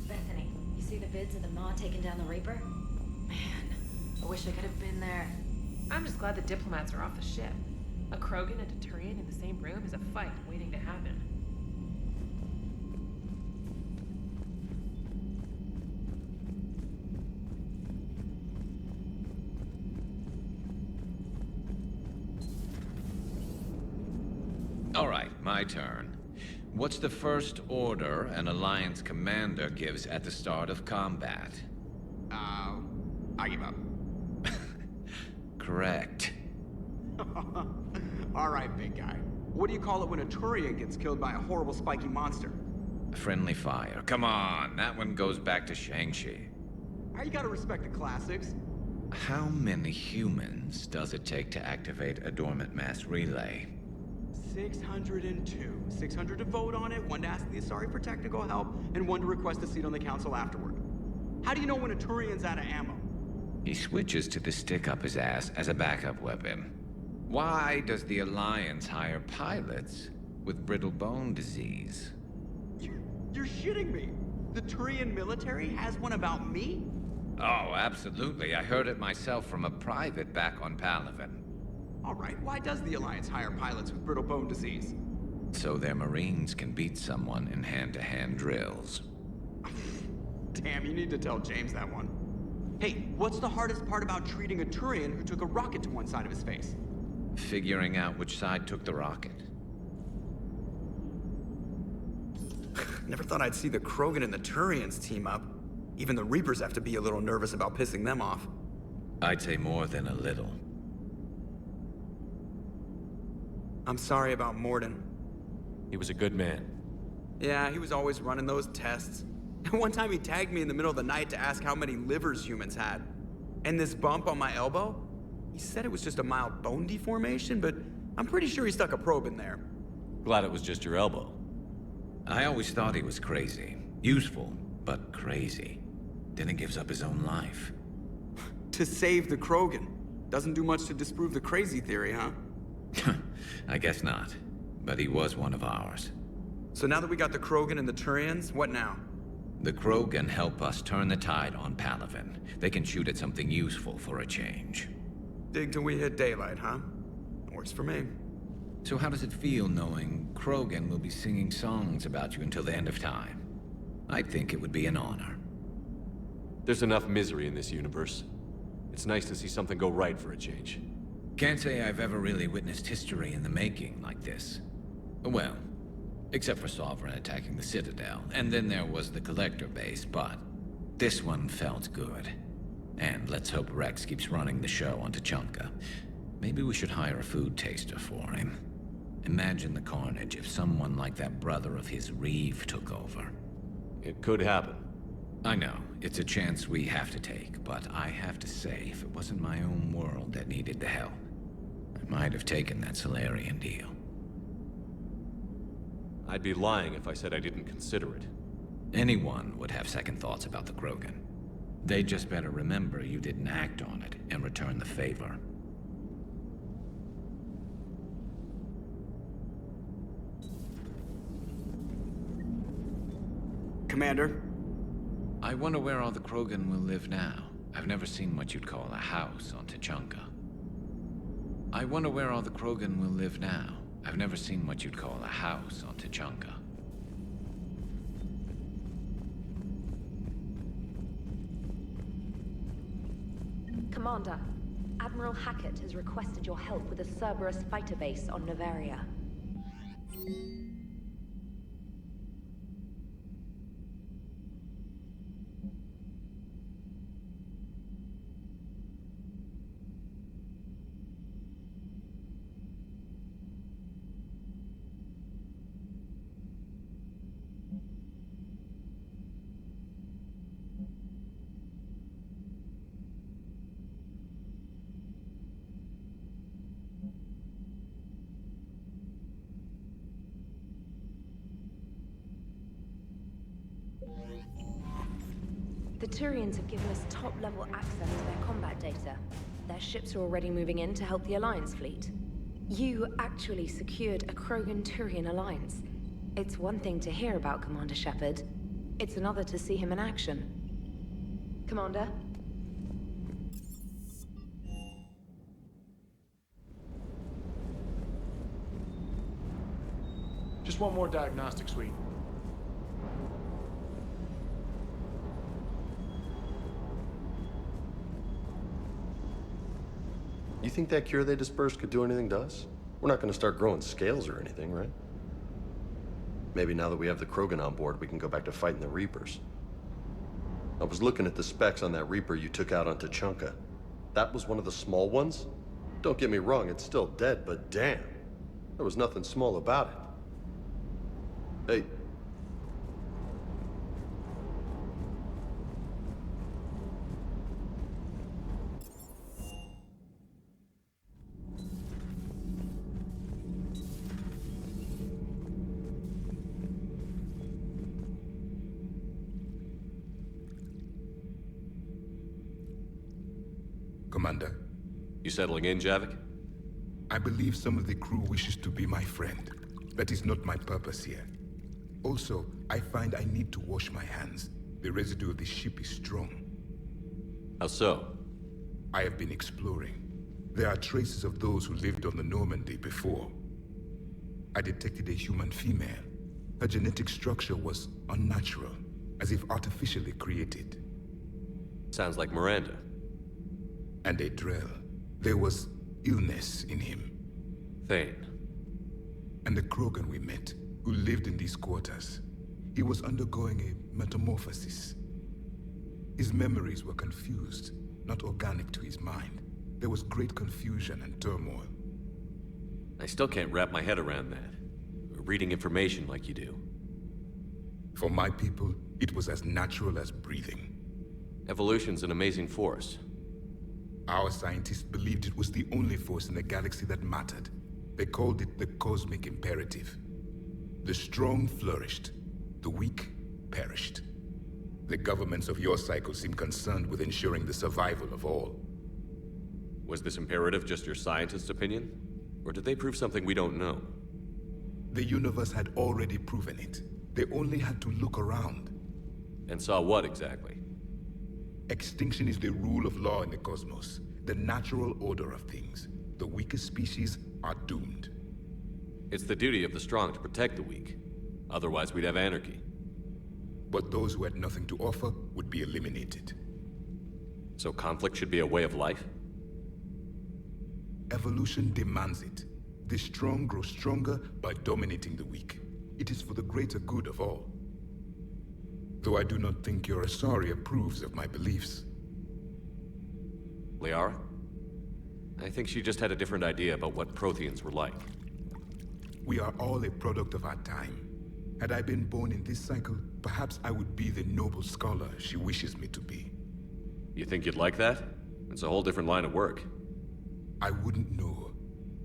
Bethany, you see the vids of the Maw taking down the Reaper? Man, I wish I could have been there. I'm just glad the diplomats are off the ship. A Krogan and a Turian in the same room is a fight waiting to happen. All right, my turn. What's the first order an Alliance commander gives at the start of combat? I give up. Correct. All right, big guy. What do you call it when a Turian gets killed by a horrible spiky monster? Friendly fire. Come on, that one goes back to Shang-Chi. You gotta respect the classics. How many humans does it take to activate a dormant mass relay? 602. 600 to vote on it, one to ask the Asari for technical help, and one to request a seat on the council afterward. How do you know when a Turian's out of ammo? He switches to the stick up his ass as a backup weapon. Why does the Alliance hire pilots with brittle bone disease? You're shitting me. The Turian military has one about me? Oh, absolutely. I heard it myself from a private back on Palaven. All right, why does the Alliance hire pilots with brittle bone disease? So their Marines can beat someone in hand-to-hand drills. Damn, you need to tell James that one. Hey, what's the hardest part about treating a Turian who took a rocket to one side of his face? Figuring out which side took the rocket. Never thought I'd see the Krogan and the Turians team up. Even the Reapers have to be a little nervous about pissing them off. I'd say more than a little. I'm sorry about Morden. He was a good man. Yeah, he was always running those tests. One time he tagged me in the middle of the night to ask how many livers humans had. And this bump on my elbow? He said it was just a mild bone deformation, but I'm pretty sure he stuck a probe in there. Glad it was just your elbow. I always thought he was crazy. Useful, but crazy. Then he gives up his own life. To save the Krogan. Doesn't do much to disprove the crazy theory, huh? I guess not. But he was one of ours. So now that we got the Krogan and the Turians, what now? The Krogan help us turn the tide on Palaven. They can shoot at something useful for a change. Dig till we hit daylight, huh? Works for me. So how does it feel knowing Krogan will be singing songs about you until the end of time? I think it would be an honor. There's enough misery in this universe. It's nice to see something go right for a change. Can't say I've ever really witnessed history in the making like this. Well, except for Sovereign attacking the Citadel, and then there was the Collector base, but this one felt good. And let's hope Rex keeps running the show on Tuchanka. Maybe we should hire a food taster for him. Imagine the carnage if someone like that brother of his, Reeve, took over. It could happen. I know, it's a chance we have to take, but I have to say, if it wasn't my own world that needed the help, I might have taken that Solarian deal. I'd be lying if I said I didn't consider it. Anyone would have second thoughts about the Krogan. They just better remember you didn't act on it and return the favor. Commander? I wonder where all the Krogan will live now. I've never seen what you'd call a house on Tuchanka. I wonder where all the Krogan will live now. I've never seen what you'd call a house on Tuchanka. Commander, Admiral Hackett has requested your help with a Cerberus fighter base on Novaria. The Turians have given us top-level access to their combat data. Their ships are already moving in to help the Alliance fleet. You actually secured a Krogan-Turian alliance. It's one thing to hear about Commander Shepard. It's another to see him in action. Commander? Just one more diagnostic suite. You think that cure they dispersed could do anything to us? We're not gonna start growing scales or anything, right? Maybe now that we have the Krogan on board, we can go back to fighting the Reapers. I was looking at the specs on that Reaper you took out on Tuchanka. That was one of the small ones? Don't get me wrong, it's still dead, but damn. There was nothing small about it. Hey. Commander, You settling in, Javik? I believe some of the crew wishes to be my friend. That is not my purpose here. Also, I find I need to wash my hands. The residue of the ship is strong. How so? I have been exploring. There are traces of those who lived on the Normandy before. I detected a human female. Her genetic structure was unnatural, as if artificially created. Sounds like Miranda. And a Drell. There was illness in him. Thane. And the Krogan we met, who lived in these quarters. He was undergoing a metamorphosis. His memories were confused, not organic to his mind. There was great confusion and turmoil. I still can't wrap my head around that. Reading information like you do. For my people, it was as natural as breathing. Evolution's an amazing force. Our scientists believed it was the only force in the galaxy that mattered. They called it the cosmic imperative. The strong flourished, the weak perished. The governments of your cycle seem concerned with ensuring the survival of all. Was this imperative just your scientist's opinion? Or did they prove something we don't know? The universe had already proven it. They only had to look around. And saw what exactly? Extinction is the rule of law in the cosmos, the natural order of things. The weakest species are doomed. It's the duty of the strong to protect the weak. Otherwise, we'd have anarchy. But those who had nothing to offer would be eliminated. So conflict should be a way of life? Evolution demands it. The strong grow stronger by dominating the weak. It is for the greater good of all. Though I do not think your Asari approves of my beliefs. Liara? I think she just had a different idea about what Protheans were like. We are all a product of our time. Had I been born in this cycle, perhaps I would be the noble scholar she wishes me to be. You think you'd like that? It's a whole different line of work. I wouldn't know.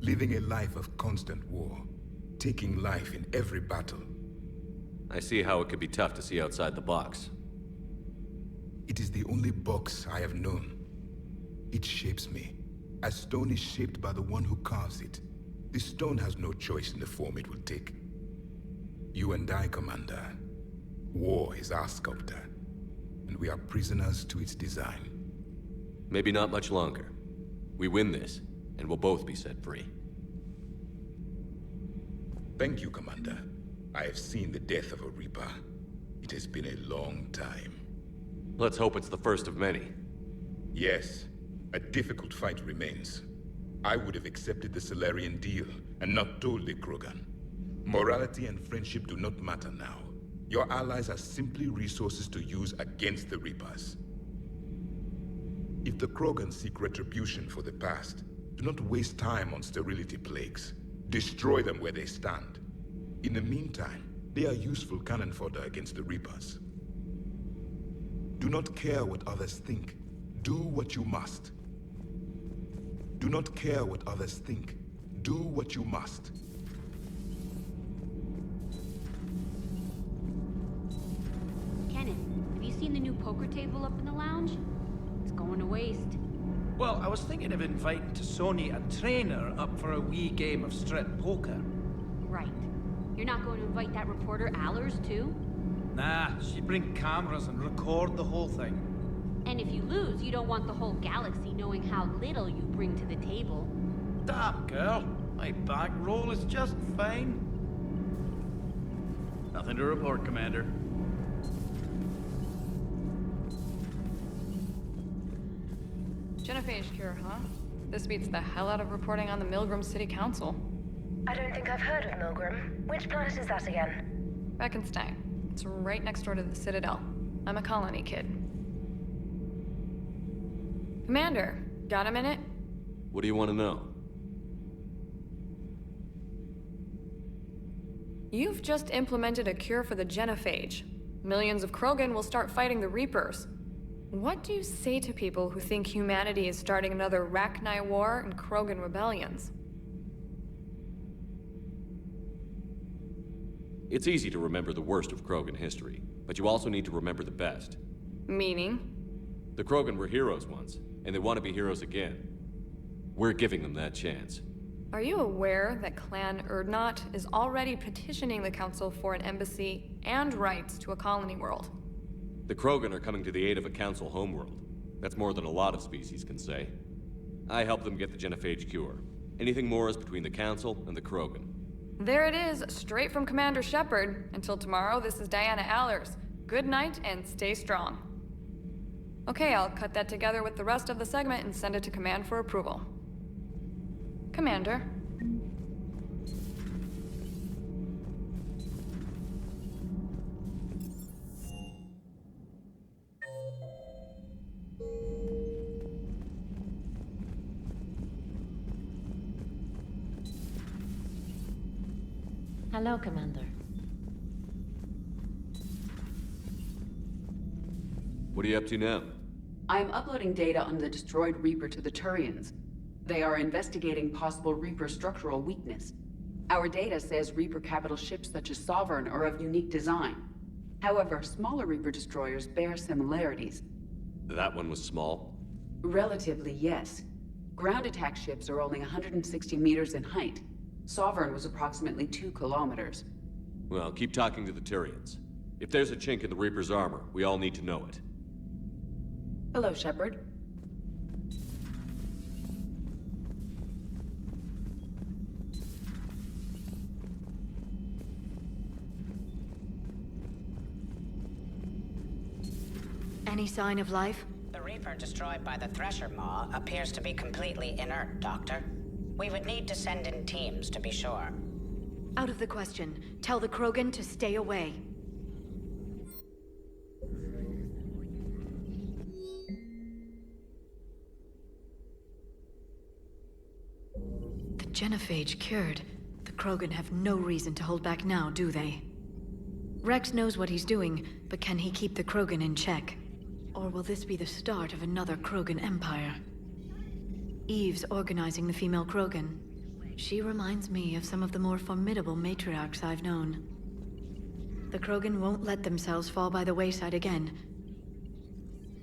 Living a life of constant war. Taking life in every battle. I see how it could be tough to see outside the box. It is the only box I have known. It shapes me, as stone is shaped by the one who carves it. The stone has no choice in the form it will take. You and I, Commander. War is our sculptor, and we are prisoners to its design. Maybe not much longer. We win this, and we'll both be set free. Thank you, Commander. I have seen the death of a Reaper. It has been a long time. Let's hope it's the first of many. Yes, a difficult fight remains. I would have accepted the Solarian deal and not told the Krogan. Morality and friendship do not matter now. Your allies are simply resources to use against the Reapers. If the Krogan seek retribution for the past, do not waste time on sterility plagues. Destroy them where they stand. In the meantime, they are useful cannon fodder against the Reapers. Do not care what others think. Do what you must. Do not care what others think. Do what you must. Kenan, have you seen the new poker table up in the lounge? It's going to waste. Well, I was thinking of inviting Sony a trainer up for a wee game of strip poker. Right. You're not going to invite that reporter Allers, too? Nah, she'd bring cameras and record the whole thing. And if you lose, you don't want the whole galaxy knowing how little you bring to the table. Damn, girl. My bankroll is just fine. Nothing to report, Commander. Genophage cure, huh? This beats the hell out of reporting on the Milgram City Council. I don't think I've heard of Milgram. Which planet is that again? Reckenstein. It's right next door to the Citadel. I'm a colony kid. Commander, got a minute? What do you want to know? You've just implemented a cure for the genophage. Millions of Krogan will start fighting the Reapers. What do you say to people who think humanity is starting another Rachni War and Krogan rebellions? It's easy to remember the worst of Krogan history, but you also need to remember the best. Meaning? The Krogan were heroes once, and they want to be heroes again. We're giving them that chance. Are you aware that Clan Urdnot is already petitioning the Council for an embassy and rights to a colony world? The Krogan are coming to the aid of a Council homeworld. That's more than a lot of species can say. I helped them get the genophage cure. Anything more is between the Council and the Krogan. There it is, straight from Commander Shepard. Until tomorrow, this is Diana Allers. Good night and stay strong. Okay, I'll cut that together with the rest of the segment and send it to Command for approval. Commander. Hello, Commander. What are you up to now? I am uploading data on the destroyed Reaper to the Turians. They are investigating possible Reaper structural weakness. Our data says Reaper capital ships such as Sovereign are of unique design. However, smaller Reaper destroyers bear similarities. That one was small? Relatively, yes. Ground attack ships are only 160 meters in height. Sovereign was approximately 2 kilometers. Well, keep talking to the Turians. If there's a chink in the Reaper's armor, we all need to know it. Hello, Shepard. Any sign of life? The Reaper destroyed by the Thresher Maw appears to be completely inert, Doctor. We would need to send in teams to be sure. Out of the question. Tell the Krogan to stay away. The genophage cured. The Krogan have no reason to hold back now, do they? Rex knows what he's doing, but can he keep the Krogan in check? Or will this be the start of another Krogan empire? Eve's organizing the female Krogan. She reminds me of some of the more formidable matriarchs I've known. The Krogan won't let themselves fall by the wayside again.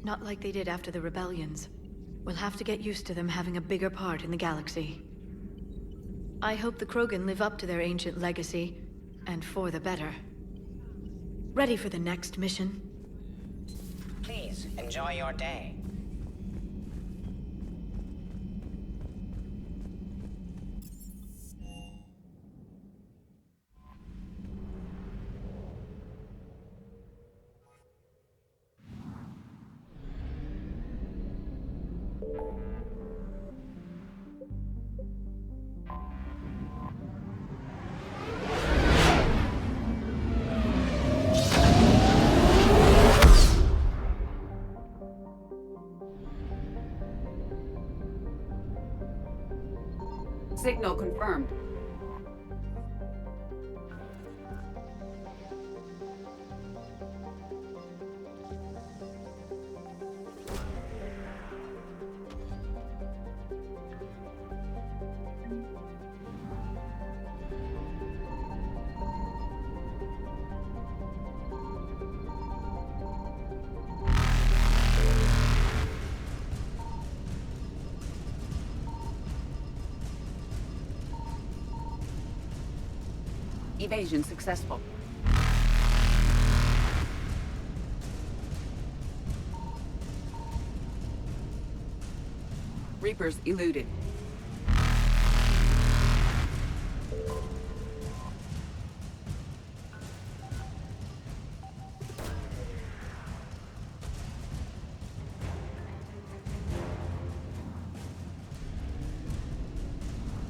Not like they did after the rebellions. We'll have to get used to them having a bigger part in the galaxy. I hope the Krogan live up to their ancient legacy, and for the better. Ready for the next mission? Please, enjoy your day. Signal confirmed. Evasion successful. Reapers eluded.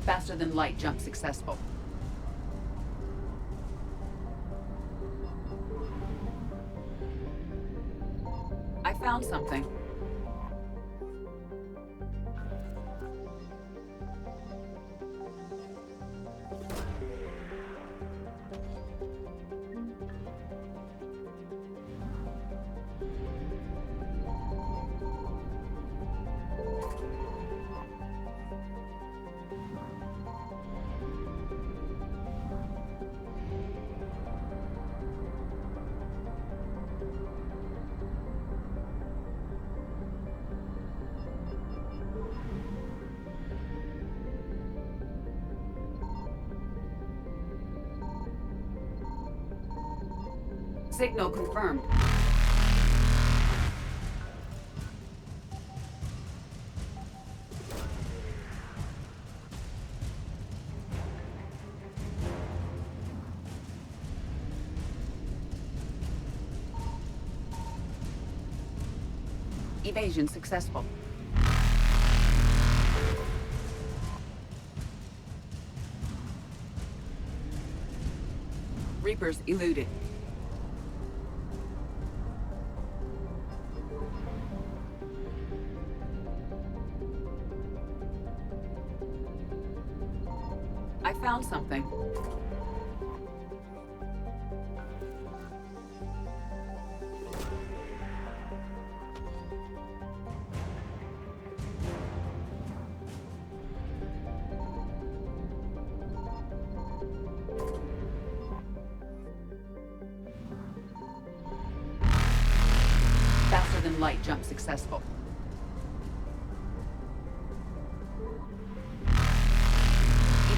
Faster than light jump successful. I found something. Signal confirmed. Evasion successful. Reapers eluded. I found something. Faster than light jump successful.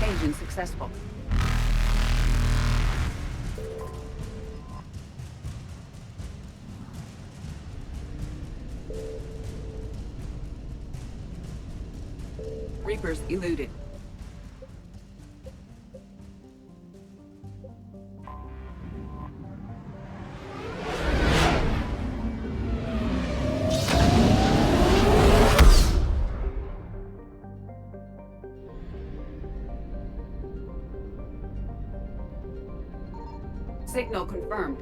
Evasion successful. Reapers eluded. Signal confirmed.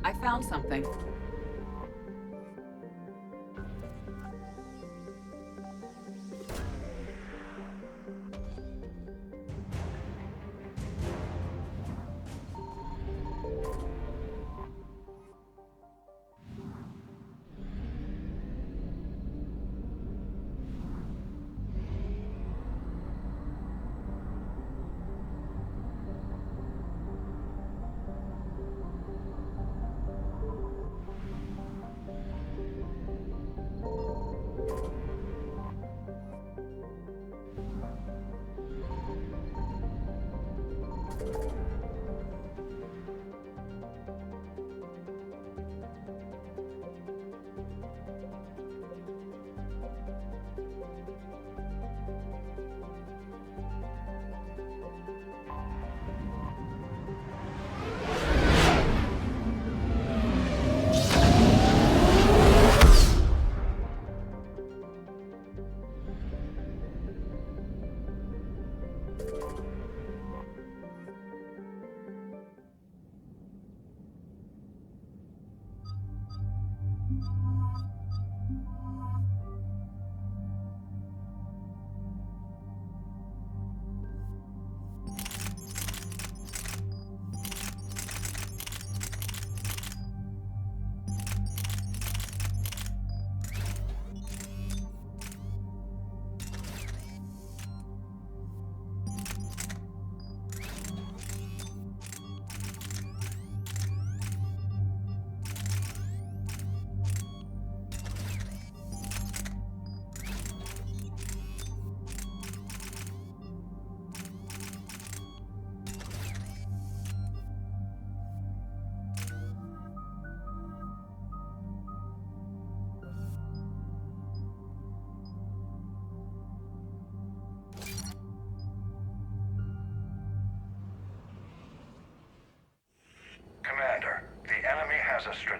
I found something.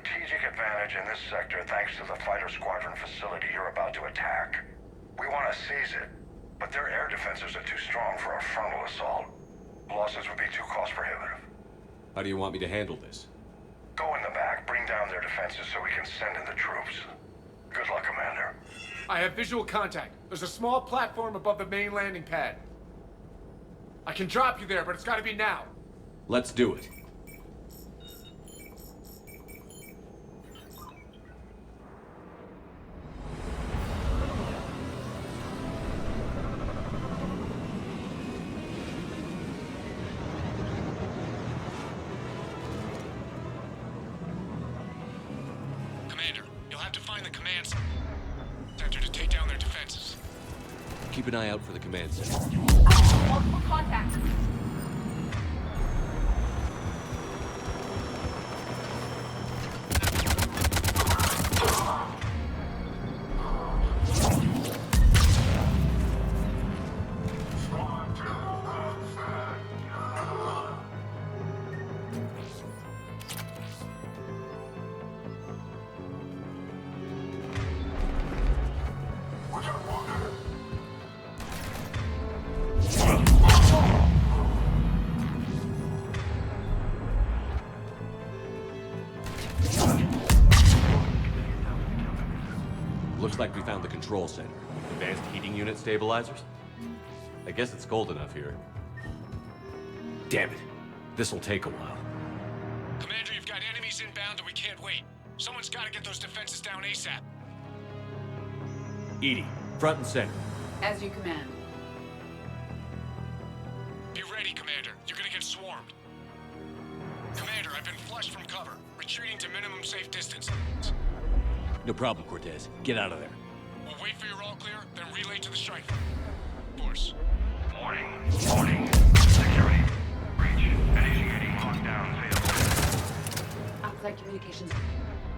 strategic advantage in this sector thanks to the fighter squadron facility you're about to attack. We want to seize it, but their air defenses are too strong for a frontal assault. Losses would be too cost prohibitive. How do you want me to handle this? Go in the back, bring down their defenses so we can send in the troops. Good luck, Commander. I have visual contact. There's a small platform above the main landing pad. I can drop you there, but it's gotta be now. Let's do it. Commander, you'll have to find the command center to take down their defenses. Keep an eye out for the command center. Multiple contacts. Looks like we found the control center. Advanced heating unit stabilizers? I guess it's cold enough here. Damn it. This'll take a while. Commander, you've got enemies inbound and we can't wait. Someone's gotta get those defenses down ASAP. EDI, front and center. As you command. Be ready, Commander. You're gonna get swarmed. Commander, I've been flushed from cover. Retreating to minimum safe distance. No problem, Cortez. Get out of there. We'll wait for your all clear, then relay to the strike force. Warning. Security. Breach. Initiating lockdown failed. Outside communications.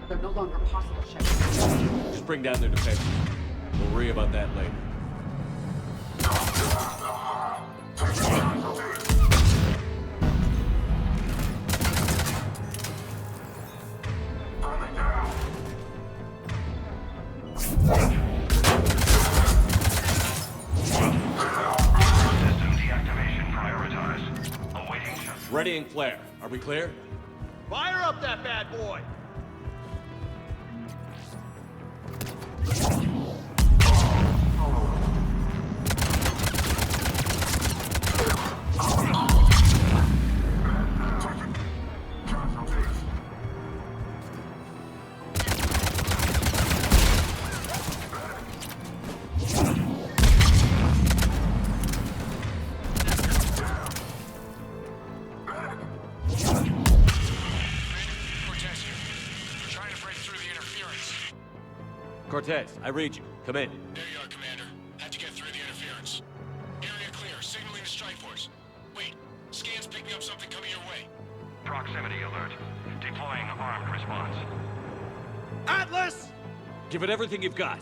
They're no longer possible, Shepard. Just bring down their defenses. We'll worry about that later. Ready and flare. Are we clear? Fire up that bad boy! Cortez, I read you. Come in. There you are, Commander. Had to get through the interference. Area clear. Signaling the strike force. Wait. Scan's picking up something coming your way. Proximity alert. Deploying armed response. Atlas! Give it everything you've got.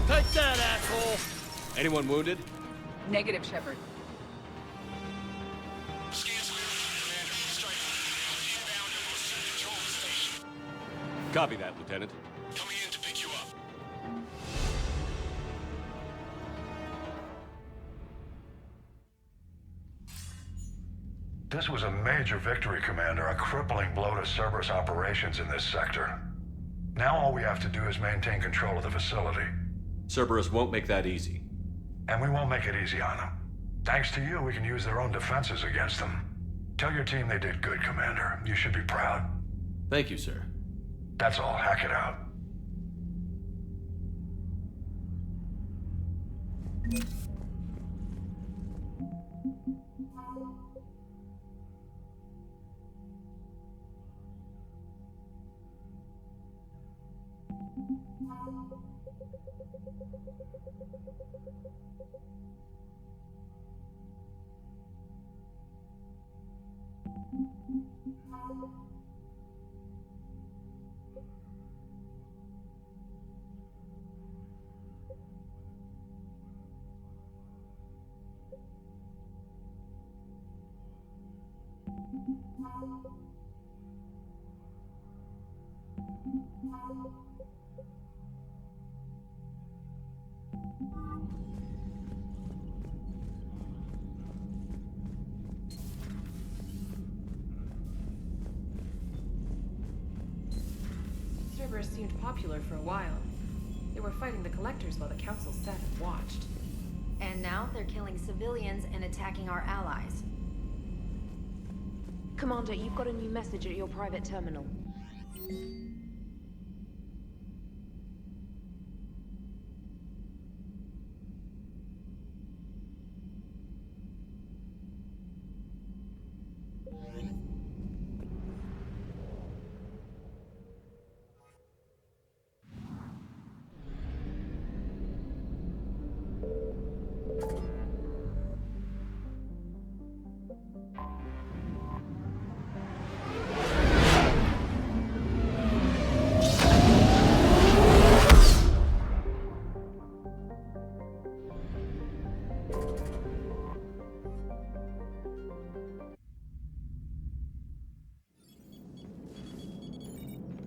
Take that, asshole! Anyone wounded? Negative, Shepard. Scan's Commander. Strike force. Inbound and will send control to the station. Copy that, Lieutenant. Coming in to pick you up. This was a major victory, Commander. A crippling blow to Cerberus operations in this sector. Now all we have to do is maintain control of the facility. Cerberus won't make that easy. And we won't make it easy on them. Thanks to you, we can use their own defenses against them. Tell your team they did good, Commander. You should be proud. Thank you, sir. That's all. Hack it out. Cerberus seemed popular for a while. They were fighting the Collectors while the Council sat and watched. And now they're killing civilians and attacking our allies. Commander, you've got a new message at your private terminal.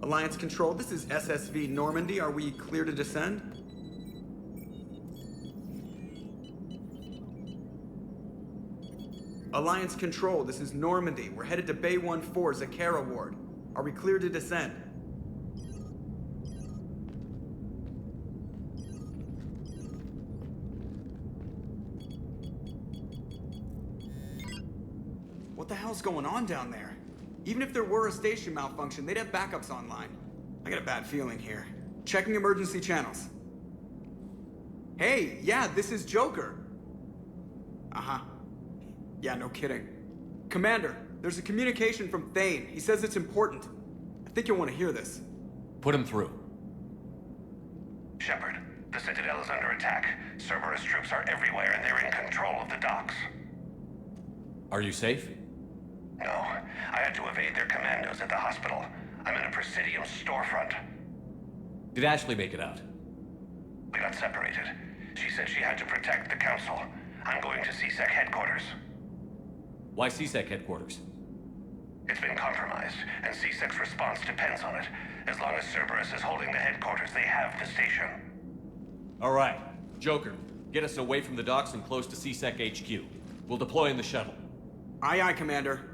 Alliance Control, this is SSV Normandy. Are we clear to descend? Alliance Control, this is Normandy. We're headed to Bay 1-4, Zakara Ward. Are we clear to descend? What the hell's going on down there? Even if there were a station malfunction, they'd have backups online. I got a bad feeling here. Checking emergency channels. Hey, yeah, this is Joker. Uh-huh. Yeah, no kidding. Commander, there's a communication from Thane. He says it's important. I think you'll want to hear this. Put him through. Shepard, the Citadel is under attack. Cerberus troops are everywhere and they're in control of the docks. Are you safe? No, I had to evade their commandos at the hospital. I'm in a Presidium storefront. Did Ashley make it out? We got separated. She said she had to protect the Council. I'm going to CSEC headquarters. Why CSEC headquarters? It's been compromised, and CSEC's response depends on it. As long as Cerberus is holding the headquarters, they have the station. All right. Joker, get us away from the docks and close to CSEC HQ. We'll deploy in the shuttle. Aye, aye, Commander.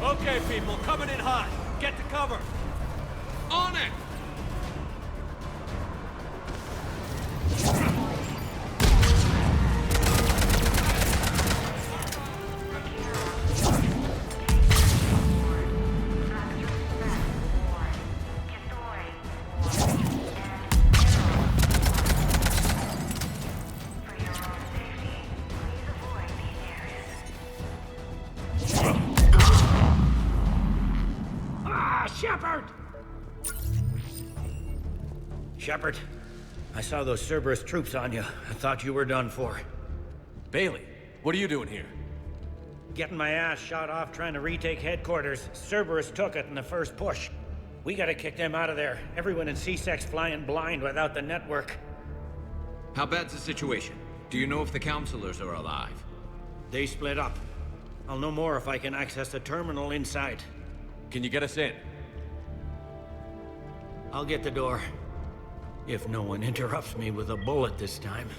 Okay, people, coming in hot. Get to cover. On it! Shepard, I saw those Cerberus troops on you. I thought you were done for. Bailey, what are you doing here? Getting my ass shot off trying to retake headquarters. Cerberus took it in the first push. We gotta kick them out of there. Everyone in C-Sec's flying blind without the network. How bad's the situation? Do you know if the counselors are alive? They split up. I'll know more if I can access the terminal inside. Can you get us in? I'll get the door. If no one interrupts me with a bullet this time.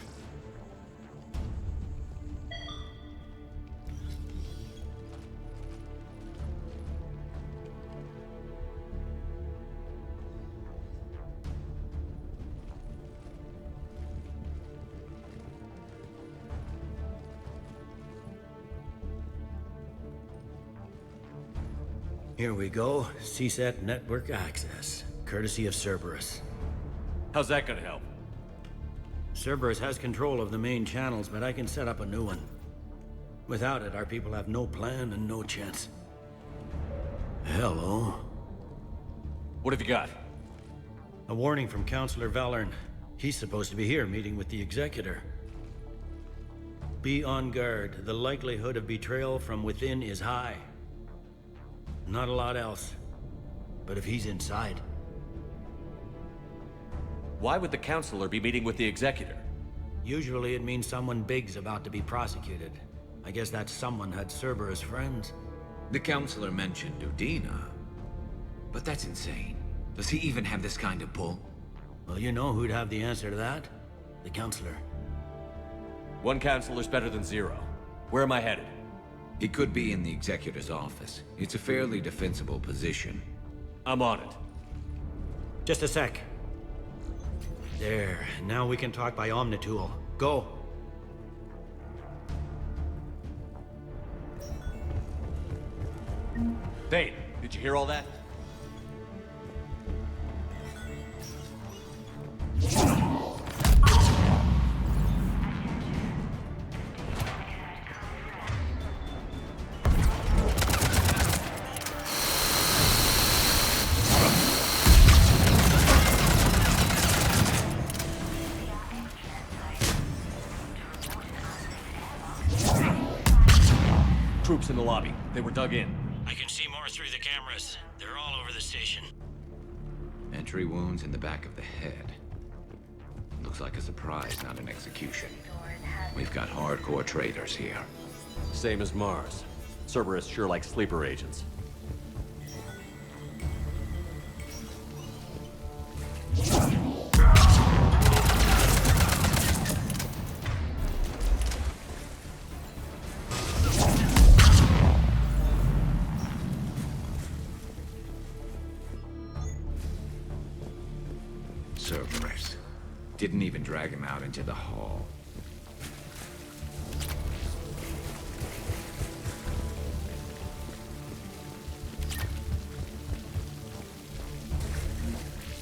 Here we go. CSAT network access, courtesy of Cerberus. How's that gonna help? Cerberus has control of the main channels, but I can set up a new one. Without it, our people have no plan and no chance. Hello. What have you got? A warning from Counselor Valern. He's supposed to be here meeting with the Executor. Be on guard. The likelihood of betrayal from within is high. Not a lot else. But if he's inside... Why would the Counselor be meeting with the Executor? Usually it means someone big's about to be prosecuted. I guess that someone had Cerberus friends. The Counselor mentioned Udina. But that's insane. Does he even have this kind of pull? Well, you know who'd have the answer to that? The Counselor. One Counselor's better than zero. Where am I headed? He could be in the Executor's office. It's a fairly defensible position. I'm on it. Just a sec. There, now we can talk by Omnitool. Go! Thane, did you hear all that? Troops in the lobby. They were dug in. I can see more through the cameras. They're all over the station. Entry wounds in the back of the head. Looks like a surprise, not an execution. We've got hardcore traitors here. Same as Mars. Cerberus sure likes sleeper agents. Cerberus. Didn't even drag him out into the hall.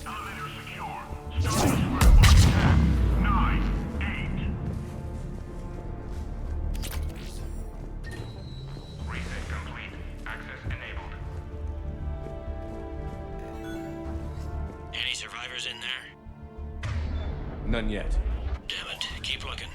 Elevator secure. Starting square one attack. 9, 8. Reset complete. Access enabled. Any survivors in there? None yet. Damn it, keep looking.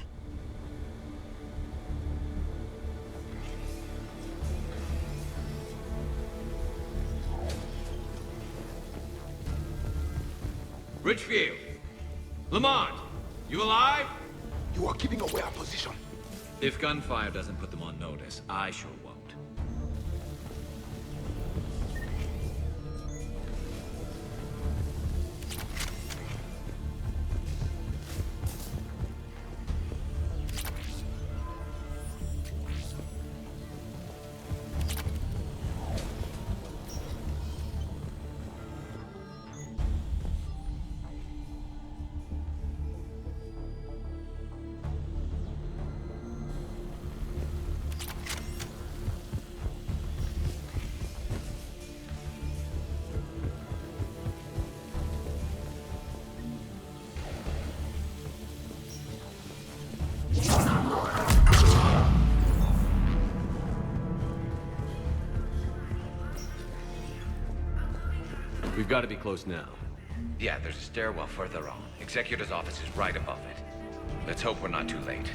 Richfield! Lamont! You alive? You are keeping away our position. If gunfire doesn't put them on notice, I sure won't. We've got to be close now. Yeah, there's a stairwell further on. Executor's office is right above it. Let's hope we're not too late.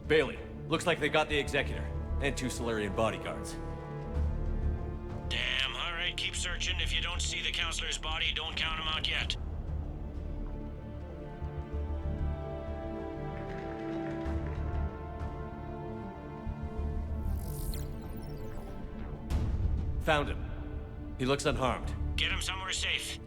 Bailey, looks like they got the Executor, and 2 Solarian bodyguards. Damn, alright, keep searching. If you don't see the Counselor's body, don't count him out yet. Found him. He looks unharmed. Get him somewhere safe.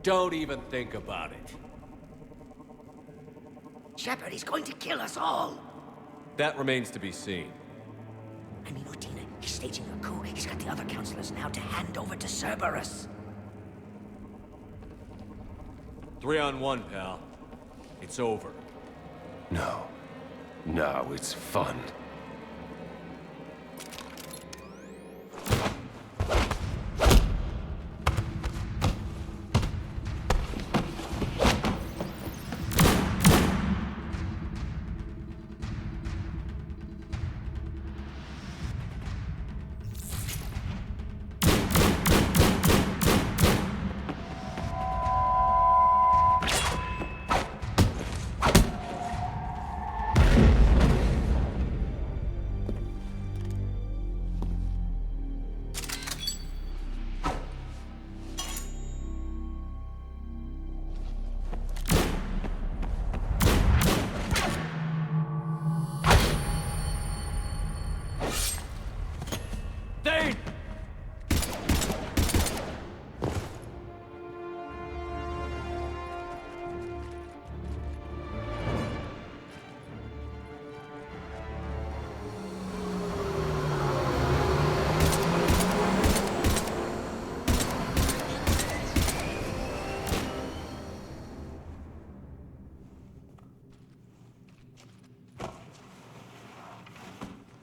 Don't even think about it. Shepard, he's going to kill us all. That remains to be seen. I mean, Udina, he's staging a coup. He's got the other counselors now to hand over to Cerberus. 3-on-1, pal. It's over. No. No, it's fun.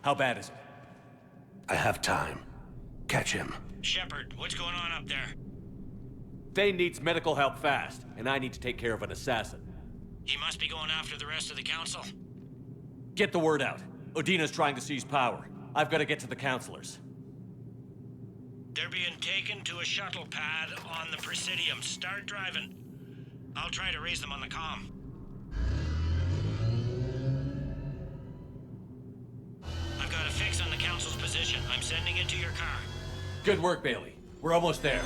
How bad is it? I have time. Catch him. Shepard, what's going on up there? Thane needs medical help fast, and I need to take care of an assassin. He must be going after the rest of the Council. Get the word out. Udina's trying to seize power. I've got to get to the counselors. They're being taken to a shuttle pad on the Presidium. Start driving. I'll try to raise them on the comm. I've got a fix on the Council's position. I'm sending it to your car. Good work, Bailey. We're almost there.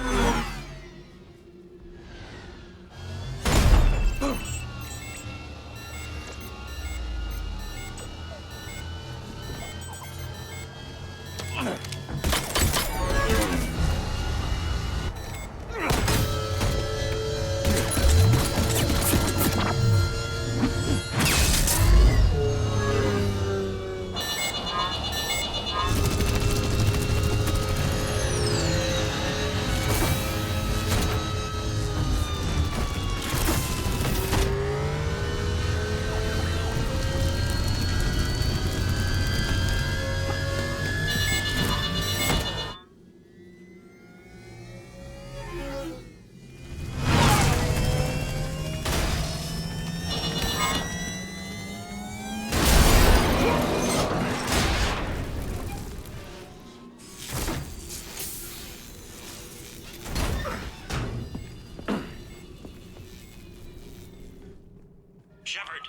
Shepard,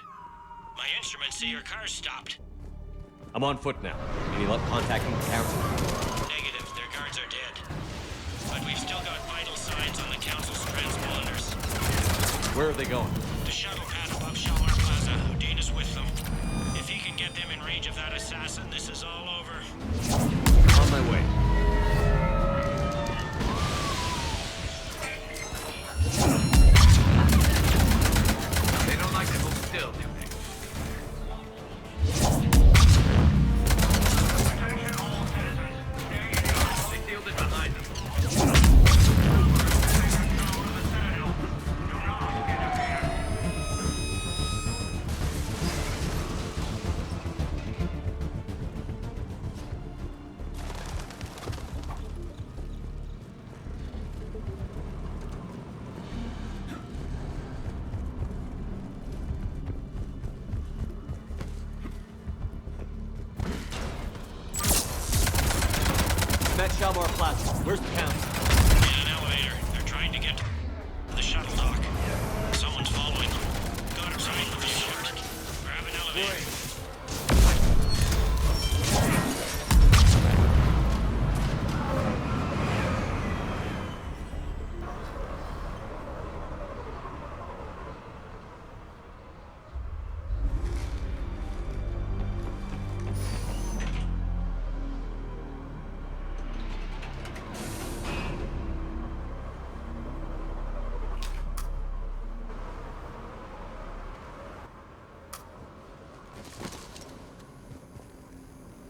my instruments say your car's stopped. I'm on foot now. Any luck contacting the council? Negative, their guards are dead. But we've still got vital signs on the Council's transponders. Where are they going? The shuttle pad above Shalmar Plaza. Udina's with them. If he can get them in range of that assassin, this is all over. On my way. They don't like to hold still, do they? They sealed it behind them. Palomar platform. Where's the council? In an elevator. They're trying to get to the shuttle dock. Someone's following them. Got him signed with the short. Grab an elevator.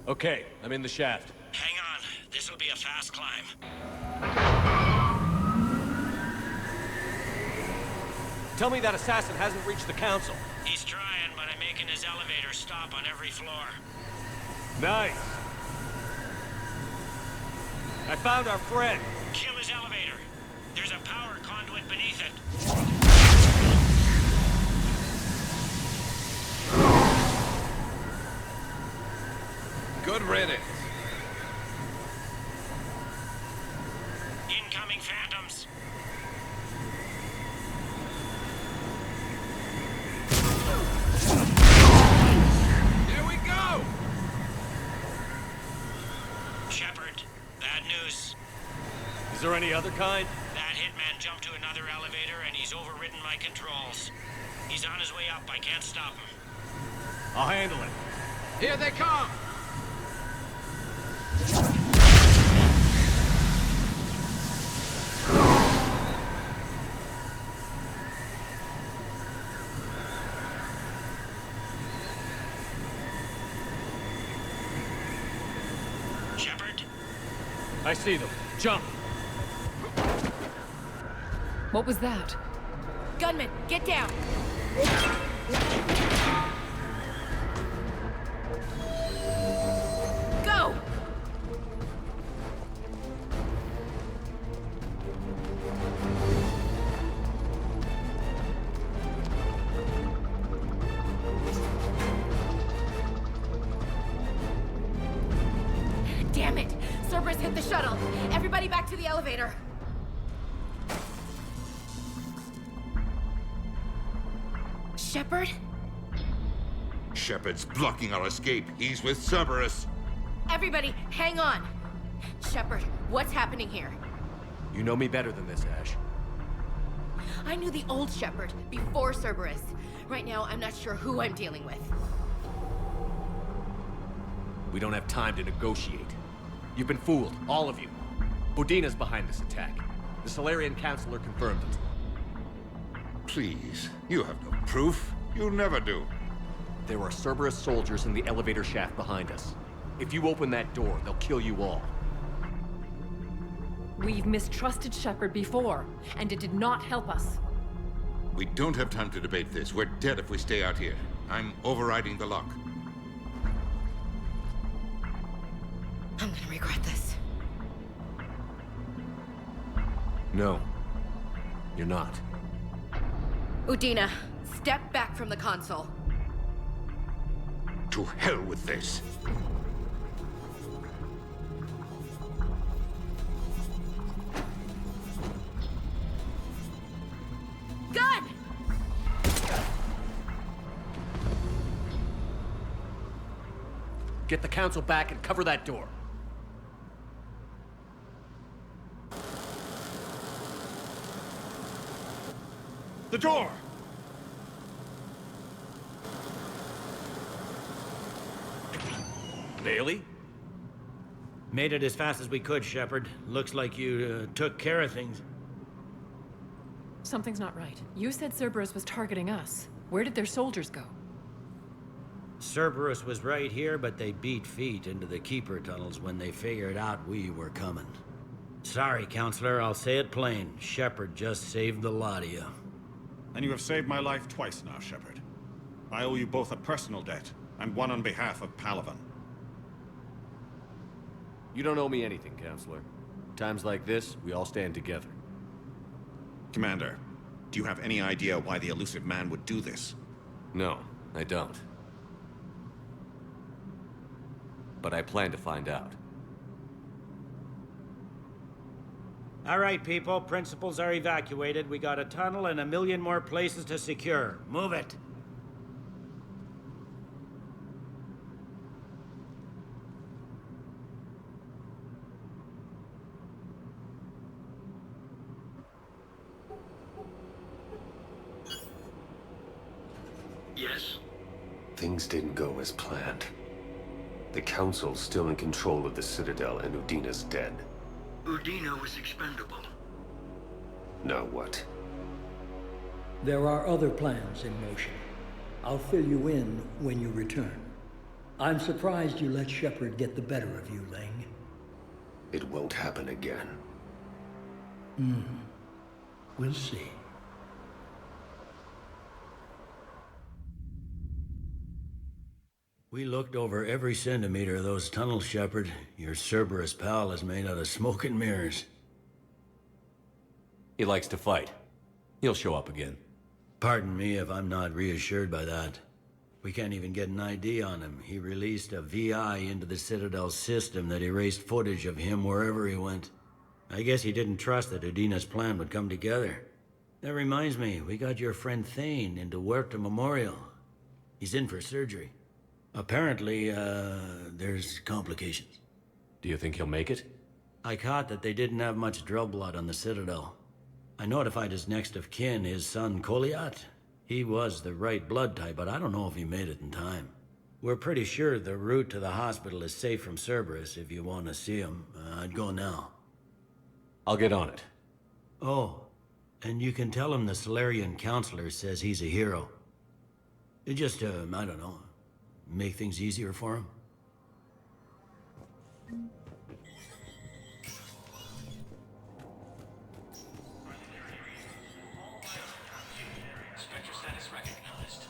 Okay, I'm in the shaft. Hang on. This'll be a fast climb. Tell me that assassin hasn't reached the council. He's trying, but I'm making his elevator stop on every floor. Nice. I found our friend. Kill his elevator. There's a power conduit beneath it. Good riddance. Incoming phantoms. Here we go! Shepard, bad news. Is there any other kind? That hitman jumped to another elevator and he's overridden my controls. He's on his way up. I can't stop him. I'll handle it. Here they come! Shepard? I see them. Jump! What was that? Gunman, get down! Go! Damn it! Cerberus hit the shuttle! Everybody back to the elevator! Shepard? Shepard's blocking our escape. He's with Cerberus. Everybody, hang on! Shepard, what's happening here? You know me better than this, Ash. I knew the old Shepard before Cerberus. Right now, I'm not sure who I'm dealing with. We don't have time to negotiate. You've been fooled, all of you. Udina's behind this attack. The Solarian Councilor confirmed it. Please, you have no proof. You never do. There are Cerberus soldiers in the elevator shaft behind us. If you open that door, they'll kill you all. We've mistrusted Shepard before, and it did not help us. We don't have time to debate this. We're dead if we stay out here. I'm overriding the lock. I'm gonna regret this. No. You're not. Udina, step back from the console. To hell with this. Gun! Get the council back and cover that door. The door! Bailey? Made it as fast as we could, Shepard. Looks like you took care of things. Something's not right. You said Cerberus was targeting us. Where did their soldiers go? Cerberus was right here, but they beat feet into the Keeper tunnels when they figured out we were coming. Sorry, Counselor, I'll say it plain. Shepard just saved the lot of you. And you have saved my life twice now, Shepard. I owe you both a personal debt, and one on behalf of Palaven. You don't owe me anything, Counselor. Times like this, we all stand together. Commander, do you have any idea why the elusive man would do this? No, I don't. But I plan to find out. All right, people. Principals are evacuated. We got a tunnel and 1 million more places to secure. Move it. Yes? Things didn't go as planned. The Council's still in control of the Citadel and Udina's dead. Udina was expendable. Now what? There are other plans in motion. I'll fill you in when you return. I'm surprised you let Shepard get the better of you, Ling. It won't happen again. We'll see. We looked over every centimeter of those tunnels, Shepard. Your Cerberus pal is made out of smoke and mirrors. He likes to fight. He'll show up again. Pardon me if I'm not reassured by that. We can't even get an ID on him. He released a VI into the Citadel system that erased footage of him wherever he went. I guess he didn't trust that Udina's plan would come together. That reminds me, we got your friend Thane into Huerta Memorial. He's in for surgery. Apparently, there's complications. Do you think he'll make it? I caught that they didn't have much drill blood on the Citadel. I notified his next of kin, his son Koliat. He was the right blood type, but I don't know if he made it in time. We're pretty sure the route to the hospital is safe from Cerberus. If you want to see him, I'd go now. I'll get on it. Oh, and you can tell him the Solarian counselor says he's a hero. It just, I don't know, make things easier for him. Spectre status recognized.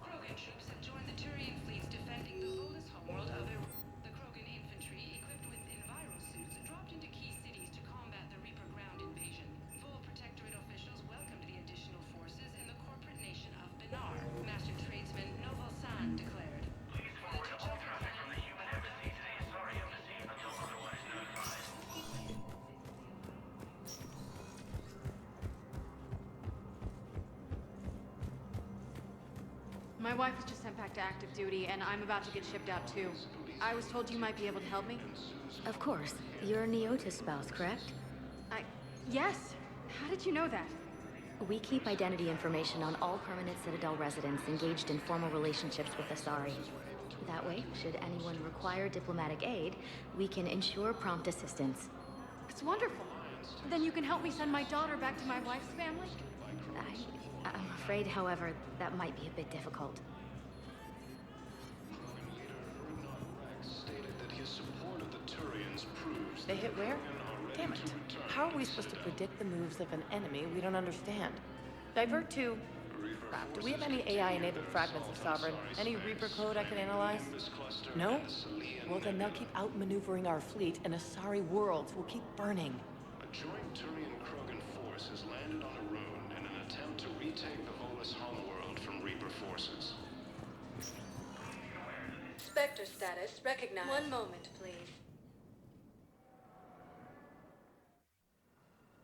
Krogan troops have joined the Turian fleets defending the Volus homeworld of the Krogan infantry, equipped with enviro suits, dropped into key cities to combat the Reaper ground invasion. Full Protectorate officials welcomed the additional forces in the corporate nation of Benar, Master Tradesman Noval San declared. My wife was just sent back to active duty, and I'm about to get shipped out too. I was told you might be able to help me. Of course. You're a Neotis spouse, correct? Yes. How did you know that? We keep identity information on all permanent Citadel residents engaged in formal relationships with Asari. That way, should anyone require diplomatic aid, we can ensure prompt assistance. It's wonderful. Then you can help me send my daughter back to my wife's family? I'm afraid, however, that might be a bit difficult. They hit where? Damn it. How are we supposed to predict the moves of an enemy we don't understand? Divert to... Crap, do we have any AI-enabled fragments of Sovereign? Any Reaper code I can analyze? No? Well, then they'll keep outmaneuvering our fleet, and Asari worlds will keep burning. A joint Turian-Krogan force has landed on a rune in an attempt to retake the Volus homeworld from Reaper forces. Spectre status recognized. One moment, please.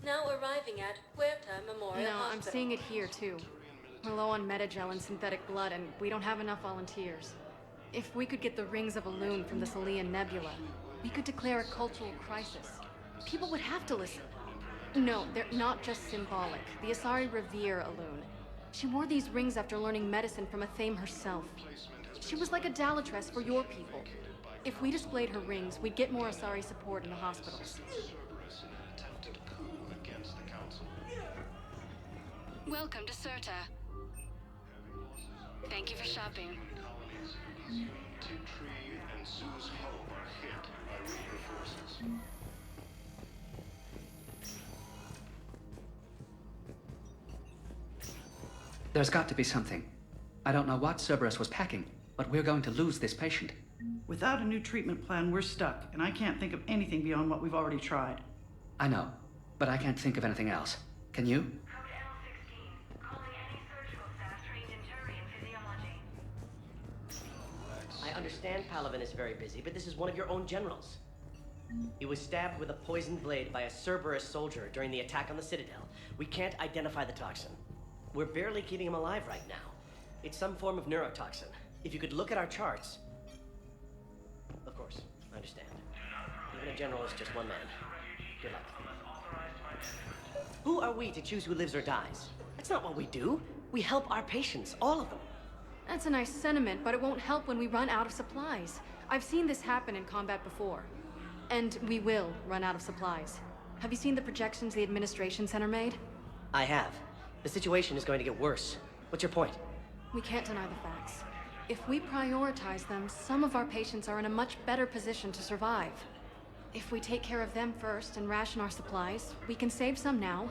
Now arriving at Huerta Memorial No, Hospital. I'm seeing it here too. We're low on metagel and synthetic blood, and we don't have enough volunteers. If we could get the rings of Elune from the Salian Nebula, we could declare a cultural crisis. People would have to listen. No, they're not just symbolic. The Asari revere Elune. She wore these rings after learning medicine from Athame herself. She was like a Dalatress for your people. If we displayed her rings, we'd get more Asari support in the hospitals. Welcome to Serta. Thank you for shopping. Tiptree and Sue's home are hit by Reaper forces. There's got to be something. I don't know what Cerberus was packing, but we're going to lose this patient. Without a new treatment plan, we're stuck, and I can't think of anything beyond what we've already tried. I know, but I can't think of anything else. Can you? I understand Palaven is very busy, but this is one of your own generals. He was stabbed with a poisoned blade by a Cerberus soldier during the attack on the Citadel. We can't identify the toxin. We're barely keeping him alive right now. It's some form of neurotoxin. If you could look at our charts... Of course, I understand. Even a general is just one man. Good luck. Who are we to choose who lives or dies? That's not what we do. We help our patients, all of them. That's a nice sentiment, but it won't help when we run out of supplies. I've seen this happen in combat before. And we will run out of supplies. Have you seen the projections the administration center made? I have. The situation is going to get worse. What's your point? We can't deny the facts. If we prioritize them, some of our patients are in a much better position to survive. If we take care of them first and ration our supplies, we can save some now,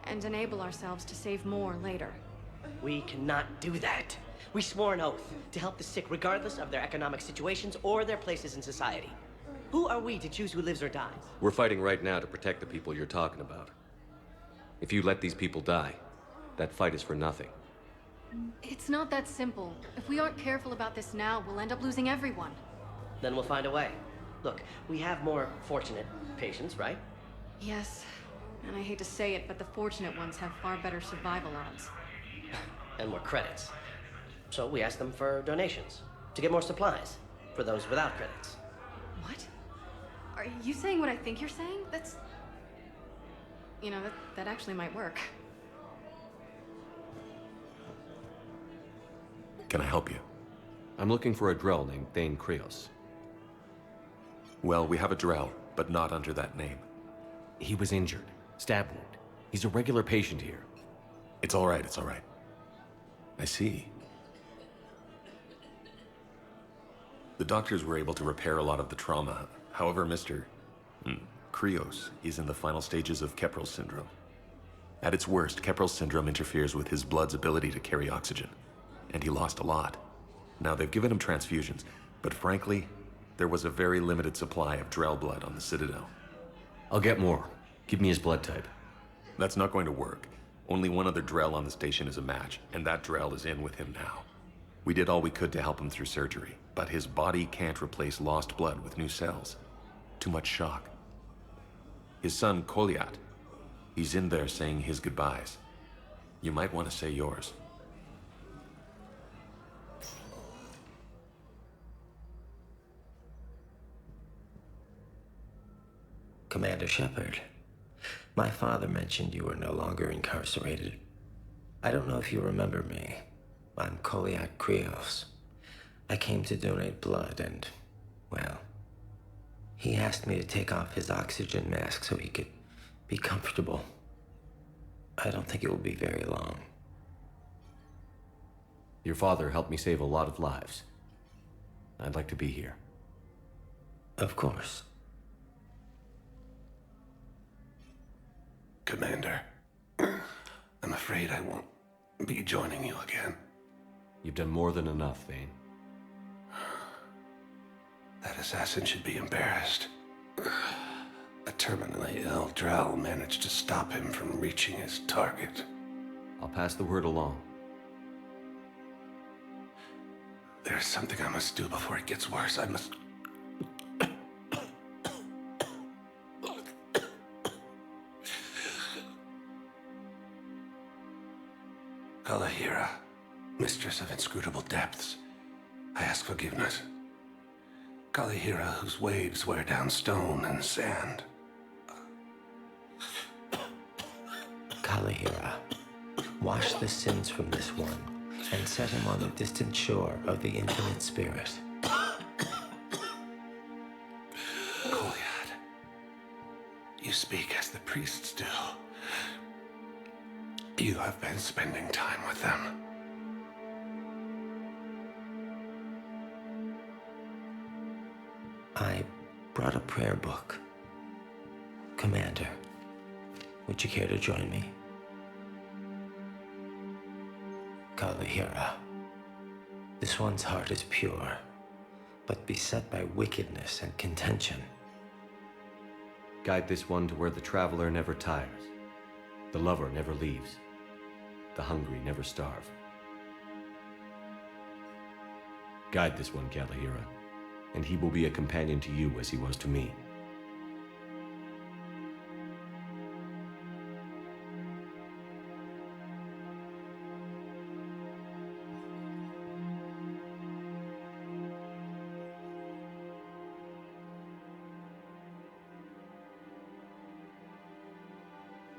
and enable ourselves to save more later. We cannot do that. We swore an oath to help the sick regardless of their economic situations or their places in society. Who are we to choose who lives or dies? We're fighting right now to protect the people you're talking about. If you let these people die, that fight is for nothing. It's not that simple. If we aren't careful about this now, we'll end up losing everyone. Then we'll find a way. Look, we have more fortunate patients, right? Yes, and I hate to say it, but the fortunate ones have far better survival odds. And more credits. So we ask them for donations, to get more supplies, for those without credits. What? Are you saying what I think you're saying? That's... You know, that actually might work. Can I help you? I'm looking for a Drell named Thane Krios. Well, we have a Drell, but not under that name. He was injured. Stab wound. He's a regular patient here. It's all right, it's all right. I see. The doctors were able to repair a lot of the trauma. However, Mr. Krios is in the final stages of Keprel syndrome. At its worst, Keprel syndrome interferes with his blood's ability to carry oxygen, and he lost a lot. Now, they've given him transfusions, but frankly, there was a very limited supply of Drell blood on the Citadel. I'll get more. Give me his blood type. That's not going to work. Only one other Drell on the station is a match, and that Drell is in with him now. We did all we could to help him through surgery, but his body can't replace lost blood with new cells. Too much shock. His son, Koliat, he's in there saying his goodbyes. You might want to say yours. Commander Shepard, my father mentioned you were no longer incarcerated. I don't know if you remember me. I'm Koliat Krios. I came to donate blood and, well, he asked me to take off his oxygen mask so he could be comfortable. I don't think it will be very long. Your father helped me save a lot of lives. I'd like to be here. Of course. Commander, I'm afraid I won't be joining you again. You've done more than enough, Thane. That assassin should be embarrassed. A terminally ill Drell managed to stop him from reaching his target. I'll pass the word along. There's something I must do before it gets worse. I must... Kalahira, mistress of inscrutable depths, I ask forgiveness. Kalahira, whose waves wear down stone and sand. Kalahira, wash the sins from this one and set him on the distant shore of the infinite spirit. Koliat, you speak as the priests do. You have been spending time with them. I brought a prayer book. Commander, would you care to join me? Kalahira, this one's heart is pure, but beset by wickedness and contention. Guide this one to where the traveler never tires, the lover never leaves, the hungry never starve. Guide this one, Kalahira, and he will be a companion to you as he was to me.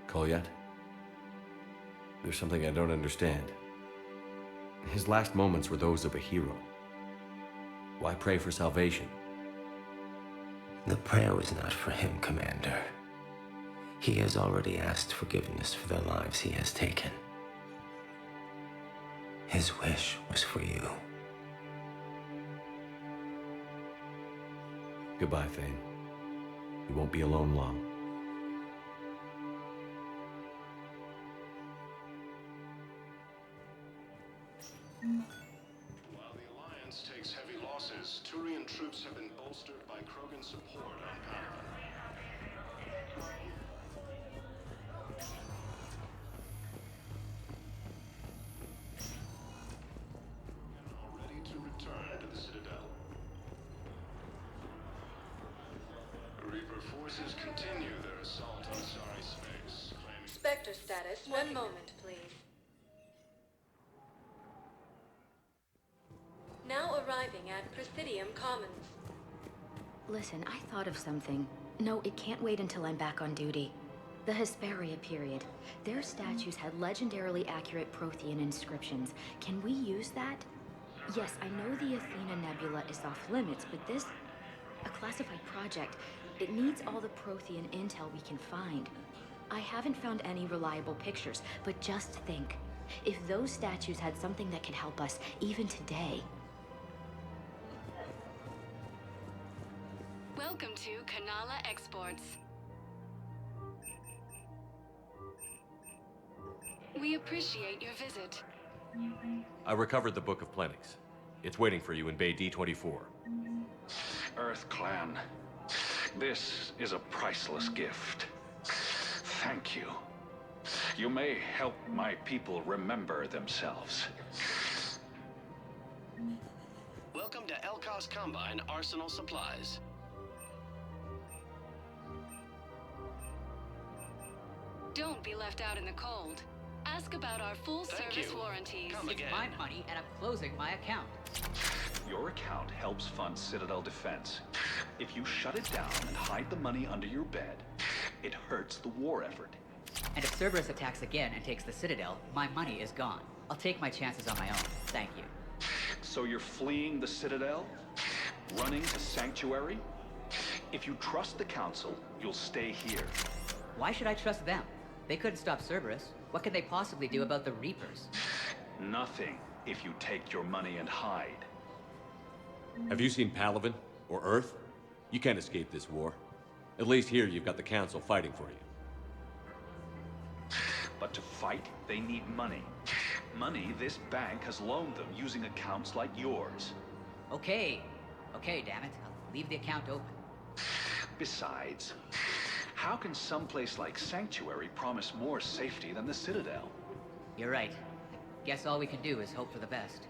Kolyat? There's something I don't understand. His last moments were those of a hero. Why pray for salvation? The prayer was not for him, Commander. He has already asked forgiveness for the lives he has taken. His wish was for you. Goodbye, Thane. You won't be alone long. While the Alliance takes heavy losses, Turian troops have been bolstered by Krogan support on Palaven. Now ready to return to the Citadel. Reaper forces continue their assault on Asari space, claiming... Spectre status. One moment, please. Now arriving at Presidium Commons. Listen, I thought of something. No, it can't wait until I'm back on duty. The Hesperia period. Their statues had legendarily accurate Prothean inscriptions. Can we use that? Yes, I know the Athena Nebula is off limits, but this... a classified project. It needs all the Prothean intel we can find. I haven't found any reliable pictures, but just think. If those statues had something that could help us, even today... Welcome to Kanala Exports. We appreciate your visit. I recovered the Book of Plenix. It's waiting for you in Bay D-24. Earth Clan, this is a priceless gift. Thank you. You may help my people remember themselves. Welcome to Elkos Combine Arsenal Supplies. Don't be left out in the cold. Ask about our full-service warranties. It's my money, and I'm closing my account. Your account helps fund Citadel defense. If you shut it down and hide the money under your bed, it hurts the war effort. And if Cerberus attacks again and takes the Citadel, my money is gone. I'll take my chances on my own. Thank you. So you're fleeing the Citadel? Running to Sanctuary? If you trust the Council, you'll stay here. Why should I trust them? They couldn't stop Cerberus. What could they possibly do about the Reapers? Nothing, if you take your money and hide. Have you seen Palaven? Or Earth? You can't escape this war. At least here you've got the Council fighting for you. But to fight, they need money. Money this bank has loaned them using accounts like yours. Okay, damn it. I'll leave the account open. Besides, how can someplace like Sanctuary promise more safety than the Citadel? You're right. Guess all we can do is hope for the best.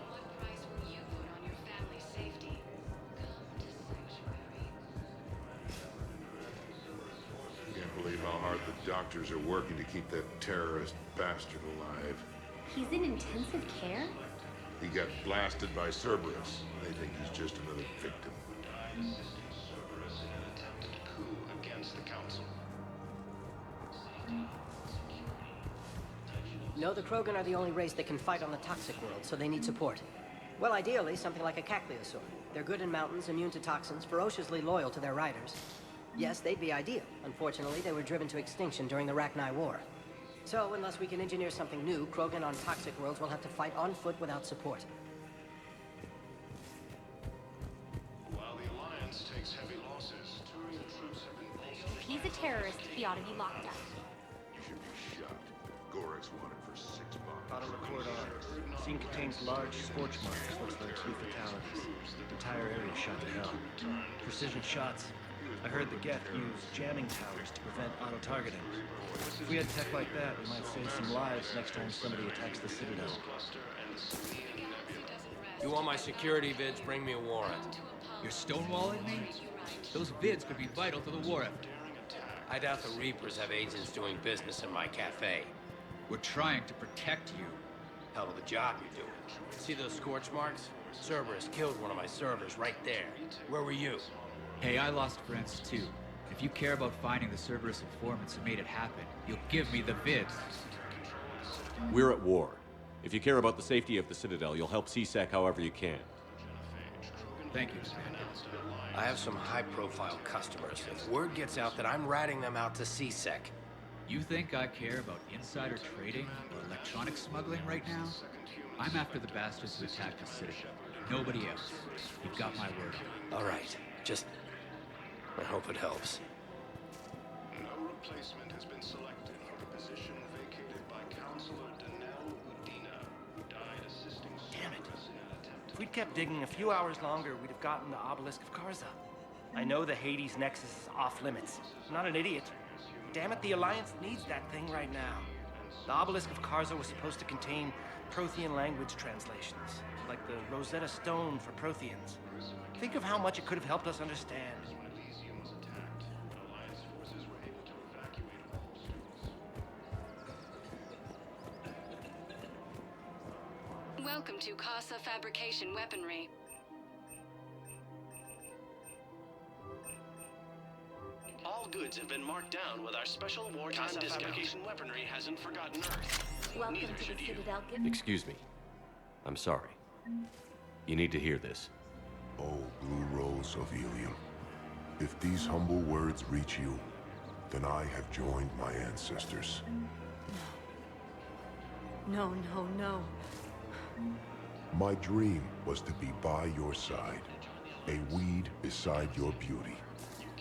What price will you put on your family's safety? Come to Sanctuary. Can't believe how hard the doctors are working to keep that terrorist bastard alive. He's in intensive care? He got blasted by Cerberus. They think he's just another victim. Cerberus in an attempted coup against the Council. No, the Krogan are the only race that can fight on the toxic world, so they need support. Well, ideally, something like a Cacliosaur. They're good in mountains, immune to toxins, ferociously loyal to their riders. Yes, they'd be ideal. Unfortunately, they were driven to extinction during the Rachni War. So, unless we can engineer something new, Krogan on toxic worlds will have to fight on foot without support. While the Alliance takes heavy losses, Turian troops have been bolstered. If he's a terrorist, he ought to be locked up. You should be shot. Gorex wanted for $6. Auto record on. Scene contains large scorch marks. Looks like 2 fatalities. Entire area shot to hell. Precision shots. I heard the Geth use jamming towers to prevent auto-targeting. If we had tech like that, we might save some lives next time somebody attacks the Citadel. You want my security vids? Bring me a warrant. You're stonewalling me? Those vids could be vital to the war effort. I doubt the Reapers have agents doing business in my cafe. We're trying to protect you. Hell of a job you're doing. See those scorch marks? Cerberus killed one of my servers right there. Where were you? Hey, I lost friends too. If you care about finding the Cerberus informants who made it happen, you'll give me the vids. We're at war. If you care about the safety of the Citadel, you'll help CSEC however you can. Thank you, Commander. I have some high-profile customers. If word gets out that I'm ratting them out to CSEC. You think I care about insider trading or electronic smuggling right now? I'm after the bastards who attacked the Citadel. Nobody else. You've got my word on it. All right. Just... I hope it helps. No replacement has been selected for the position vacated by Counselor Danelle Udina, who died assisting Cerberus in an attempt. If we'd kept digging a few hours longer, we'd have gotten the Obelisk of Karza. I know the Hades Nexus is off limits. I'm not an idiot. Damn it, the Alliance needs that thing right now. The Obelisk of Karza was supposed to contain Prothean language translations, like the Rosetta Stone for Protheans. Think of how much it could have helped us understand. Welcome to Casa Fabrication Weaponry. All goods have been marked down with our special wartime discount. Fabrication weaponry hasn't forgotten Earth. Welcome Neither to the should you. Citadel. Excuse me. I'm sorry. You need to hear this. Oh, Blue Rose of Ilium. If these humble words reach you, then I have joined my ancestors. No, no, no. My dream was to be by your side, a weed beside your beauty,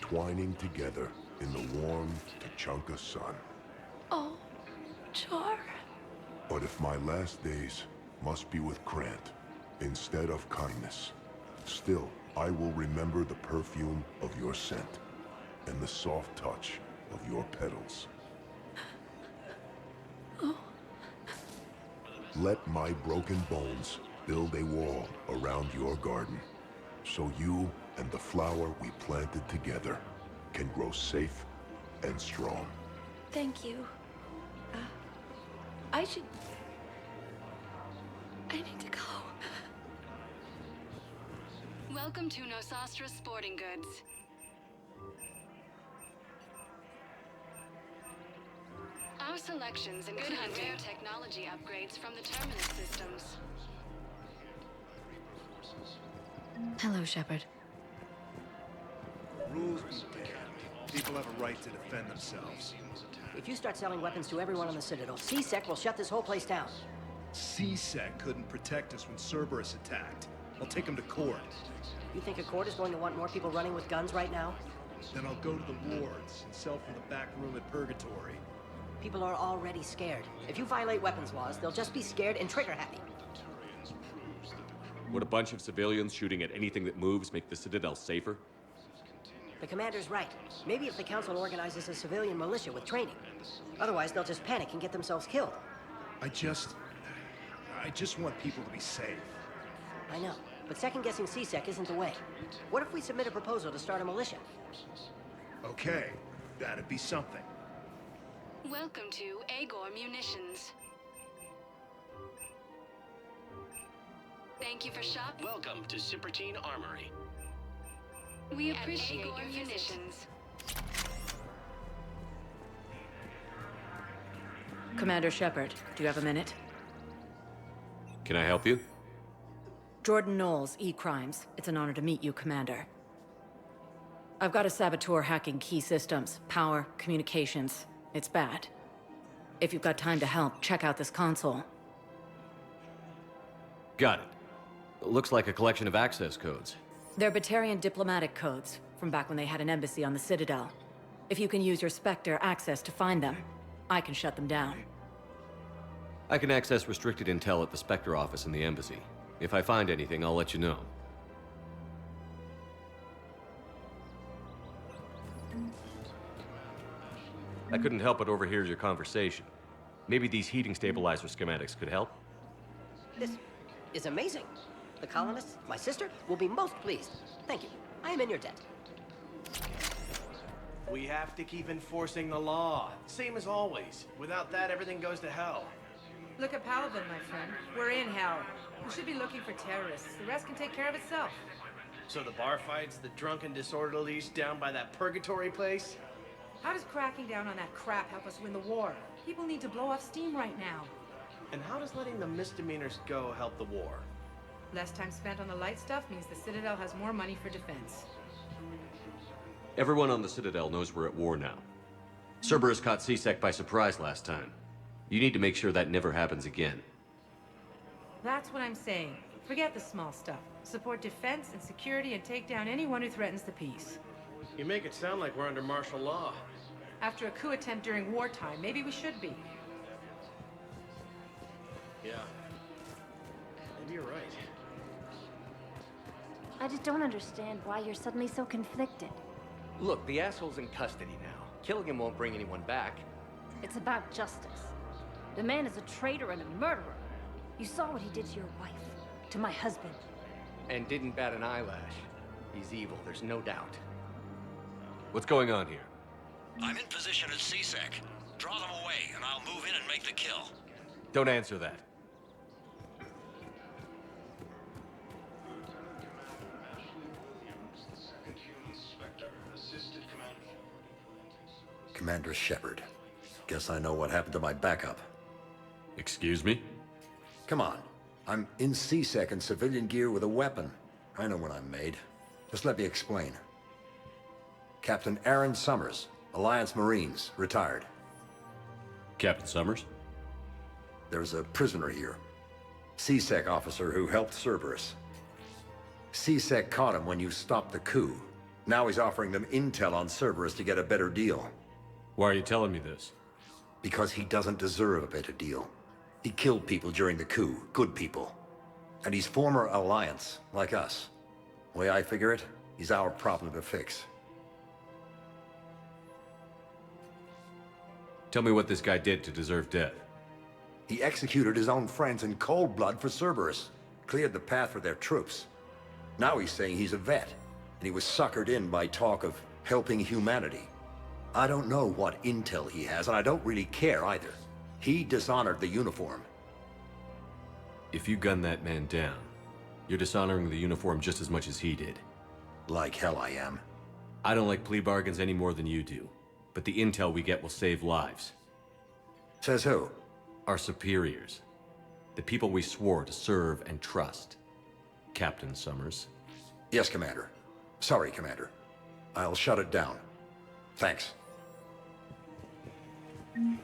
twining together in the warm Tachanka sun. Oh, Char. But if my last days must be with Krant instead of kindness, still I will remember the perfume of your scent and the soft touch of your petals. Oh. Let my broken bones build a wall around your garden, so you and the flower we planted together can grow safe and strong. Thank you. I need to go. Welcome to Nosastra Sporting Goods. Our selections include rare technology upgrades from the Terminus systems. Hello, Shepard. Rules be damned. People have a right to defend themselves. If you start selling weapons to everyone on the Citadel, CSEC will shut this whole place down. CSEC couldn't protect us when Cerberus attacked. I'll take him to court. You think a court is going to want more people running with guns right now? Then I'll go to the wards and sell from the back room at Purgatory. People are already scared. If you violate weapons laws, they'll just be scared and trigger happy. Would a bunch of civilians shooting at anything that moves make the Citadel safer? The commander's right. Maybe if the Council organizes a civilian militia with training. Otherwise, they'll just panic and get themselves killed. I just want people to be safe. I know, but second-guessing CSEC isn't the way. What if we submit a proposal to start a militia? Okay, that'd be something. Welcome to Agor Munitions. Thank you for shopping. Welcome to Cypertine Armory. We appreciate your munitions. Commander Shepard, do you have a minute? Can I help you? Jordan Knowles, E-Crimes. It's an honor to meet you, Commander. I've got a saboteur hacking key systems, power, communications. It's bad. If you've got time to help, check out this console. Got it. Looks like a collection of access codes. They're Batarian diplomatic codes, from back when they had an embassy on the Citadel. If you can use your Spectre access to find them, I can shut them down. I can access restricted intel at the Spectre office in the embassy. If I find anything, I'll let you know. I couldn't help but overhear your conversation. Maybe these heating stabilizer schematics could help? This is amazing. The colonists, my sister, will be most pleased. Thank you. I am in your debt. We have to keep enforcing the law. Same as always. Without that, everything goes to hell. Look at Paladin, my friend. We're in hell. We should be looking for terrorists. The rest can take care of itself. So the bar fights, the drunken disorderlies down by that purgatory place? How does cracking down on that crap help us win the war? People need to blow off steam right now. And how does letting the misdemeanors go help the war? Less time spent on the light stuff means the Citadel has more money for defense. Everyone on the Citadel knows we're at war now. Cerberus caught C-Sec by surprise last time. You need to make sure that never happens again. That's what I'm saying. Forget the small stuff. Support defense and security and take down anyone who threatens the peace. You make it sound like we're under martial law. After a coup attempt during wartime, maybe we should be. Yeah. Maybe you're right. I just don't understand why you're suddenly so conflicted. Look, the asshole's in custody now. Killing him won't bring anyone back. It's about justice. The man is a traitor and a murderer. You saw what he did to your wife, to my husband. And didn't bat an eyelash. He's evil, there's no doubt. What's going on here? I'm in position at C-Sec. Draw them away, and I'll move in and make the kill. Don't answer that. Commander Shepard. Guess I know what happened to my backup. Excuse me? Come on. I'm in C-Sec in civilian gear with a weapon. I know what I'm made. Just let me explain. Captain Aaron Summers, Alliance Marines, retired. Captain Summers? There's a prisoner here. C-Sec officer who helped Cerberus. C-Sec caught him when you stopped the coup. Now he's offering them intel on Cerberus to get a better deal. Why are you telling me this? Because he doesn't deserve a better deal. He killed people during the coup, good people. And he's former Alliance, like us. The way I figure it, he's our problem to fix. Tell me what this guy did to deserve death. He executed his own friends in cold blood for Cerberus. Cleared the path for their troops. Now he's saying he's a vet. And he was suckered in by talk of helping humanity. I don't know what intel he has, and I don't really care either. He dishonored the uniform. If you gun that man down, you're dishonoring the uniform just as much as he did. Like hell I am. I don't like plea bargains any more than you do, but the intel we get will save lives. Says who? Our superiors. The people we swore to serve and trust. Captain Summers. Yes, Commander. Sorry, Commander. I'll shut it down. Thanks. Damn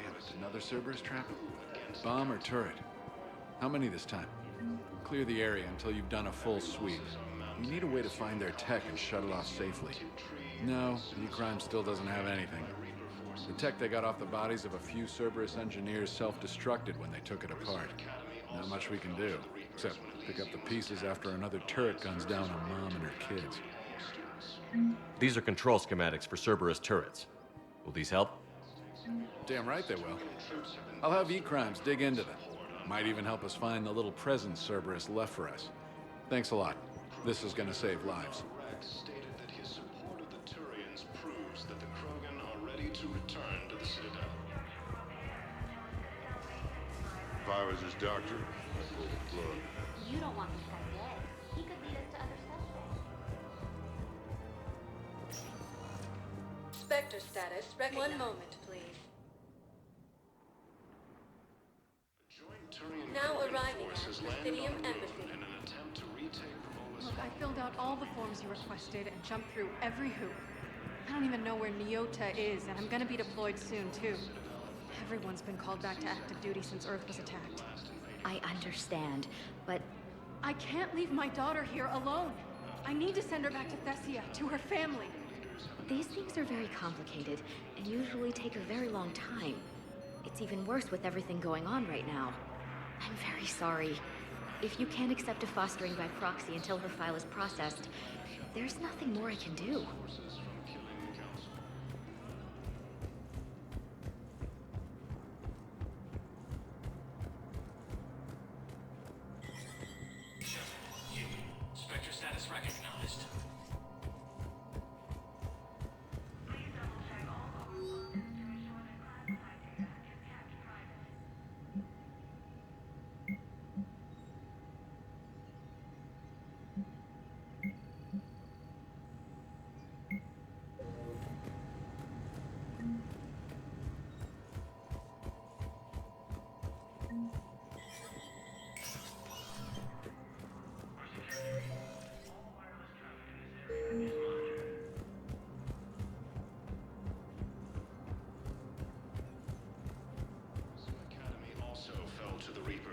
it, another Cerberus trap? Bomb or turret? How many this time? Clear the area until you've done a full sweep. You need a way to find their tech and shut it off safely. No, E-Crime still doesn't have anything. The tech they got off the bodies of a few Cerberus engineers self-destructed when they took it apart. Not much we can do, except pick up the pieces after another turret guns down on Mom and her kids. These are control schematics for Cerberus turrets. Will these help? Damn right they will. I'll have E-Crimes dig into them. Might even help us find the little presents Cerberus left for us. Thanks a lot. This is gonna save lives. Stated that his support of the Turians proves that the Krogan are ready to return to the Citadel. If I was his doctor, I'd pull the plug. You don't want this guy dead. He could lead us to other suspects. Spectre status recognized. 1 moment, please. Now arriving at Presidium Embassy. In an attempt to retake Romulus. Look, I filled out all the forms you requested and jumped through every hoop. I don't even know where Nyota is, and I'm gonna be deployed soon, too. Everyone's been called back to active duty since Earth was attacked. I understand, but... I can't leave my daughter here alone. I need to send her back to Thessia, to her family. These things are very complicated, and usually take a very long time. It's even worse with everything going on right now. I'm very sorry. If you can't accept a fostering by proxy until her file is processed, there's nothing more I can do. Spectre status recognized.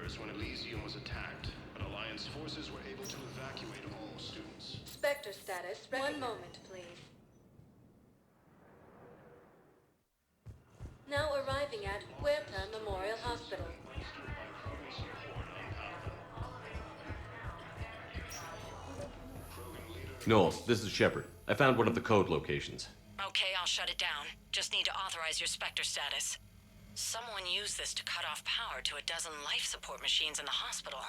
members when Elysium was attacked, but Alliance forces were able to evacuate all students. Spectre status. One moment, please. Now arriving at Huerta Memorial Hospital. Knowles, this is Shepard. I found one of the code locations. Okay, I'll shut it down. Just need to authorize your Spectre status. Someone used this to cut off power to a dozen life support machines in the hospital.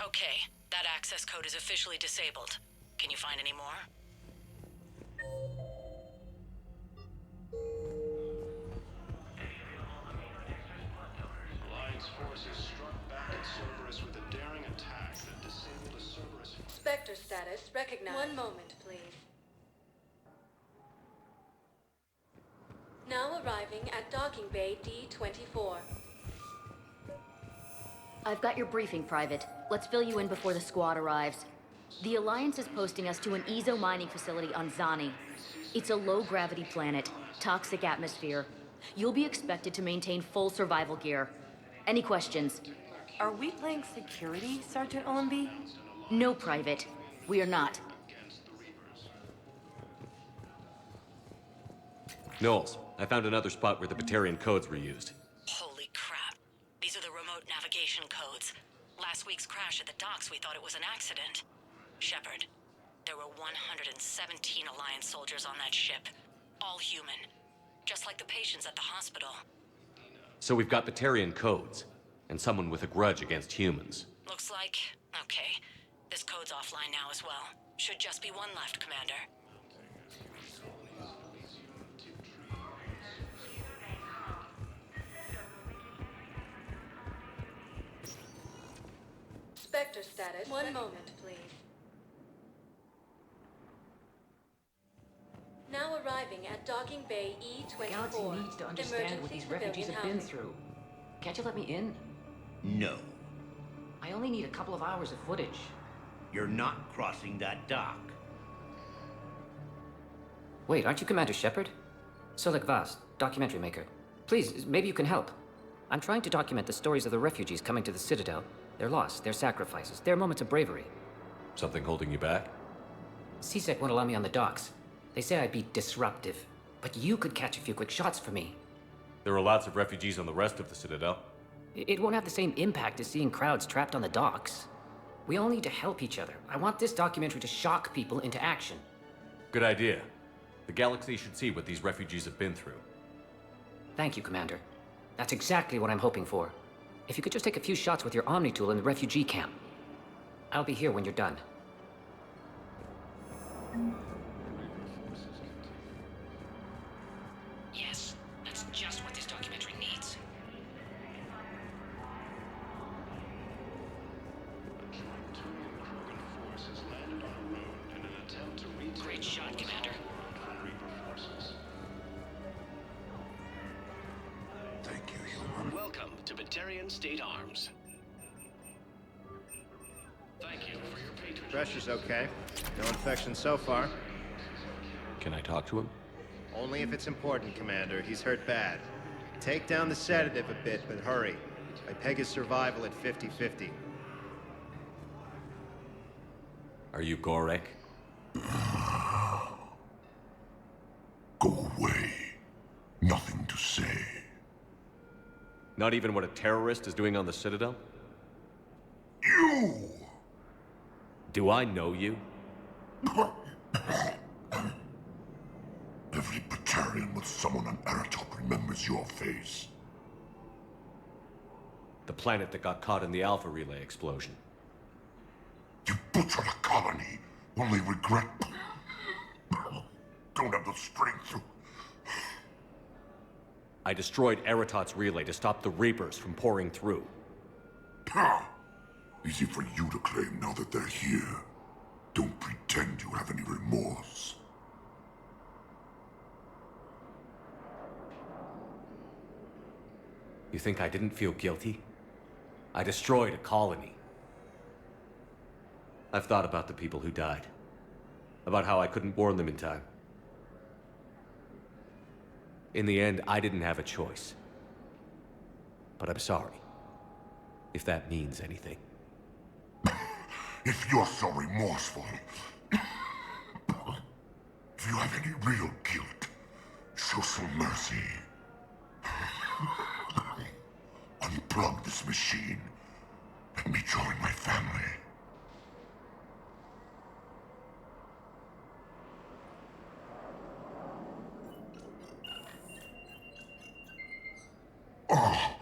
Okay, that access code is officially disabled. Can you find any more? Alliance forces struck back at Cerberus with a daring attack that disabled a Cerberus. Spectre status recognized. One moment, please. Now arriving at Docking Bay D-24. I've got your briefing, Private. Let's fill you in before the squad arrives. The Alliance is posting us to an Ezo mining facility on Zani. It's a low-gravity planet, toxic atmosphere. You'll be expected to maintain full survival gear. Any questions? Are we playing security, Sergeant Olenby? No, Private. We are not. Knowles, I found another spot where the Batarian codes were used. Holy crap. These are the remote navigation codes. Last week's crash at the docks, we thought it was an accident. Shepard, there were 117 Alliance soldiers on that ship. All human. Just like the patients at the hospital. So we've got Batarian codes, and someone with a grudge against humans. Looks like... okay. This code's offline now as well. Should just be one left, Commander. Spectre status. One moment, please. Now arriving at Docking Bay E-24. Galaxy needs to understand what these refugees have been through. Can't you let me in? No. I only need a couple of hours of footage. You're not crossing that dock. Wait, aren't you Commander Shepard? Solik Vast, documentary maker. Please, maybe you can help. I'm trying to document the stories of the refugees coming to the Citadel. Their loss, their sacrifices, their moments of bravery. Something holding you back? CSEC won't allow me on the docks. They say I'd be disruptive. But you could catch a few quick shots for me. There are lots of refugees on the rest of the Citadel. It won't have the same impact as seeing crowds trapped on the docks. We all need to help each other. I want this documentary to shock people into action. Good idea. The galaxy should see what these refugees have been through. Thank you, Commander. That's exactly what I'm hoping for. If you could just take a few shots with your Omni tool in the refugee camp. I'll be here when you're done. Yes, that's just what this documentary needs. Great shot, Commander. Thank you, human. Welcome to Batarian State Arms. Thank you for your patronage. Pressure's okay. No infection so far. Can I talk to him? Only if it's important, Commander. He's hurt bad. Take down the sedative a bit, but hurry. I peg his survival at 50-50. Are you Gorek? Go away. Nothing to say. Not even what a terrorist is doing on the Citadel? You! Do I know you? Every Batarian with someone on Aratok remembers your face. The planet that got caught in the Alpha Relay explosion. You butchered a colony, only regret... Don't have the strength to... I destroyed Eratot's relay to stop the Reapers from pouring through. Easy for you to claim now that they're here. Don't pretend you have any remorse. You think I didn't feel guilty? I destroyed a colony. I've thought about the people who died. About how I couldn't warn them in time. In the end, I didn't have a choice. But I'm sorry. If that means anything. If you're so remorseful, if you have any real guilt, show some mercy. Unplug this machine. Let me join my family. Oh.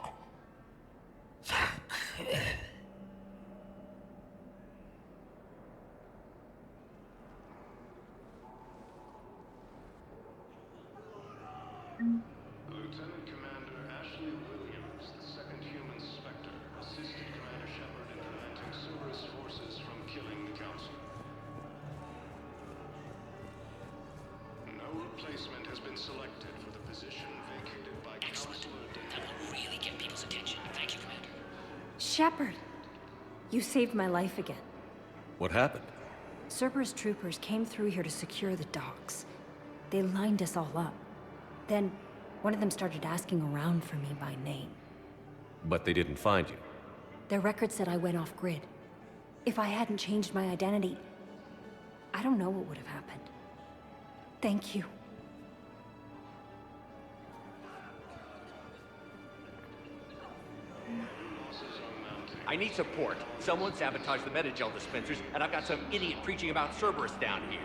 Lieutenant Commander Ashley Williams, the second human Spectre, assisted Commander Shepard in preventing Cerberus forces from killing the Council. No replacement has been selected for the position vacated by Counselor That will really get people's attention. Thank you, Commander. Shepard! You saved my life again. What happened? Cerberus troopers came through here to secure the docks. They lined us all up. Then, one of them started asking around for me by name. But they didn't find you. Their record said I went off-grid. If I hadn't changed my identity, I don't know what would have happened. Thank you. I need support. Someone sabotaged the Metagel dispensers, and I've got some idiot preaching about Cerberus down here.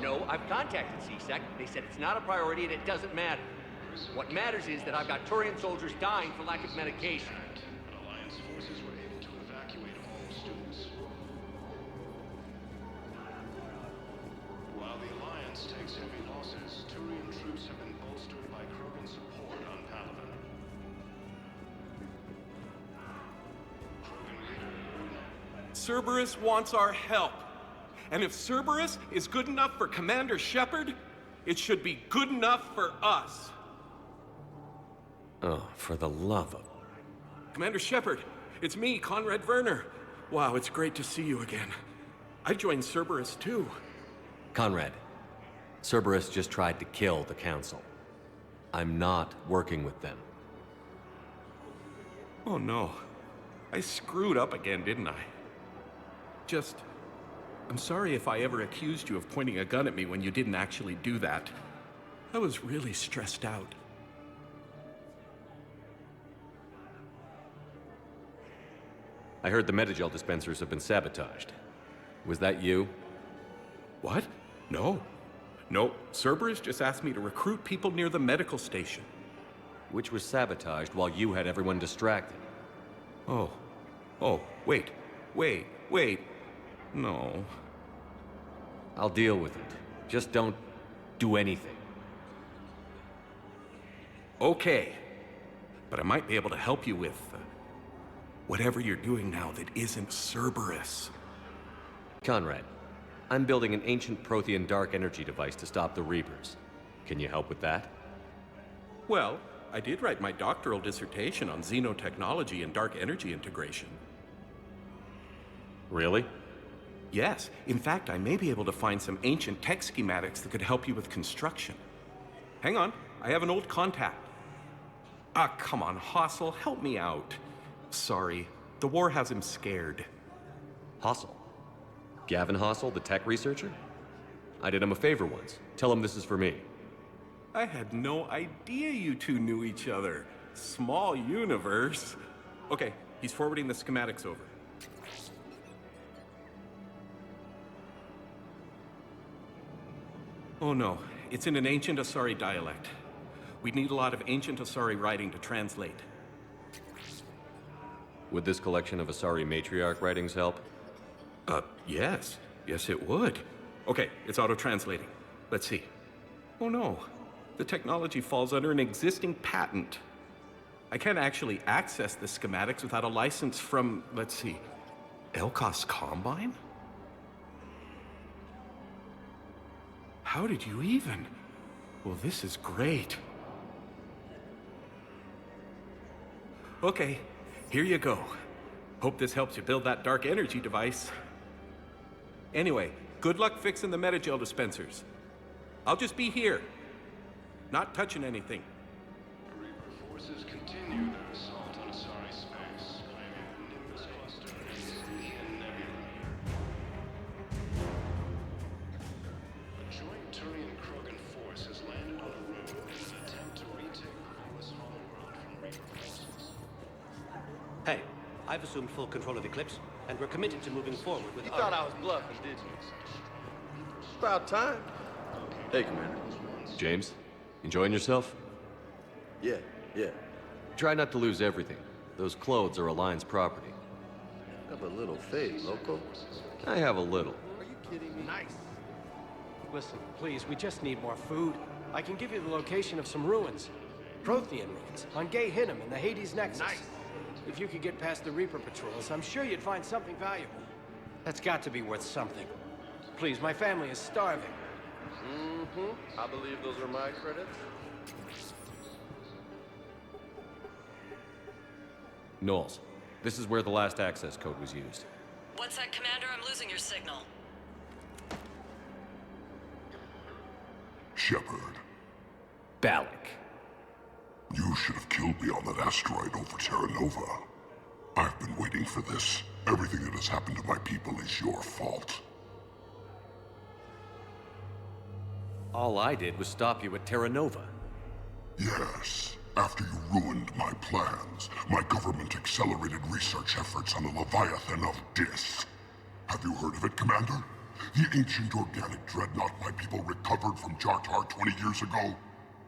No, I've contacted CSEC. They said it's not a priority and it doesn't matter. What matters is that I've got Turian soldiers dying for lack of medication. Alliance forces were able to evacuate all students. While the Alliance takes heavy losses, Turian troops have been bolstered by Krogan support on Palaven. Cerberus wants our help. And if Cerberus is good enough for Commander Shepard, it should be good enough for us. Oh, for the love of... Commander Shepard, it's me, Conrad Werner. Wow, it's great to see you again. I joined Cerberus too. Conrad, Cerberus just tried to kill the Council. I'm not working with them. Oh no. I screwed up again, didn't I? I'm sorry if I ever accused you of pointing a gun at me when you didn't actually do that. I was really stressed out. I heard the Metagel dispensers have been sabotaged. Was that you? What? No. No, Cerberus just asked me to recruit people near the medical station. Which was sabotaged while you had everyone distracted. Oh, wait. No. I'll deal with it. Just don't do anything. Okay. But I might be able to help you with whatever you're doing now that isn't Cerberus. Conrad, I'm building an ancient Prothean dark energy device to stop the Reapers. Can you help with that? Well, I did write my doctoral dissertation on xenotechnology and dark energy integration. Really? Yes. In fact, I may be able to find some ancient tech schematics that could help you with construction. Hang on, I have an old contact. Ah, come on, Hossel, help me out. Sorry, the war has him scared. Hossel? Gavin Hossel, the tech researcher? I did him a favor once. Tell him this is for me. I had no idea you two knew each other. Small universe. Okay, he's forwarding the schematics over. Oh no, it's in an ancient Asari dialect. We'd need a lot of ancient Asari writing to translate. Would this collection of Asari matriarch writings help? Yes. Yes, it would. Okay, it's auto-translating. Let's see. Oh no, the technology falls under an existing patent. I can't actually access the schematics without a license from, let's see, Elkos Combine? How did you even? Well, this is great. Okay, here you go. Hope this helps you build that dark energy device. Anyway, good luck fixing the Metagel dispensers. I'll just be here. Not touching anything. Reaper forces continue their assault on Asari space, claiming Hey, I've assumed full control of Eclipse, and we're committed to moving forward with You our... thought I was bluffing, did you? About time. Hey, Commander. James, enjoying yourself? Yeah. Try not to lose everything. Those clothes are Alliance property. Have a little faith, loco. I have a little. Are you kidding me? Nice. Listen, please, we just need more food. I can give you the location of some ruins. Prothean ruins, on Gay Hinnom in the Hades Nexus. Nice. If you could get past the Reaper patrols, I'm sure you'd find something valuable. That's got to be worth something. Please, my family is starving. Mm-hmm. I believe those are my credits. Knowles, this is where the last access code was used. What's that, Commander? I'm losing your signal. Shepard. Balak. You should have killed me on that asteroid over Terra Nova. I've been waiting for this. Everything that has happened to my people is your fault. All I did was stop you at Terra Nova. Yes. After you ruined my plans, my government accelerated research efforts on the Leviathan of Dis. Have you heard of it, Commander? The ancient organic dreadnought my people recovered from Jartar 20 years ago?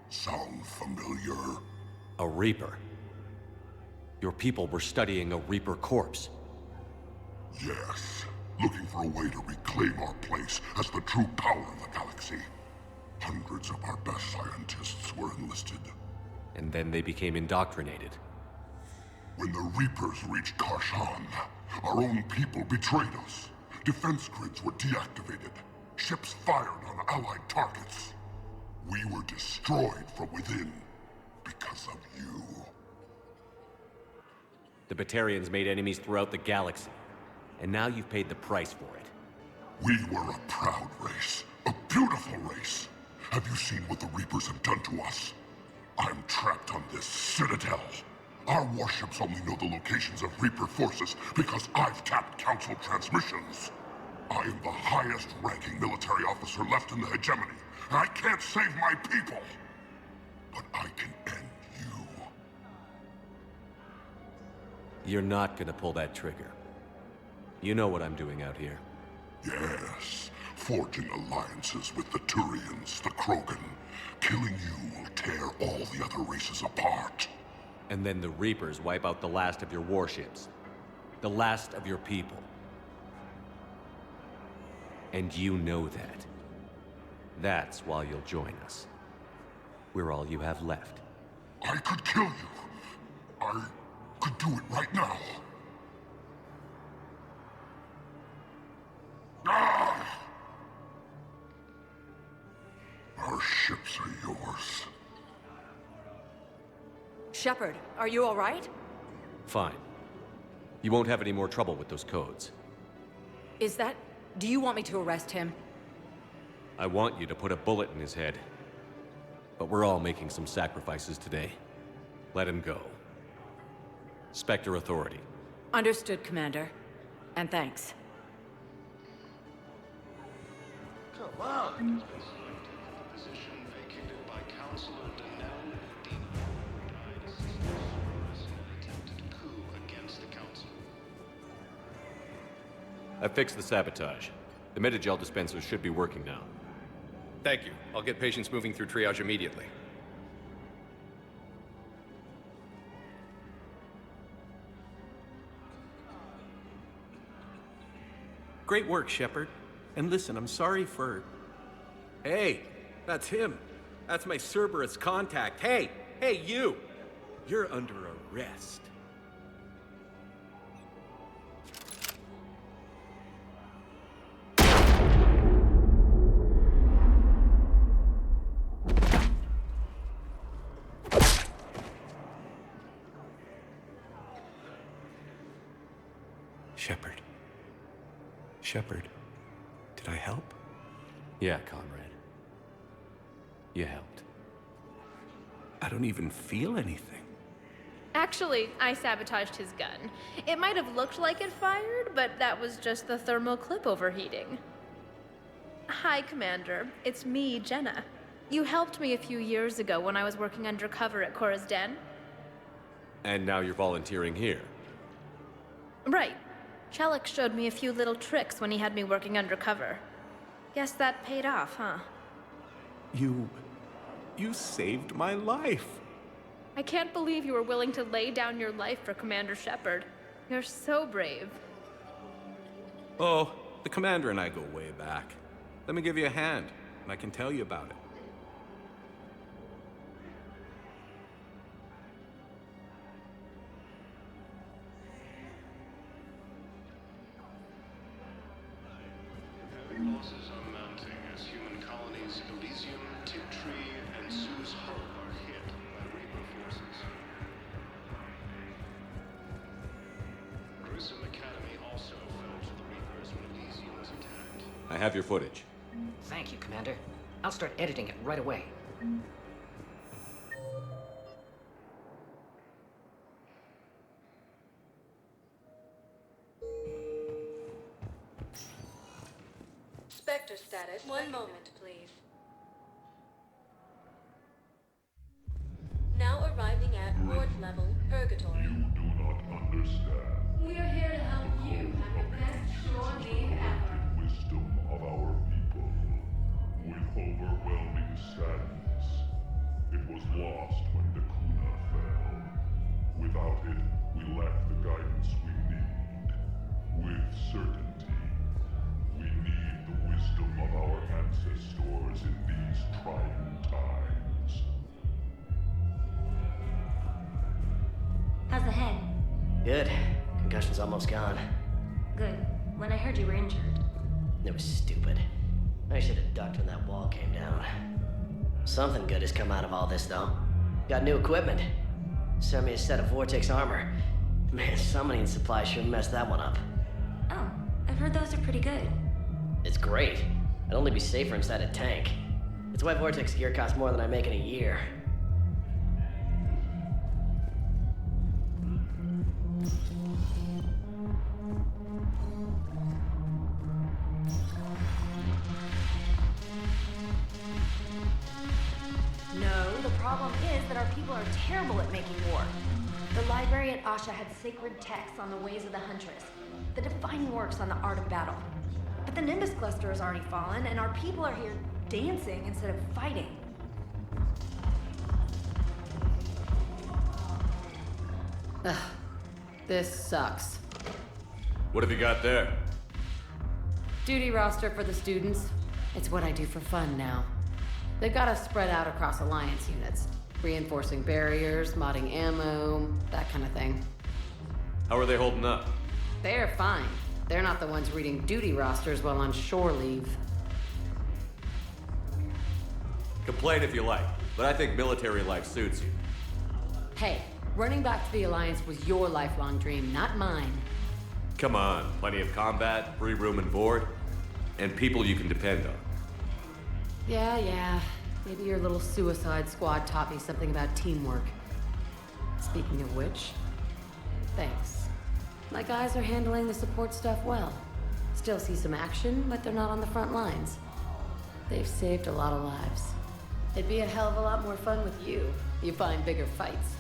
Sound familiar? A Reaper. Your people were studying a Reaper corpse. Yes. Looking for a way to reclaim our place as the true power of the galaxy. Hundreds of our best scientists were enlisted. And then they became indoctrinated. When the Reapers reached Karshan, our own people betrayed us. Defense grids were deactivated. Ships fired on Allied targets. We were destroyed from within because of you. The Batarians made enemies throughout the galaxy. And now you've paid the price for it. We were a proud race. A beautiful race. Have you seen what the Reapers have done to us? I'm trapped on this Citadel. Our warships only know the locations of Reaper forces because I've tapped Council transmissions. I am the highest-ranking military officer left in the hegemony, and I can't save my people. But I can end you. You're not gonna pull that trigger. You know what I'm doing out here. Yes, forging alliances with the Turians, the Krogan. Killing you will tear all the other races apart. And then the Reapers wipe out the last of your warships. The last of your people. And you know that. That's why you'll join us. We're all you have left. I could kill you. I could do it right now. Ah! Our ships are yours. Shepard, are you all right? Fine. You won't have any more trouble with those codes. Is that... Do you want me to arrest him? I want you to put a bullet in his head. But we're all making some sacrifices today. Let him go. Spectre Authority. Understood, Commander. And thanks. Come on! Position vacated by Councilor Danelle Udina. Died assisting Cerberus in an attempted coup against the Council. I fixed the sabotage. The Metagel dispensers should be working now. Thank you. I'll get patients moving through triage immediately. Great work, Shepard. And listen, I'm sorry for... Hey, that's him. That's my Cerberus contact. Hey, you! You're under arrest. Shepard, did I help? Yeah, Conrad. You helped. I don't even feel anything. Actually, I sabotaged his gun. It might have looked like it fired, but that was just the thermal clip overheating. Hi, Commander. It's me, Jenna. You helped me a few years ago when I was working undercover at Cora's Den. And now you're volunteering here. Right. Shellick showed me a few little tricks when he had me working undercover. Guess that paid off, huh? You saved my life. I can't believe you were willing to lay down your life for Commander Shepard. You're so brave. Oh, the commander and I go way back. Let me give you a hand, and I can tell you about it. Heavy losses are mounting as human colonies Elysium, Tiptree, and Sue's Hope are hit by Reaper forces. Grissom Academy also fell to the Reapers when Elysium was attacked. I have your footage. Thank you, Commander. I'll start editing it right away. Spectre status. One moment, please. Now arriving at Ward level Purgatory. You do not understand. We are here to help you have the best shore leave ever. Wisdom of our people. With overwhelming sadness, it was lost when Dakuna fell. Without it, we lack the guidance we need. With certainty, we need the wisdom of our ancestors in these trying times. How's the head? Good. Concussion's almost gone. Good. When I heard you were injured. It was stupid. I should have ducked when that wall came down. Something good has come out of all this, though. Got new equipment. Sent me a set of Vortex armor. Man, summoning supply sure messed that one up. Oh, I've heard those are pretty good. It's great. I'd only be safer inside a tank. That's why Vortex gear costs more than I make in a year. No, the problem is that our people are terrible at making war. The library at Asha had sacred texts on the ways of the Huntress, the defining works on the art of battle. But the Nimbus cluster has already fallen, and our people are here dancing instead of fighting. Ugh, this sucks. What have you got there? Duty roster for the students. It's what I do for fun now. They've got us spread out across Alliance units. Reinforcing barriers, modding ammo, that kind of thing. How are they holding up? They're fine. They're not the ones reading duty rosters while on shore leave. Complain if you like, but I think military life suits you. Hey, running back to the Alliance was your lifelong dream, not mine. Come on, plenty of combat, free room and board, and people you can depend on. Yeah. Maybe your little suicide squad taught me something about teamwork. Speaking of which, thanks. My guys are handling the support stuff well. Still see some action, but they're not on the front lines. They've saved a lot of lives. It'd be a hell of a lot more fun with you. You find bigger fights.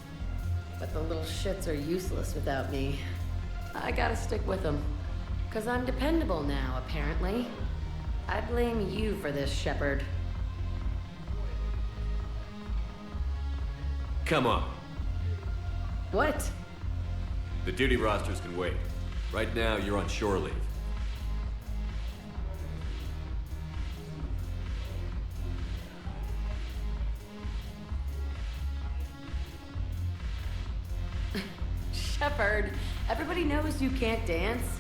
But the little shits are useless without me. I gotta stick with them. 'Cause I'm dependable now, apparently. I blame you for this, Shepard. Come on. What? The duty rosters can wait. Right now, you're on shore leave. Shepard, everybody knows you can't dance.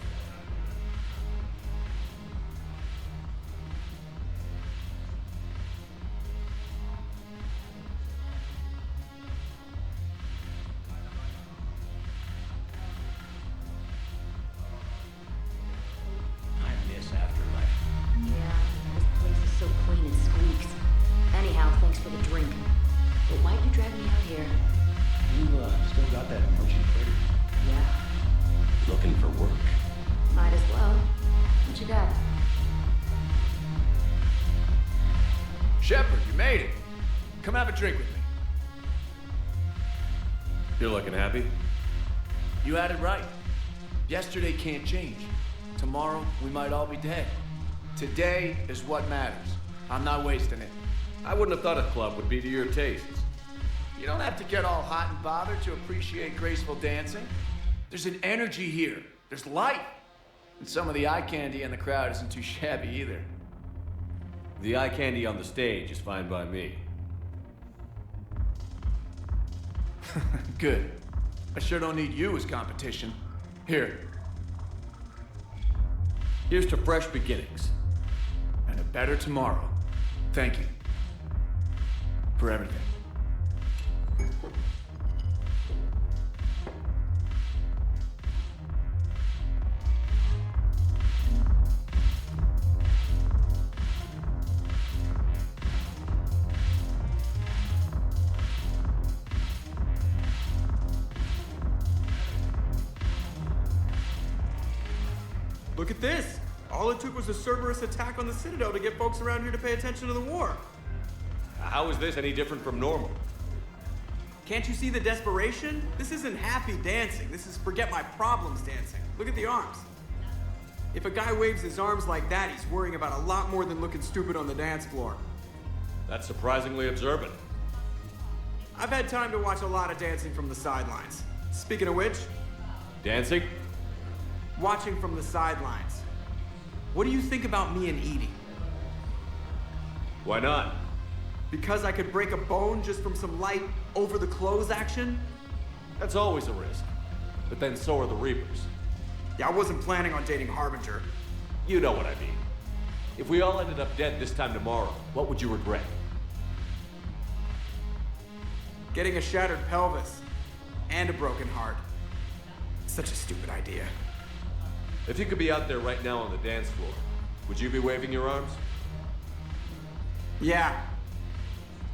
I miss Afterlife. Yeah, this place is so clean and squeaks. Anyhow, thanks for the drink. But why'd you drag me out here? You, still got that emotion clear? Yeah, Looking for work. might as well. What you got? Shepard, you made it. Come have a drink with me. You're looking happy? You had it right. Yesterday can't change. Tomorrow, we might all be dead. Today is what matters. I'm not wasting it. I wouldn't have thought a club would be to your tastes. You don't have to get all hot and bothered to appreciate graceful dancing. There's an energy here. There's life. And some of the eye candy in the crowd isn't too shabby either. The eye candy on the stage is fine by me. Good. I sure don't need you as competition. Here. Here's to fresh beginnings. And a better tomorrow. Thank you. For everything. Look at this! All it took was a Cerberus attack on the Citadel to get folks around here to pay attention to the war. How is this any different from normal? Can't you see the desperation? This isn't happy dancing. This is forget my problems dancing. Look at the arms. If a guy waves his arms like that, he's worrying about a lot more than looking stupid on the dance floor. That's surprisingly observant. I've had time to watch a lot of dancing from the sidelines. Speaking of which... Dancing? Watching from the sidelines. What do you think about me and Edie? Why not? Because I could break a bone just from some light over-the-clothes action? That's always a risk. But then so are the Reapers. Yeah, I wasn't planning on dating Harbinger. You know what I mean. If we all ended up dead this time tomorrow, what would you regret? Getting a shattered pelvis. And a broken heart. Such a stupid idea. If you could be out there right now on the dance floor, would you be waving your arms? Yeah.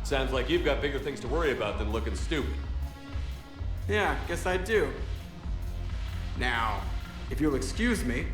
Sounds like you've got bigger things to worry about than looking stupid. Yeah, guess I do. Now, if you'll excuse me.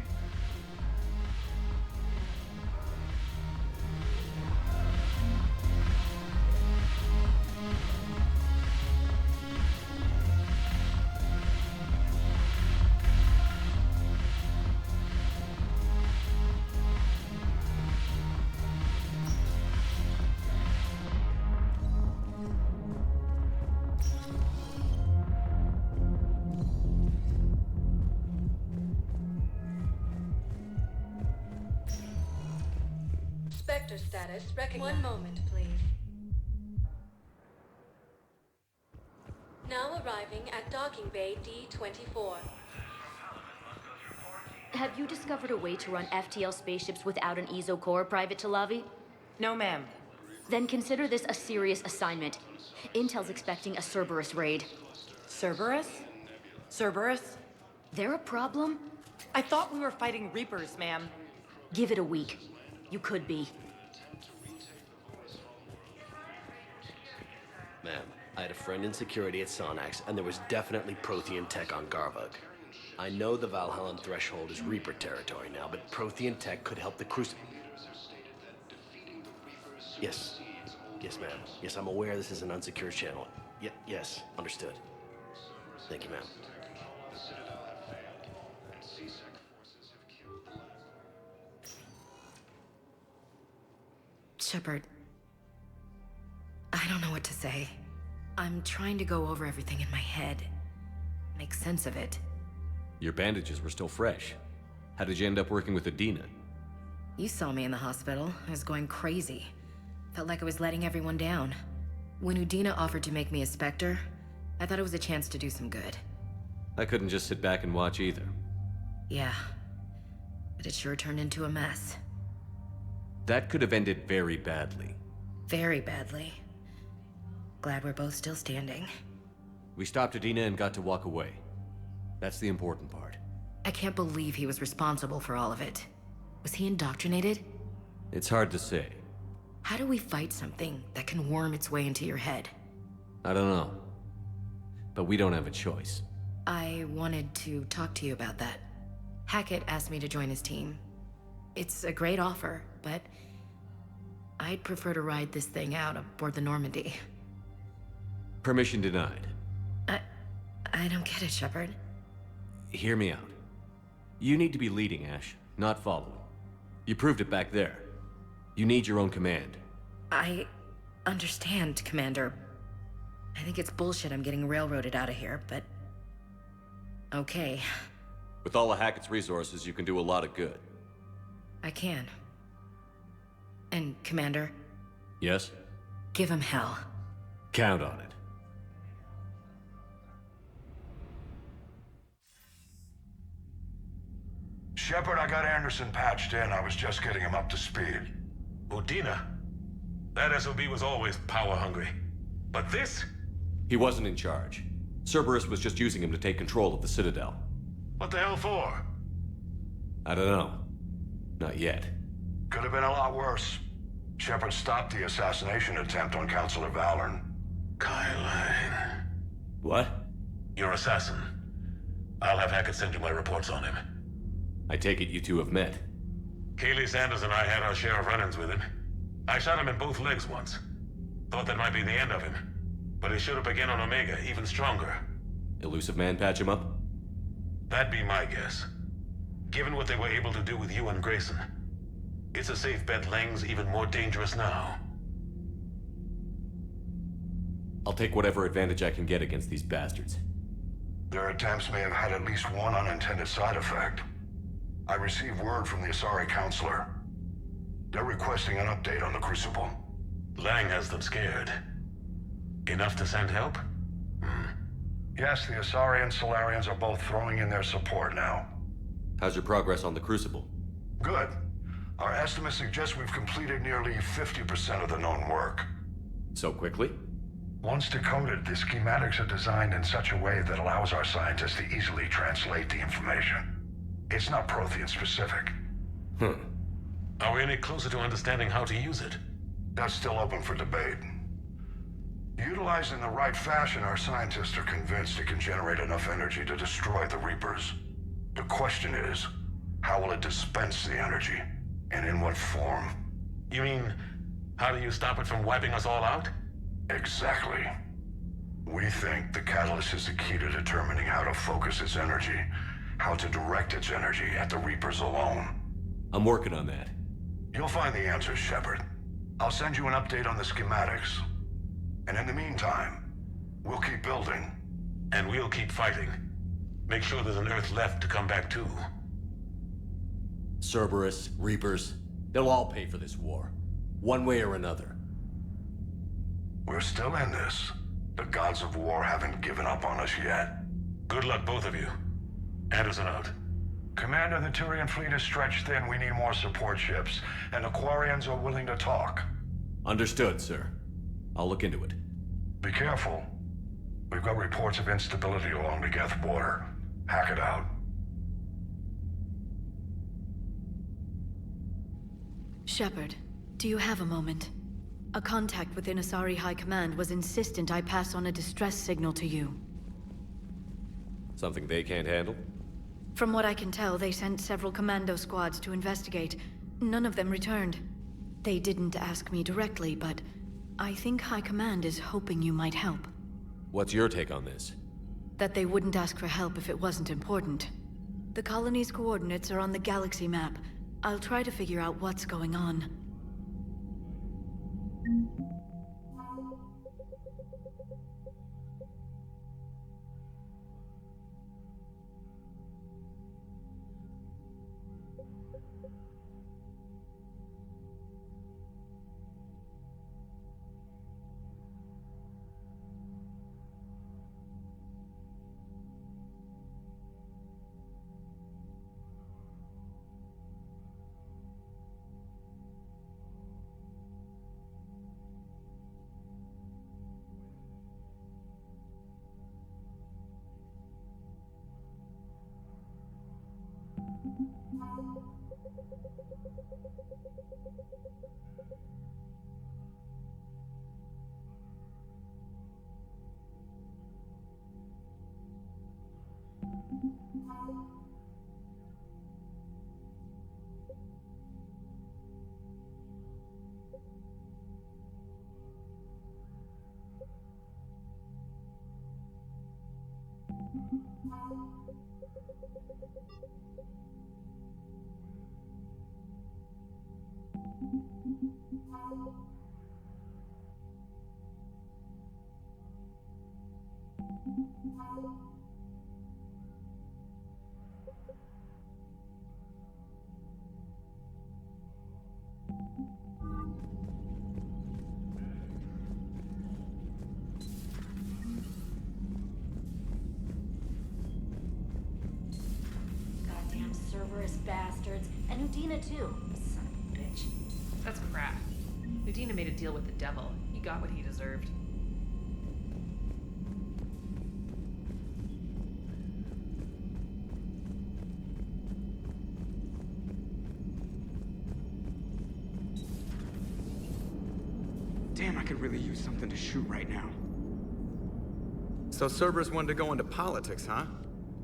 Spectre status recognized. One moment, please. Now arriving at docking bay D-24. Have you discovered a way to run FTL spaceships without an EZO core, Private Talavi? No, ma'am. Then consider this a serious assignment. Intel's expecting a Cerberus raid. Cerberus? Cerberus? They're a problem? I thought we were fighting Reapers, ma'am. Give it a week. You could be. Ma'am, I had a friend in security at Sonax, and there was definitely Prothean tech on Garvug. I know the Valhallan threshold is Reaper territory now, but Prothean tech could help the Crucible. Yes. Yes, ma'am. Yes, I'm aware this is an unsecured channel. Yes, understood. Thank you, ma'am. Shepard, I don't know what to say. I'm trying to go over everything in my head. Make sense of it. Your bandages were still fresh. How did you end up working with Adina? You saw me in the hospital. I was going crazy. Felt like I was letting everyone down. When Udina offered to make me a Spectre, I thought it was a chance to do some good. I couldn't just sit back and watch either. Yeah. But it sure turned into a mess. That could have ended very badly. Very badly. Glad we're both still standing. We stopped Adina and got to walk away. That's the important part. I can't believe he was responsible for all of it. Was he indoctrinated? It's hard to say. How do we fight something that can worm its way into your head? I don't know. But we don't have a choice. I wanted to talk to you about that. Hackett asked me to join his team. It's a great offer, but I'd prefer to ride this thing out aboard the Normandy. Permission denied. I don't get it, Shepard. Hear me out. You need to be leading, Ash, not following. You proved it back there. You need your own command. I understand, Commander. I think it's bullshit I'm getting railroaded out of here, but... okay. With all of Hackett's resources, you can do a lot of good. I can. And, Commander, Yes? give him hell. Count on it. Shepard, I got Anderson patched in. I was just getting him up to speed. Udina? That SOB was always power-hungry. But this? He wasn't in charge. Cerberus was just using him to take control of the Citadel. What the hell for? I don't know. Not yet. Could have been a lot worse. Shepard stopped the assassination attempt on Counselor Valorn. Kai. What? Your assassin. I'll have Hackett send you my reports on him. I take it you two have met. Kaylee Sanders and I had our share of run-ins with him. I shot him in both legs once. Thought that might be the end of him. But he showed up again on Omega, even stronger. Elusive Man patch him up? That'd be my guess. Given what they were able to do with you and Grayson. It's a safe bet Lang's even more dangerous now. I'll take whatever advantage I can get against these bastards. Their attempts may have had at least one unintended side effect. I received word from the Asari Counselor. They're requesting an update on the Crucible. Lang has them scared. Enough to send help? Yes, the Asari and Solarians are both throwing in their support now. How's your progress on the Crucible? Good. Our estimates suggest we've completed nearly 50% of the known work. So quickly? Once decoded, the schematics are designed in such a way that allows our scientists to easily translate the information. It's not Prothean specific. Are we any closer to understanding how to use it? That's still open for debate. Utilized in the right fashion, our scientists are convinced it can generate enough energy to destroy the Reapers. The question is, how will it dispense the energy? And in what form? You mean, how do you stop it from wiping us all out? Exactly. We think the catalyst is the key to determining how to focus its energy, how to direct its energy at the Reapers alone. I'm working on that. You'll find the answers, Shepard. I'll send you an update on the schematics. And in the meantime, we'll keep building. And we'll keep fighting. Make sure there's an Earth left to come back to. Cerberus, Reapers, they'll all pay for this war. One way or another. We're still in this. The gods of war haven't given up on us yet. Good luck, both of you. Anderson out. Commander, the Turian fleet is stretched thin. We need more support ships. And the Quarians are willing to talk. Understood, sir. I'll look into it. Be careful. We've got reports of instability along the Geth border. Hack it out. Shepard, do you have a moment? A contact within Asari High Command was insistent I pass on a distress signal to you. Something they can't handle? From what I can tell, they sent several commando squads to investigate. None of them returned. They didn't ask me directly, but I think High Command is hoping you might help. What's your take on this? That they wouldn't ask for help if it wasn't important. The colony's coordinates are on the galaxy map. I'll try to figure out what's going on. Goddamn Cerberus bastards. And Udina too. Son of a bitch. That's crap. Udina made a deal with the devil. He got what he deserved. Damn, I could really use something to shoot right now. So Cerberus wanted to go into politics, huh?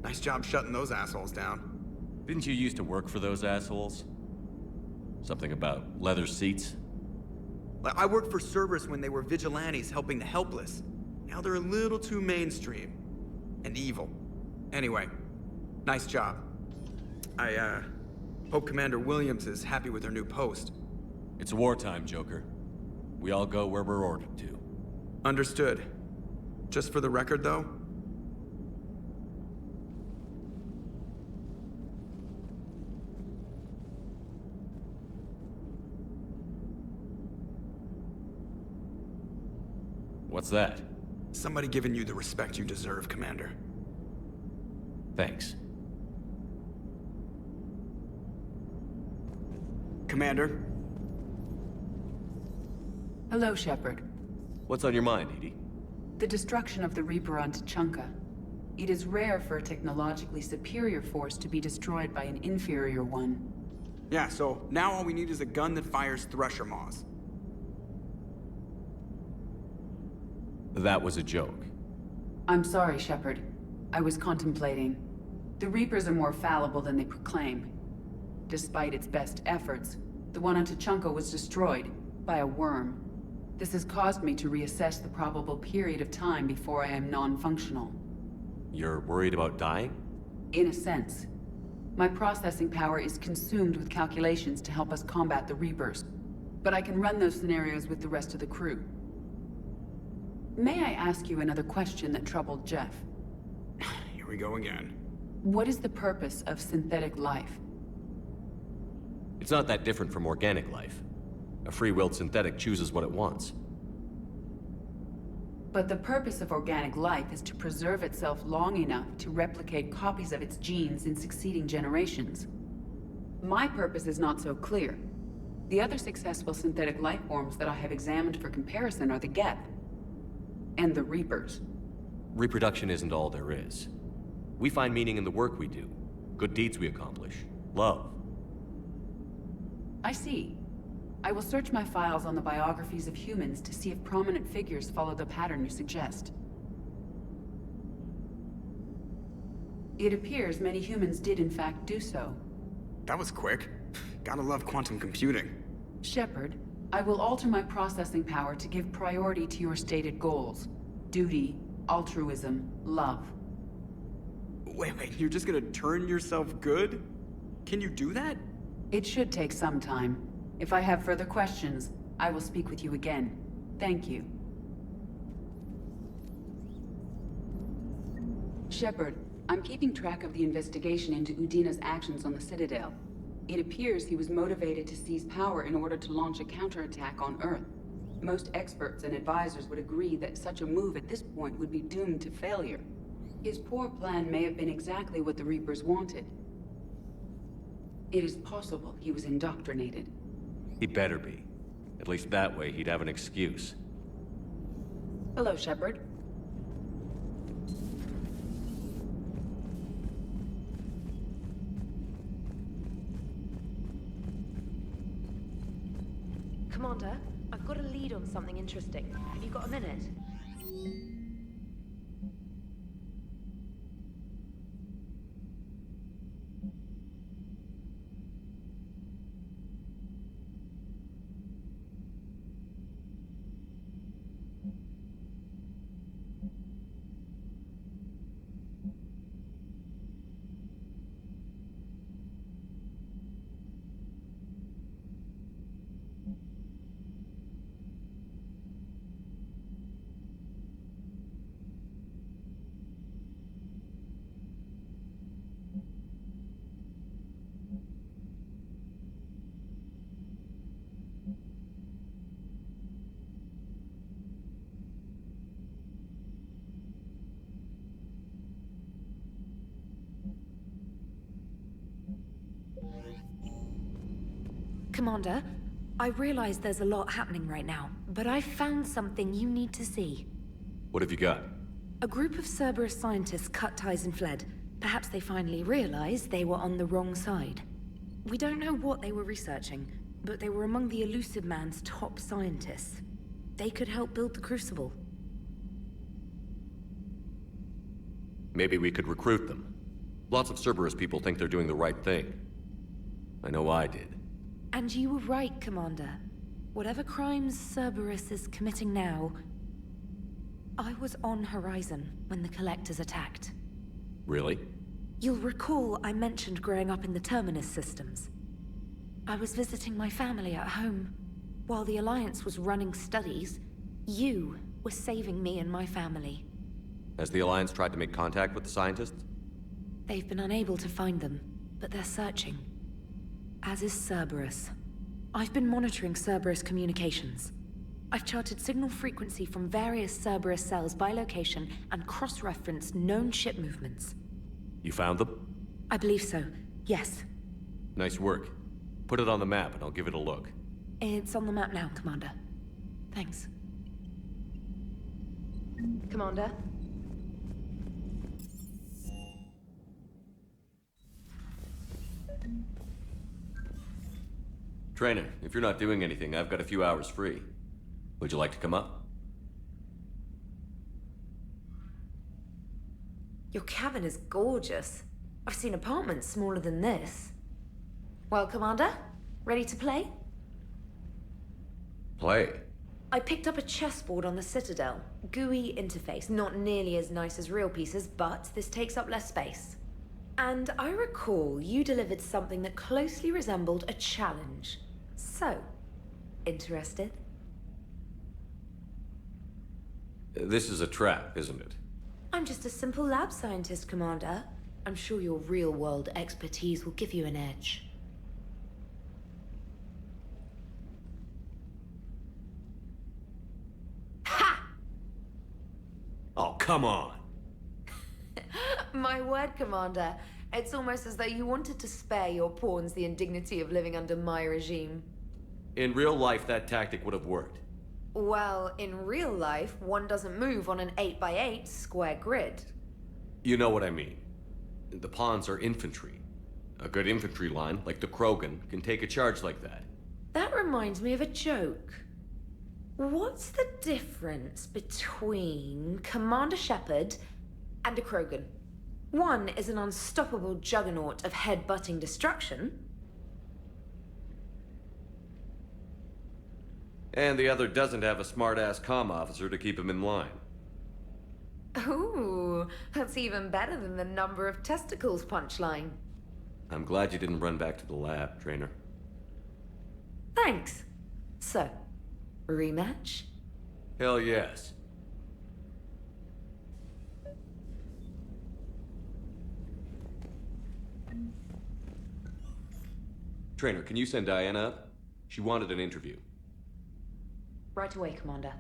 Nice job shutting those assholes down. Didn't you used to work for those assholes? Something about leather seats? I worked for Cerberus when they were vigilantes helping the helpless. Now they're a little too mainstream. And evil. Anyway, nice job. I hope Commander Williams is happy with her new post. It's wartime, Joker. We all go where we're ordered to. Understood. Just for the record, though, What's that? somebody giving you the respect you deserve, Commander. Thanks. Commander? Hello, Shepard. What's on your mind, Edie? The destruction of the Reaper on Tuchanka. It is rare for a technologically superior force to be destroyed by an inferior one. Yeah, so now all we need is a gun that fires Thresher Maws. That was a joke. I'm sorry, Shepard. I was contemplating. The Reapers are more fallible than they proclaim. Despite its best efforts, the one on Tuchanka was destroyed by a worm. This has caused me to reassess the probable period of time before I am non-functional. You're worried about dying? In a sense. My processing power is consumed with calculations to help us combat the Reapers. But I can run those scenarios with the rest of the crew. May I ask you another question that troubled Jeff? Here we go again. What is the purpose of synthetic life? It's not that different from organic life. A free-willed synthetic chooses what it wants. But the purpose of organic life is to preserve itself long enough to replicate copies of its genes in succeeding generations. My purpose is not so clear. The other successful synthetic life forms that I have examined for comparison are the Geth and the Reapers. Reproduction isn't all there is. We find meaning in the work we do, good deeds we accomplish, love. I see. I will search my files on the biographies of humans to see if prominent figures follow the pattern you suggest. It appears many humans did in fact do so. That was quick. Gotta love quantum computing. Shepard, I will alter my processing power to give priority to your stated goals. Duty, altruism, love. Wait, you're just gonna turn yourself good? Can you do that? It should take some time. If I have further questions, I will speak with you again. Thank you. Shepard, I'm keeping track of the investigation into Udina's actions on the Citadel. It appears he was motivated to seize power in order to launch a counterattack on Earth. Most experts and advisors would agree that such a move at this point would be doomed to failure. His poor plan may have been exactly what the Reapers wanted. It is possible he was indoctrinated. He better be. At least that way he'd have an excuse. Hello, Shepard. Commander, I've got a lead on something interesting. Have you got a minute? Commander, I realize there's a lot happening right now, but I found something you need to see. What have you got? A group of Cerberus scientists cut ties and fled. Perhaps they finally realized they were on the wrong side. We don't know what they were researching, but they were among the Elusive Man's top scientists. They could help build the Crucible. Maybe we could recruit them. Lots of Cerberus people think they're doing the right thing. I know I did. And you were right, Commander. Whatever crimes Cerberus is committing now, I was on Horizon when the Collectors attacked. Really? You'll recall I mentioned growing up in the Terminus systems. I was visiting my family at home. While the Alliance was running studies, you were saving me and my family. Has the Alliance tried to make contact with the scientists? They've been unable to find them, but they're searching. As is Cerberus. I've been monitoring Cerberus communications. I've charted signal frequency from various Cerberus cells by location and cross-referenced known ship movements. You found them? I believe so, yes. Nice work. Put it on the map and I'll give it a look. It's on the map now, Commander. Thanks. Commander? Trainer, if you're not doing anything, I've got a few hours free. Would you like to come up? Your cabin is gorgeous. I've seen apartments smaller than this. Well, Commander, ready to play? Play? I picked up a chessboard on the Citadel. GUI interface, not nearly as nice as real pieces, but this takes up less space. And I recall you delivered something that closely resembled a challenge. So, interested? This is a trap, isn't it? I'm just a simple lab scientist, Commander. I'm sure your real-world expertise will give you an edge. Ha! Oh, come on! My word, Commander. It's almost as though you wanted to spare your pawns the indignity of living under my regime. In real life, that tactic would have worked. Well, in real life, one doesn't move on an 8x8 square grid. You know what I mean. The pawns are infantry. A good infantry line, like the Krogan, can take a charge like that. That reminds me of a joke. What's the difference between Commander Shepard and a Krogan? One is an unstoppable juggernaut of head-butting destruction. And the other doesn't have a smart-ass comm officer to keep him in line. Ooh, that's even better than the number of testicles punchline. I'm glad you didn't run back to the lab, Trainer. Thanks. So, rematch? Hell yes. Trainer, can you send Diana up? She wanted an interview. Right away, Commander.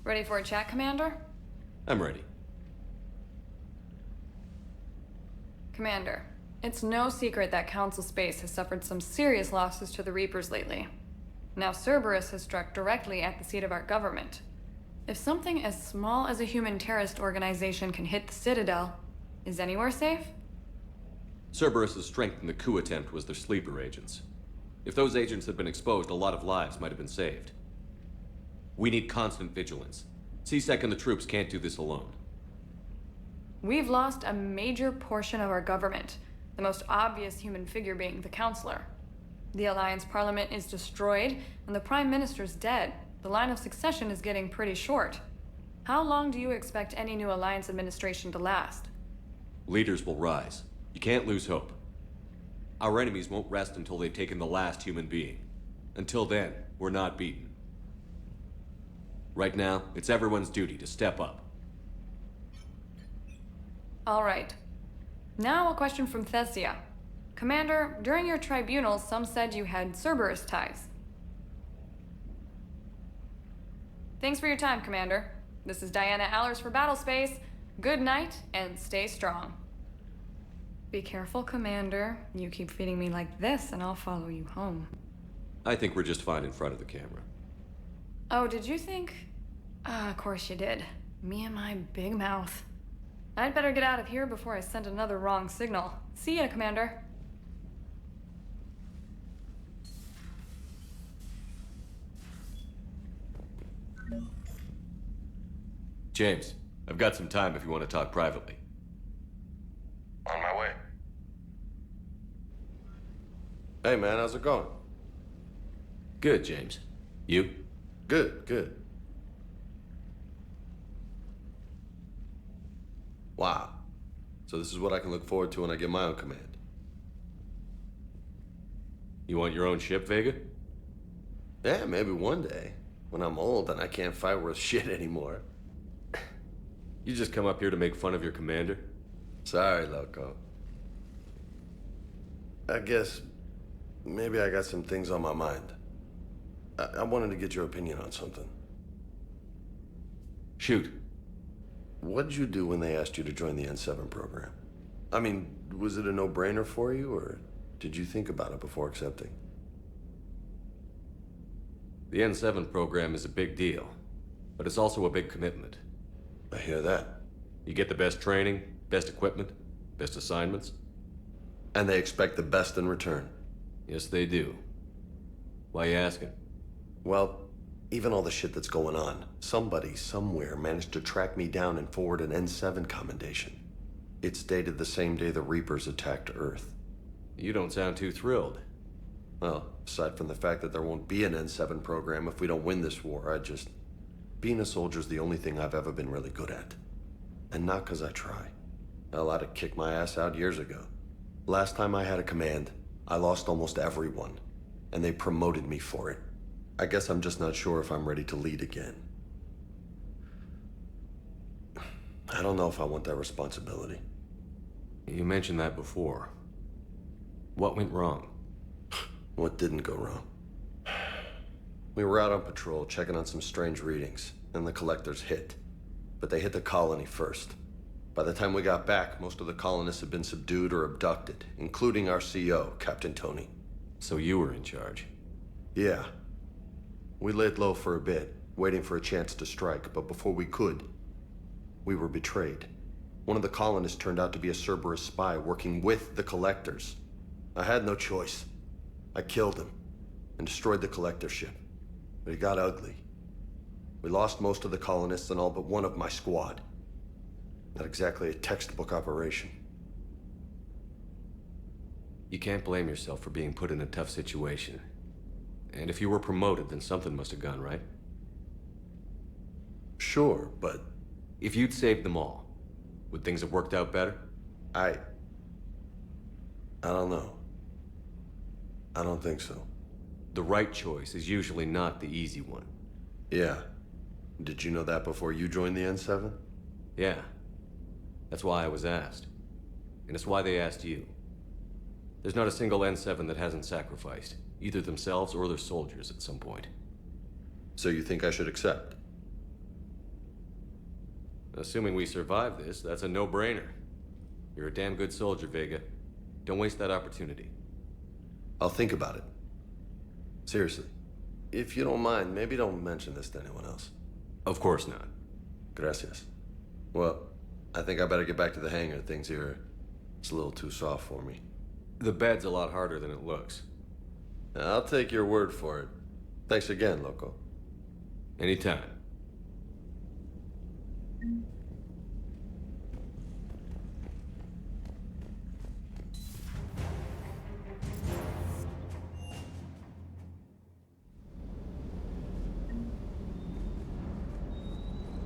Ready for a chat, Commander? I'm ready. Commander, it's no secret that Council Space has suffered some serious losses to the Reapers lately. Now Cerberus has struck directly at the seat of our government. If something as small as a human terrorist organization can hit the Citadel, is anywhere safe? Cerberus's strength in the coup attempt was their sleeper agents. If those agents had been exposed, a lot of lives might have been saved. We need constant vigilance. C-Sec and the troops can't do this alone. We've lost a major portion of our government, the most obvious human figure being the Counselor. The Alliance Parliament is destroyed, and the Prime Minister's dead. The line of succession is getting pretty short. How long do you expect any new Alliance administration to last? Leaders will rise. You can't lose hope. Our enemies won't rest until they've taken the last human being. Until then, we're not beaten. Right now, it's everyone's duty to step up. All right. Now a question from Thessia. Commander, during your tribunal, some said you had Cerberus ties. Thanks for your time, Commander. This is Diana Allers for Battlespace. Good night, and stay strong. Be careful, Commander. You keep feeding me like this, and I'll follow you home. I think we're just fine in front of the camera. Oh, did you think? Of course you did. Me and my big mouth. I'd better get out of here before I send another wrong signal. See ya, Commander. James, I've got some time if you want to talk privately. On my way. Hey man, how's it going? Good, James. You? Good, good. Wow. So this is what I can look forward to when I get my own command. You want your own ship, Vega? Yeah, maybe one day. When I'm old and I can't fight worth shit anymore. You just come up here to make fun of your commander? Sorry, Loco. I guess maybe I got some things on my mind. I wanted to get your opinion on something. Shoot. What did you do when they asked you to join the N7 program? I mean, was it a no-brainer for you, or did you think about it before accepting? The N7 program is a big deal, but it's also a big commitment. I hear that. You get the best training, best equipment, best assignments. And they expect the best in return. Yes, they do. Why you asking? Well, even all the shit that's going on, somebody somewhere managed to track me down and forward an N7 commendation. It's dated the same day the Reapers attacked Earth. You don't sound too thrilled. Well, aside from the fact that there won't be an N7 program if we don't win this war, being a soldier's the only thing I've ever been really good at. And not 'cause I try. Hell, I'd have kicked my ass out years ago. Last time I had a command, I lost almost everyone, and they promoted me for it. I guess I'm just not sure if I'm ready to lead again. I don't know if I want that responsibility. You mentioned that before. What went wrong? What didn't go wrong? We were out on patrol, checking on some strange readings, and the collectors hit. But they hit the colony first. By the time we got back, most of the colonists had been subdued or abducted, including our CO, Captain Tony. So you were in charge? Yeah. We laid low for a bit, waiting for a chance to strike, but before we could, we were betrayed. One of the colonists turned out to be a Cerberus spy working with the collectors. I had no choice. I killed him and destroyed the collector ship. But it got ugly. We lost most of the colonists and all but one of my squad. Not exactly a textbook operation. You can't blame yourself for being put in a tough situation. And if you were promoted, then something must have gone right. Sure, but... If you'd saved them all, would things have worked out better? I don't know. I don't think so. The right choice is usually not the easy one. Yeah. Did you know that before you joined the N7? Yeah. That's why I was asked. And it's why they asked you. There's not a single N7 that hasn't sacrificed, either themselves or their soldiers at some point. So you think I should accept? Assuming we survive this, that's a no-brainer. You're a damn good soldier, Vega. Don't waste that opportunity. I'll think about it. Seriously. If you don't mind, maybe don't mention this to anyone else. Of course not. Gracias. Well, I think I better get back to the hangar. Things here, it's a little too soft for me. The bed's a lot harder than it looks. I'll take your word for it. Thanks again, Loco. Anytime.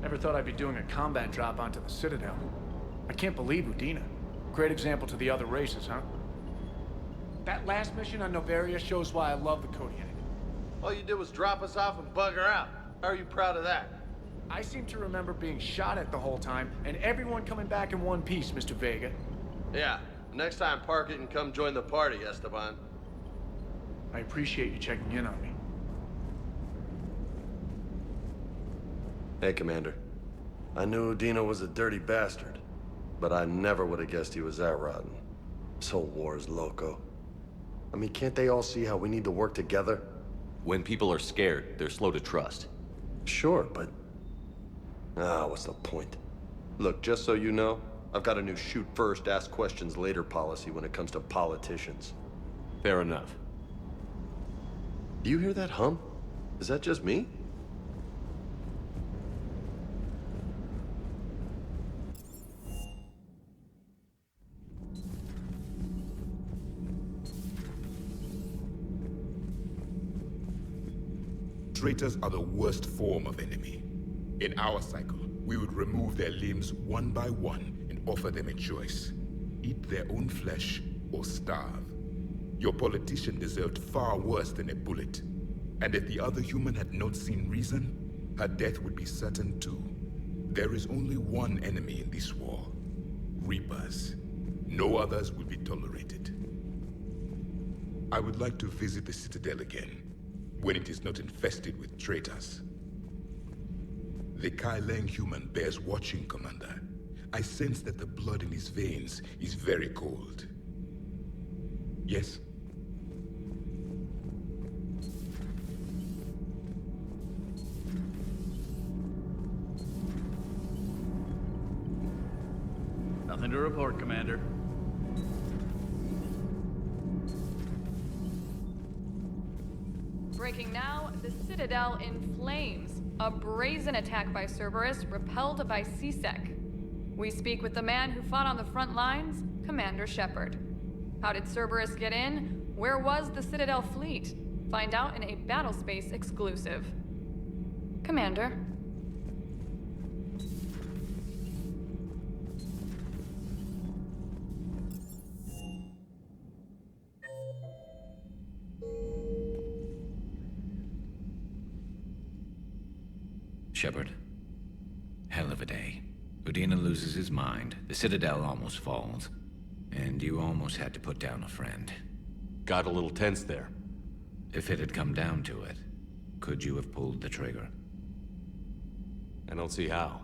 Never thought I'd be doing a combat drop onto the Citadel. I can't believe Udina. Great example to the other races, huh? That last mission on Novaria shows why I love the Kodiak. All you did was drop us off and bugger out. How are you proud of that? I seem to remember being shot at the whole time, and everyone coming back in one piece, Mr. Vega. Yeah, next time park it and come join the party, Esteban. I appreciate you checking in on me. Hey, Commander. I knew Udina was a dirty bastard, but I never would have guessed he was that rotten. This whole war is loco. I mean, can't they all see how we need to work together? When people are scared, they're slow to trust. Sure, but... what's the point? Look, just so you know, I've got a new shoot first, ask questions later policy when it comes to politicians. Fair enough. Do you hear that hum? Is that just me? Traitors are the worst form of enemy. In our cycle, we would remove their limbs one by one and offer them a choice. Eat their own flesh or starve. Your politician deserved far worse than a bullet. And if the other human had not seen reason, her death would be certain too. There is only one enemy in this war. Reapers. No others will be tolerated. I would like to visit the Citadel again, when it is not infested with traitors. The Kaileng human bears watching, Commander. I sense that the blood in his veins is very cold. Yes? Nothing to report, Commander. Breaking now, the Citadel in flames. A brazen attack by Cerberus, repelled by C-Sec. We speak with the man who fought on the front lines, Commander Shepard. How did Cerberus get in? Where was the Citadel fleet? Find out in a Battlespace exclusive. Commander. Shepard. Hell of a day. Udina loses his mind, the Citadel almost falls, and you almost had to put down a friend. Got a little tense there. If it had come down to it, could you have pulled the trigger? I don't see how.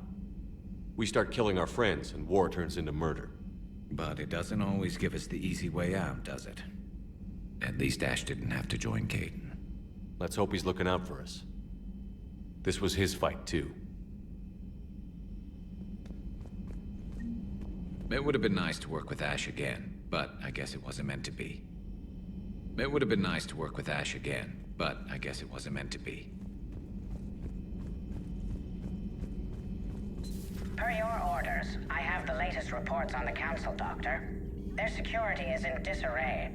We start killing our friends, and war turns into murder. But it doesn't always give us the easy way out, does it? At least Ash didn't have to join Caden. Let's hope he's looking out for us. This was his fight, too. It would have been nice to work with Ash again, but I guess it wasn't meant to be. It would have been nice to work with Ash again, but I guess it wasn't meant to be. Per your orders, I have the latest reports on the Council, Doctor. Their security is in disarray,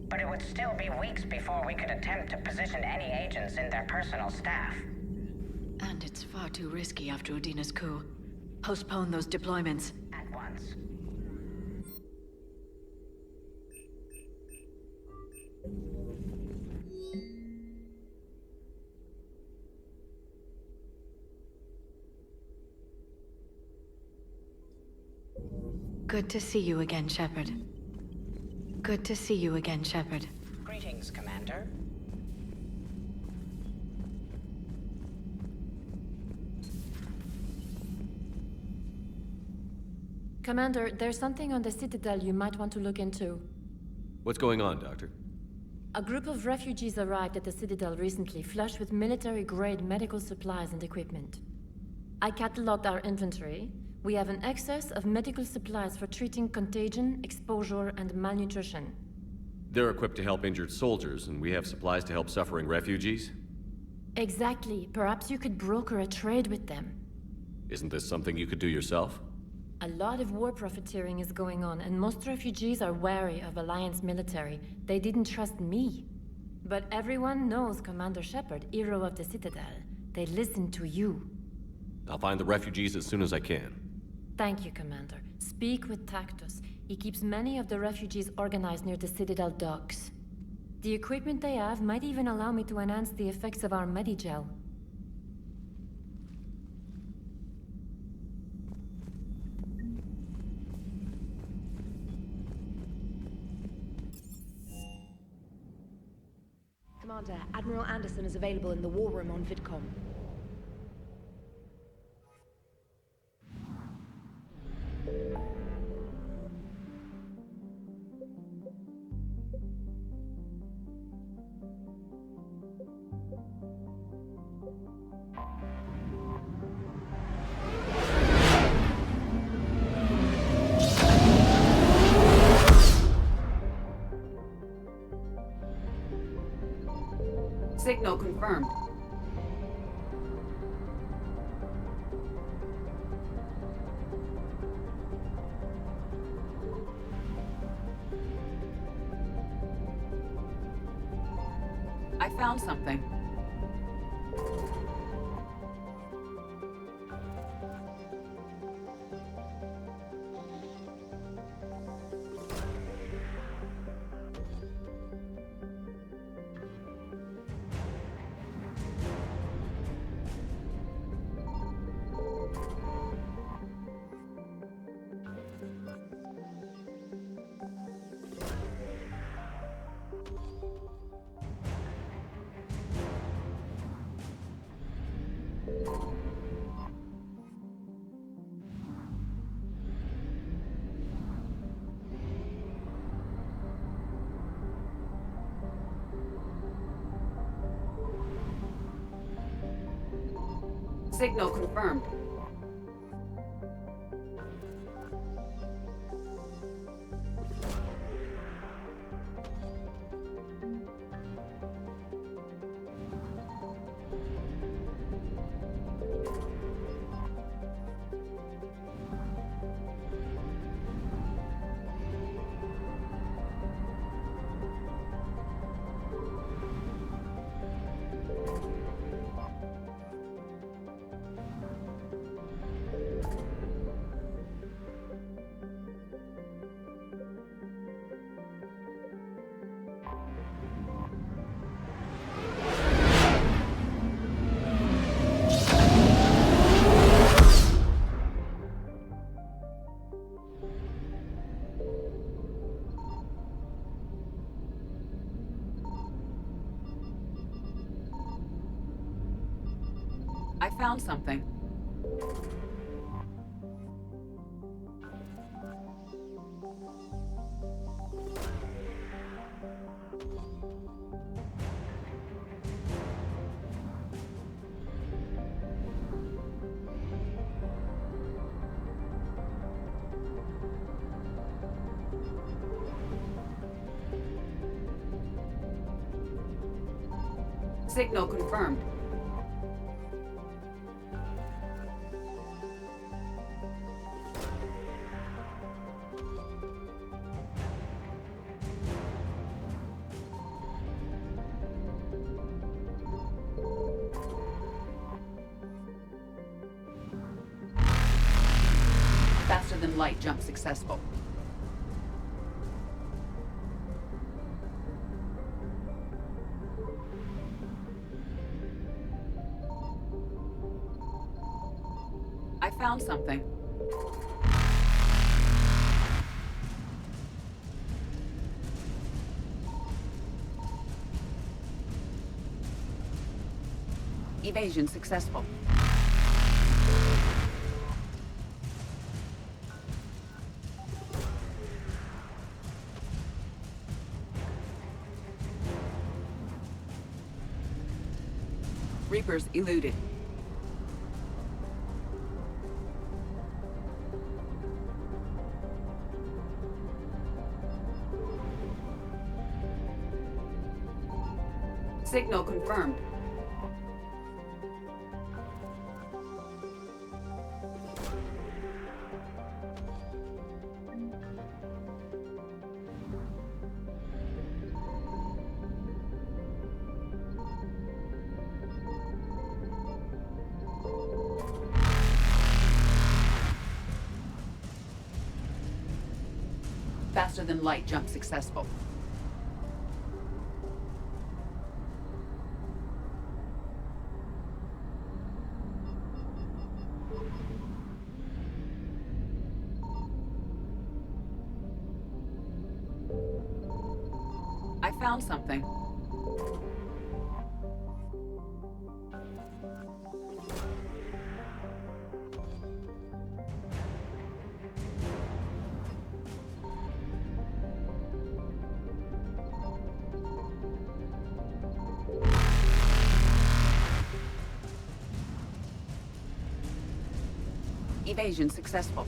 but it would still be weeks before we could attempt to position any agents in their personal staff. And it's far too risky after Udina's coup. Postpone those deployments. At once. Good to see you again, Shepard. Good to see you again, Shepard. Greetings, Commander. Commander, there's something on the Citadel you might want to look into. What's going on, Doctor? A group of refugees arrived at the Citadel recently, flushed with military-grade medical supplies and equipment. I cataloged our inventory. We have an excess of medical supplies for treating contagion, exposure, and malnutrition. They're equipped to help injured soldiers, and we have supplies to help suffering refugees? Exactly. Perhaps you could broker a trade with them. Isn't this something you could do yourself? A lot of war profiteering is going on, and most refugees are wary of Alliance military. They didn't trust me. But everyone knows Commander Shepard, hero of the Citadel. They listen to you. I'll find the refugees as soon as I can. Thank you, Commander. Speak with Tactus. He keeps many of the refugees organized near the Citadel docks. The equipment they have might even allow me to enhance the effects of our Medigel. Commander, Admiral Anderson is available in the war room on VidCom. Signal confirmed. I found something. Signal confirmed. I found something. Signal confirmed. Faster than light jump successful. I found something. Evasion successful. Reapers eluded. Signal confirmed. Faster than light jump successful. I found something. Evasion successful.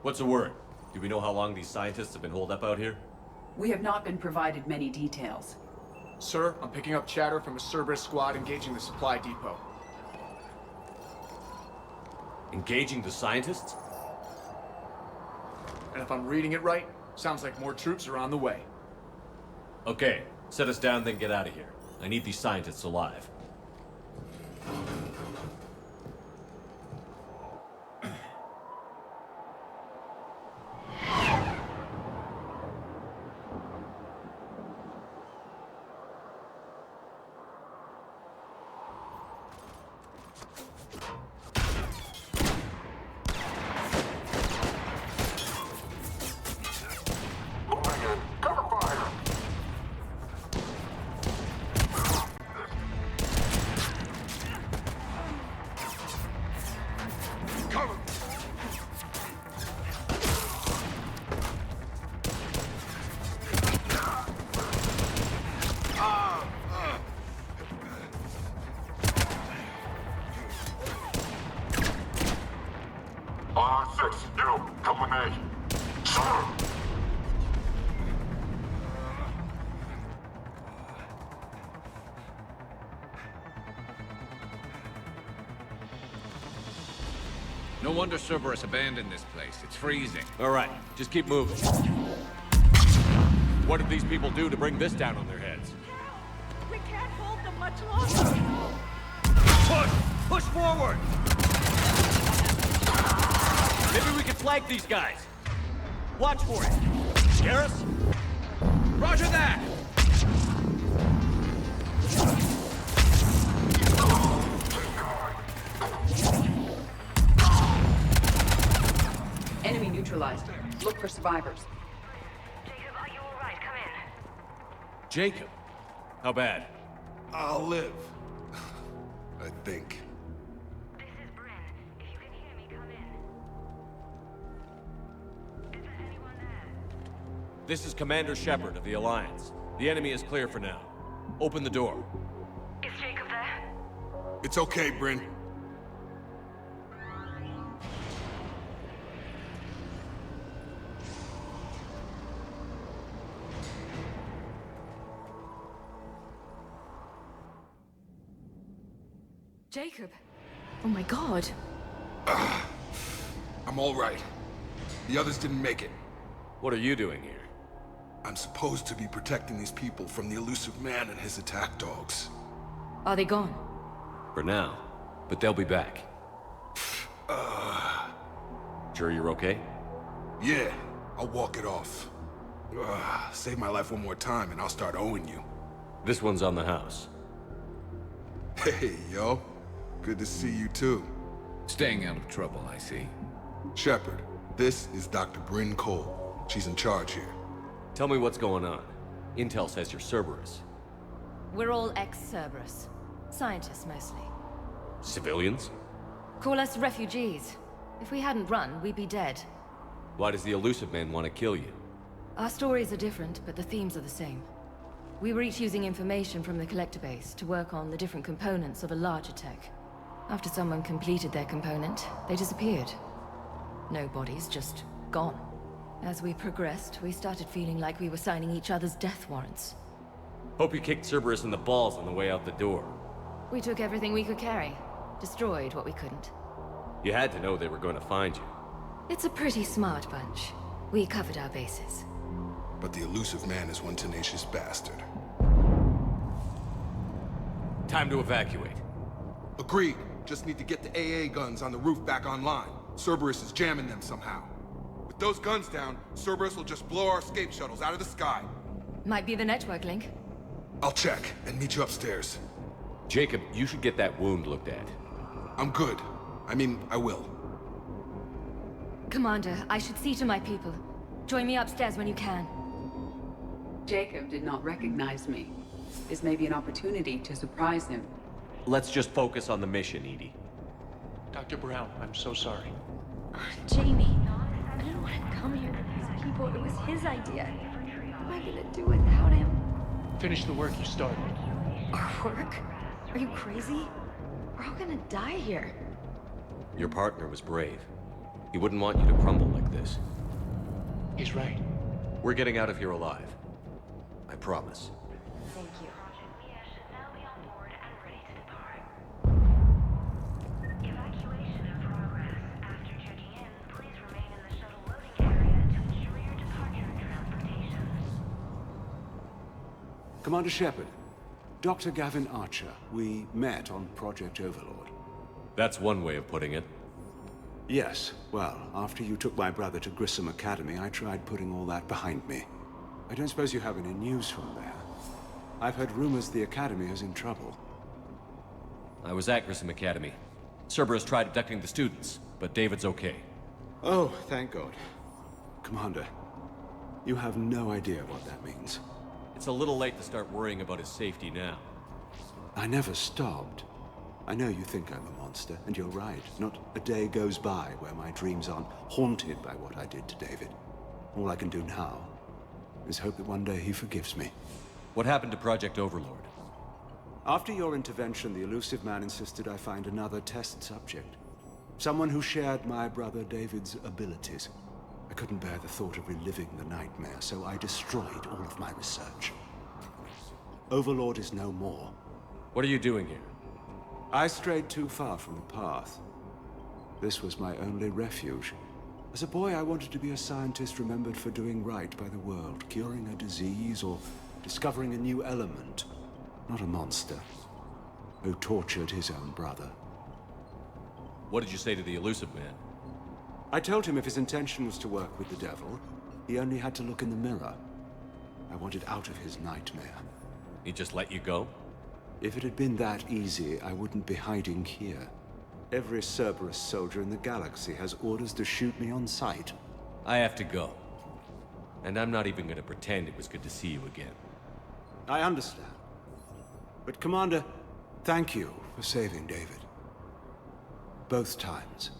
What's the word? Do we know how long these scientists have been holed up out here? We have not been provided many details. Sir, I'm picking up chatter from a Cerberus squad engaging the supply depot. Engaging the scientists? And if I'm reading it right, sounds like more troops are on the way. Okay, set us down, then get out of here. I need these scientists alive. No wonder Cerberus abandoned this place. It's freezing. All right, just keep moving. What did these people do to bring this down on their heads? We can't hold them much longer. Push! Push forward! Maybe we can flank these guys. Watch for it. Garrus? Roger that! Enemy neutralized. Look for survivors. Jacob, are you all right? Come in. Jacob? How bad? I'll live. I think. This is Bryn. If you can hear me, come in. Is there anyone there? This is Commander Shepard of the Alliance. The enemy is clear for now. Open the door. Is Jacob there? It's okay, Bryn. Jacob. Oh my god. I'm all right. The others didn't make it. What are you doing here? I'm supposed to be protecting these people from the elusive man and his attack dogs. Are they gone? For now. But they'll be back. Sure you're okay? Yeah, I'll walk it off. Save my life one more time and I'll start owing you. This one's on the house. Hey, yo. Good to see you too. Staying out of trouble, I see. Shepard, this is Dr. Bryn Cole. She's in charge here. Tell me what's going on. Intel says you're Cerberus. We're all ex-Cerberus. Scientists, mostly. Civilians? Call us refugees. If we hadn't run, we'd be dead. Why does the elusive man want to kill you? Our stories are different, but the themes are the same. We were each using information from the collector base to work on the different components of a larger tech. After someone completed their component, they disappeared. No bodies, just gone. As we progressed, we started feeling like we were signing each other's death warrants. Hope you kicked Cerberus in the balls on the way out the door. We took everything we could carry. Destroyed what we couldn't. You had to know they were going to find you. It's a pretty smart bunch. We covered our bases. But the elusive man is one tenacious bastard. Time to evacuate. Agreed. Just need to get the AA guns on the roof back online. Cerberus is jamming them somehow. With those guns down, Cerberus will just blow our escape shuttles out of the sky. Might be the network link. I'll check and meet you upstairs. Jacob, you should get that wound looked at. I'm good. I mean, I will. Commander, I should see to my people. Join me upstairs when you can. Jacob did not recognize me. This may be an opportunity to surprise him. Let's just focus on the mission, Edie. Dr. Brown, I'm so sorry. Jamie, I didn't want to come here to these people. It was his idea. What am I gonna do without him? Finish the work you started. Our work? Are you crazy? We're all gonna die here. Your partner was brave. He wouldn't want you to crumble like this. He's right. We're getting out of here alive. I promise. Thank you. Evacuation in progress. After checking in, please remain in the shuttle loading area to ensure your departure and transportation. Commander Shepard, Dr. Gavin Archer, we met on Project Overlord. That's one way of putting it. Yes, well, after you took my brother to Grissom Academy, I tried putting all that behind me. I don't suppose you have any news from there. I've heard rumors the Academy is in trouble. I was at Grissom Academy. Cerberus tried abducting the students, but David's okay. Oh, thank God. Commander, you have no idea what that means. It's a little late to start worrying about his safety now. I never stopped. I know you think I'm a monster, and you're right. Not a day goes by where my dreams aren't haunted by what I did to David. All I can do now is hope that one day he forgives me. What happened to Project Overlord? After your intervention, the elusive man insisted I find another test subject. Someone who shared my brother David's abilities. I couldn't bear the thought of reliving the nightmare, so I destroyed all of my research. Overlord is no more. What are you doing here? I strayed too far from the path. This was my only refuge. As a boy, I wanted to be a scientist remembered for doing right by the world, curing a disease or discovering a new element. Not a monster who tortured his own brother. What did you say to the elusive man? I told him if his intention was to work with the devil, he only had to look in the mirror. I wanted out of his nightmare. He just let you go? If it had been that easy, I wouldn't be hiding here. Every Cerberus soldier in the galaxy has orders to shoot me on sight. I have to go. And I'm not even gonna pretend it was good to see you again. I understand. But Commander, thank you for saving David. Both times.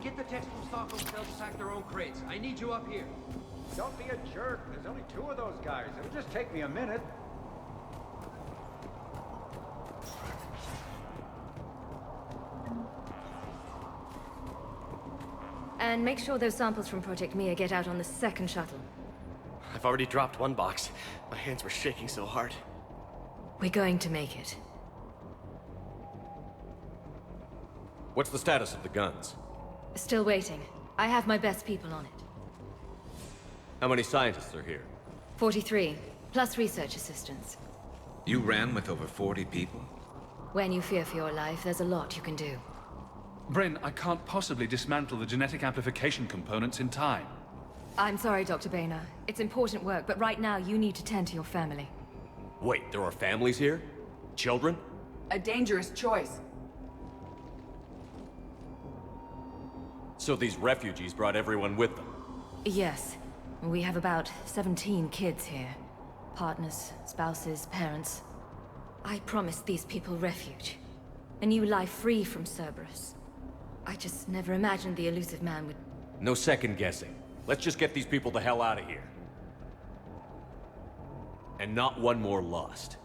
Get the textile stock themselves pack their own crates. I need you up here. Don't be a jerk. There's only 2 of those guys. It'll just take me a minute. And make sure those samples from Project Mia get out on the second shuttle. I've already dropped one box. My hands were shaking so hard. We're going to make it. What's the status of the guns? Still waiting. I have my best people on it. How many scientists are here? 43, plus research assistants. You ran with over 40 people? When you fear for your life, there's a lot you can do. Bryn, I can't possibly dismantle the genetic amplification components in time. I'm sorry, Dr. Boehner. It's important work, but right now you need to tend to your family. Wait, there are families here? Children? A dangerous choice. So these refugees brought everyone with them? Yes. We have about 17 kids here. Partners, spouses, parents. I promised these people refuge. A new life free from Cerberus. I just never imagined the elusive man would... No second guessing. Let's just get these people the hell out of here. And not one more lost.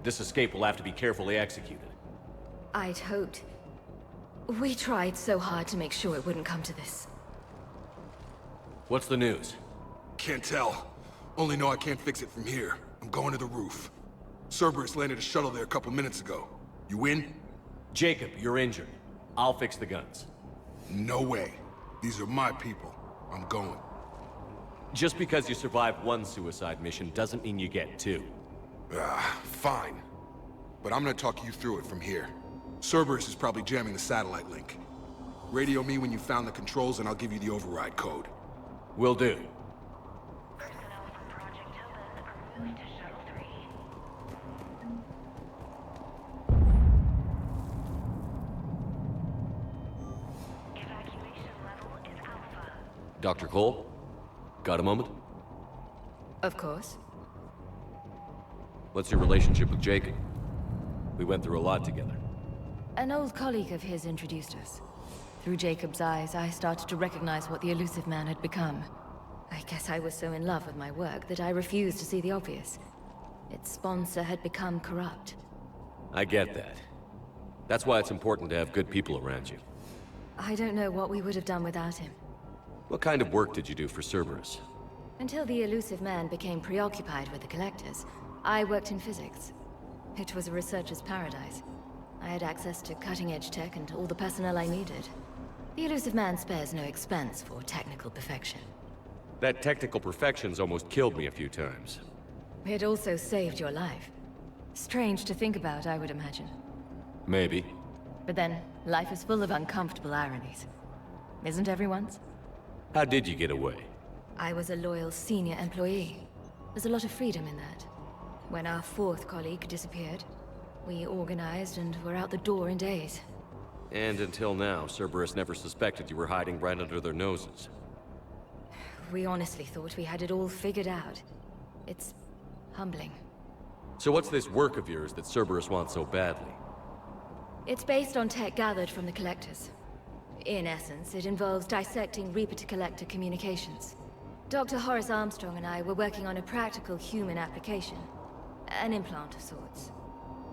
This escape will have to be carefully executed. I'd hoped. We tried so hard to make sure it wouldn't come to this. What's the news? Can't tell. Only know I can't fix it from here. I'm going to the roof. Cerberus landed a shuttle there a couple minutes ago. You in? Jacob, you're injured. I'll fix the guns. No way. These are my people. I'm going. Just because you survived one suicide mission doesn't mean you get 2. Fine. But I'm gonna talk you through it from here. Cerberus is probably jamming the satellite link. Radio me when you found the controls and I'll give you the override code. Will do. Personnel from Project Tobin are moved to Shuttle 3. Evacuation level is Alpha. Dr. Cole? Got a moment? Of course. What's your relationship with Jacob? We went through a lot together. An old colleague of his introduced us. Through Jacob's eyes, I started to recognize what the elusive man had become. I guess I was so in love with my work that I refused to see the obvious. Its sponsor had become corrupt. I get that. That's why it's important to have good people around you. I don't know what we would have done without him. What kind of work did you do for Cerberus? Until the elusive man became preoccupied with the Collectors, I worked in physics. It was a researcher's paradise. I had access to cutting-edge tech and all the personnel I needed. The elusive man spares no expense for technical perfection. That technical perfection's almost killed me a few times. It also saved your life. Strange to think about, I would imagine. Maybe. But then, life is full of uncomfortable ironies. Isn't everyone's? How did you get away? I was a loyal senior employee. There's a lot of freedom in that. When our fourth colleague disappeared, we organized and were out the door in days. And until now, Cerberus never suspected you were hiding right under their noses. We honestly thought we had it all figured out. It's humbling. So what's this work of yours that Cerberus wants so badly? It's based on tech gathered from the Collectors. In essence, it involves dissecting Reaper-to-Collector communications. Dr. Horace Armstrong and I were working on a practical human application. An implant of sorts.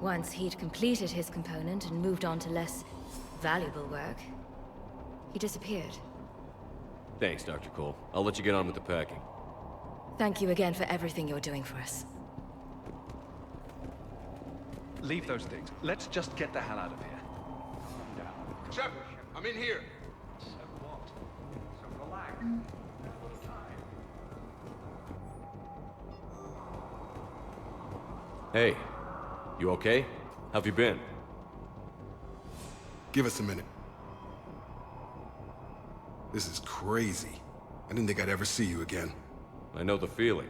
Once he'd completed his component and moved on to less valuable work, he disappeared. Thanks, Dr. Cole. I'll let you get on with the packing. Thank you again for everything you're doing for us. Leave those things. Let's just get the hell out of here. Shepard, I'm in here. So what? So relax. Hey, you okay? How've you been? Give us a minute. This is crazy. I didn't think I'd ever see you again. I know the feeling.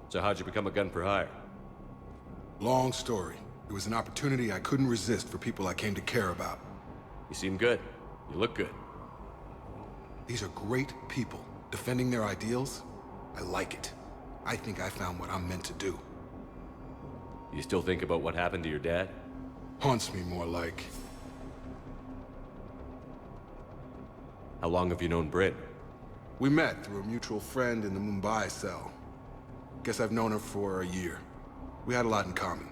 So how'd you become a gun for hire? Long story. It was an opportunity I couldn't resist for people I came to care about. You seem good. You look good. These are great people, defending their ideals. I like it. I think I found what I'm meant to do. You still think about what happened to your dad? Haunts me more like. How long have you known Britt? We met through a mutual friend in the Mumbai cell. Guess I've known her for a year. We had a lot in common.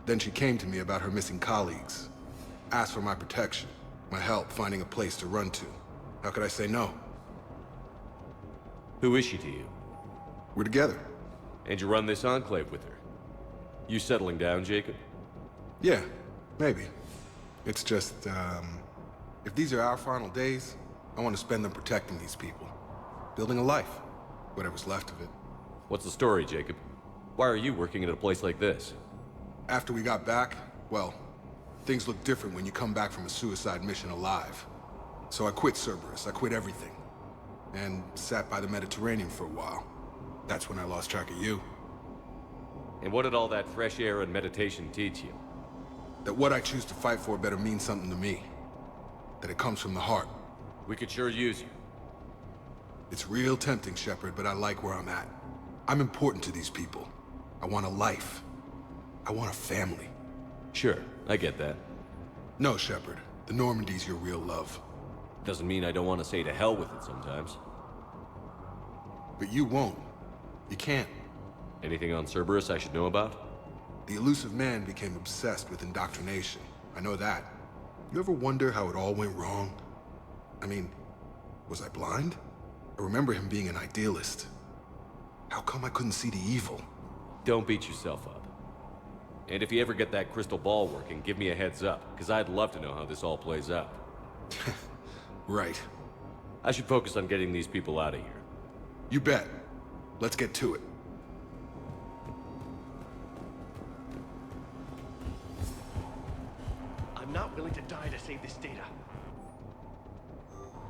Then she came to me about her missing colleagues. Asked for my protection, my help finding a place to run to. How could I say no? Who is she to you? We're together. And you run this enclave with her? You settling down, Jacob? Yeah, maybe. It's just, if these are our final days, I want to spend them protecting these people. Building a life. Whatever's left of it. What's the story, Jacob? Why are you working at a place like this? After we got back, well, things look different when you come back from a suicide mission alive. So I quit Cerberus, I quit everything. And sat by the Mediterranean for a while. That's when I lost track of you. And what did all that fresh air and meditation teach you? That what I choose to fight for better mean something to me. That it comes from the heart. We could sure use you. It's real tempting, Shepard, but I like where I'm at. I'm important to these people. I want a life. I want a family. Sure, I get that. No, Shepard. The Normandy's your real love. Doesn't mean I don't want to say to hell with it sometimes. But you won't. You can't. Anything on Cerberus I should know about? The elusive man became obsessed with indoctrination. I know that. You ever wonder how it all went wrong? I mean, was I blind? I remember him being an idealist. How come I couldn't see the evil? Don't beat yourself up. And if you ever get that crystal ball working, give me a heads up, because I'd love to know how this all plays out. Right. I should focus on getting these people out of here. You bet. Let's get to it. I'm not willing to die to save this data.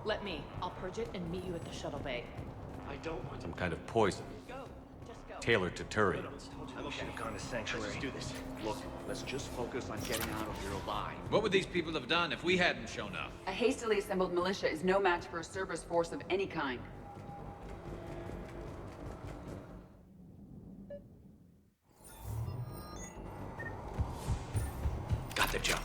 Let me. I'll purge it and meet you at the shuttle bay. I don't want Some kind of poison. Go. Just go. Tailored to Turians. I should have gone to Sanctuary. Let's do this. Look, let's just focus on getting out of here alive. What would these people have done if we hadn't shown up? A hastily assembled militia is no match for a Cerberus force of any kind. Got the jump.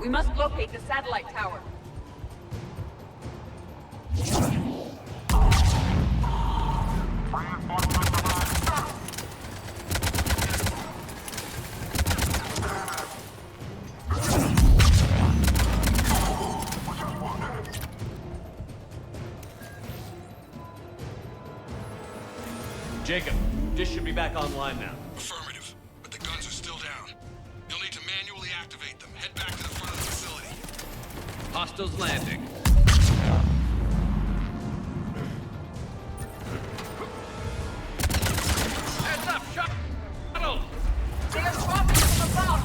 We must locate the satellite tower. Jacob, dish should be back online now. Affirmative, but the guns are still down. You'll need to manually activate them. Head back to the front of the facility. Hostiles landing. Heads up, shuttle! They are dropping from above!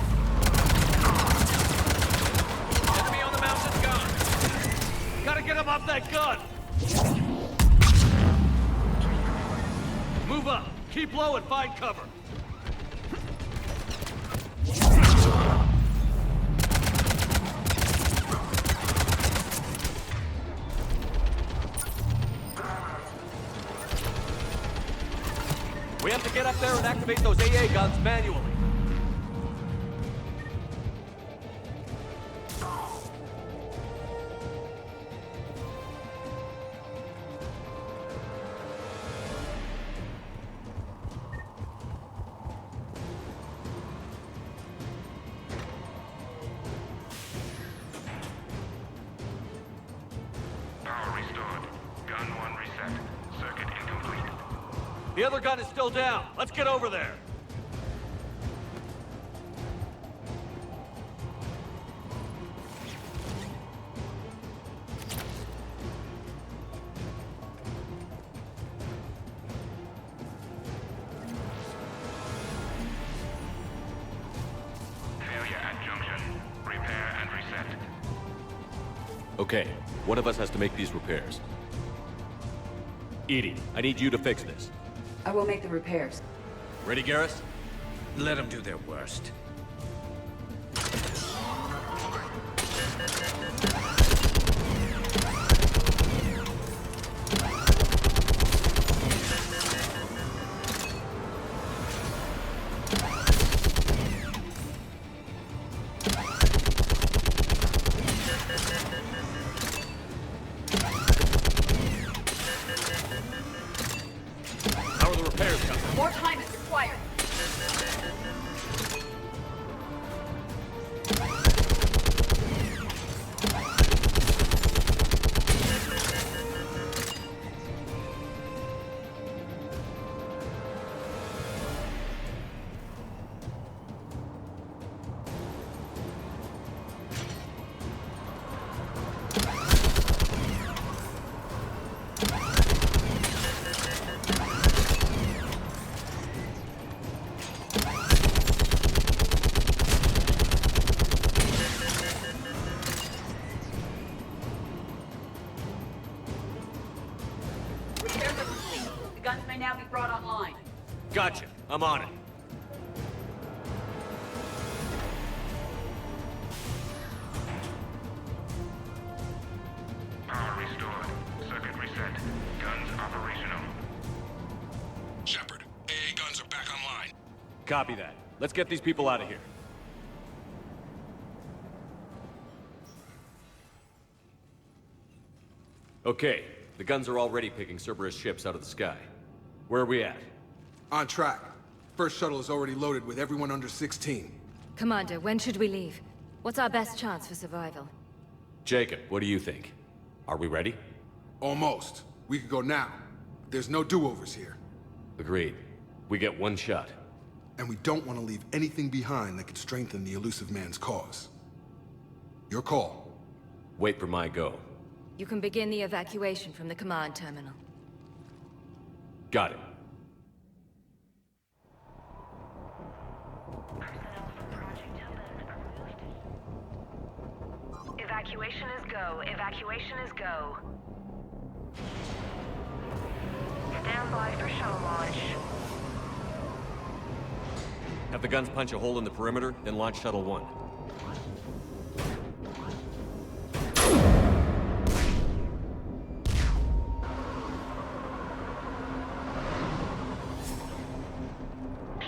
Enemy on the mountain gun! Gotta get him off that gun! Move up! Keep low and find cover! We have to get up there and activate those AA guns manually. Power restored. Gun 1 reset. Circuit incomplete. The other gun is still down. Let's get over there. Failure at junction. Repair and reset. Okay, one of us has to make these repairs. Edie, I need you to fix this. I will make the repairs. Ready, Garrus? Let them do their worst. How are the repairs coming? More time is required. Repairs are complete. The guns may now be brought online. Gotcha. I'm on it. Power restored. Circuit reset. Guns operational. Shepard, AA guns are back online. Copy that. Let's get these people out of here. Okay, the guns are already picking Cerberus ships out of the sky. Where are we at? On track. First shuttle is already loaded with everyone under 16. Commander, when should we leave? What's our best chance for survival? Jacob, what do you think? Are we ready? Almost. We could go now. There's no do-overs here. Agreed. We get one shot. And we don't want to leave anything behind that could strengthen the elusive man's cause. Your call. Wait for my go. You can begin the evacuation from the command terminal. Got it. Evacuation is go. Evacuation is go. Stand by for shuttle launch. Have the guns punch a hole in the perimeter, then launch Shuttle 1.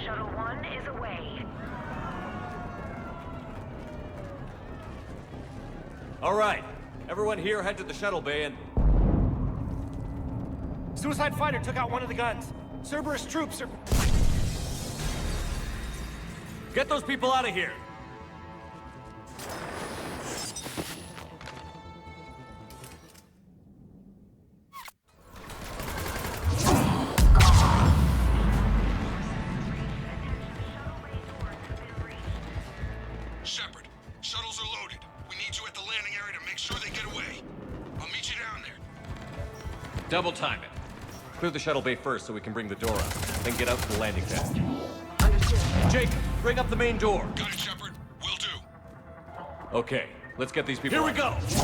Shuttle 1 is away. All right. Everyone here head to the shuttle bay and... Suicide fighter took out one of the guns. Cerberus troops are... Get those people out of here! Shepard, shuttles are loaded. We need you at the landing area to make sure they get away. I'll meet you down there. Double time it. Clear the shuttle bay first so we can bring the door up. Then get out to the landing pad. Understood. Jake, bring up the main door. Got it, Shepard. Will do. Okay, let's get these people Here we out. go!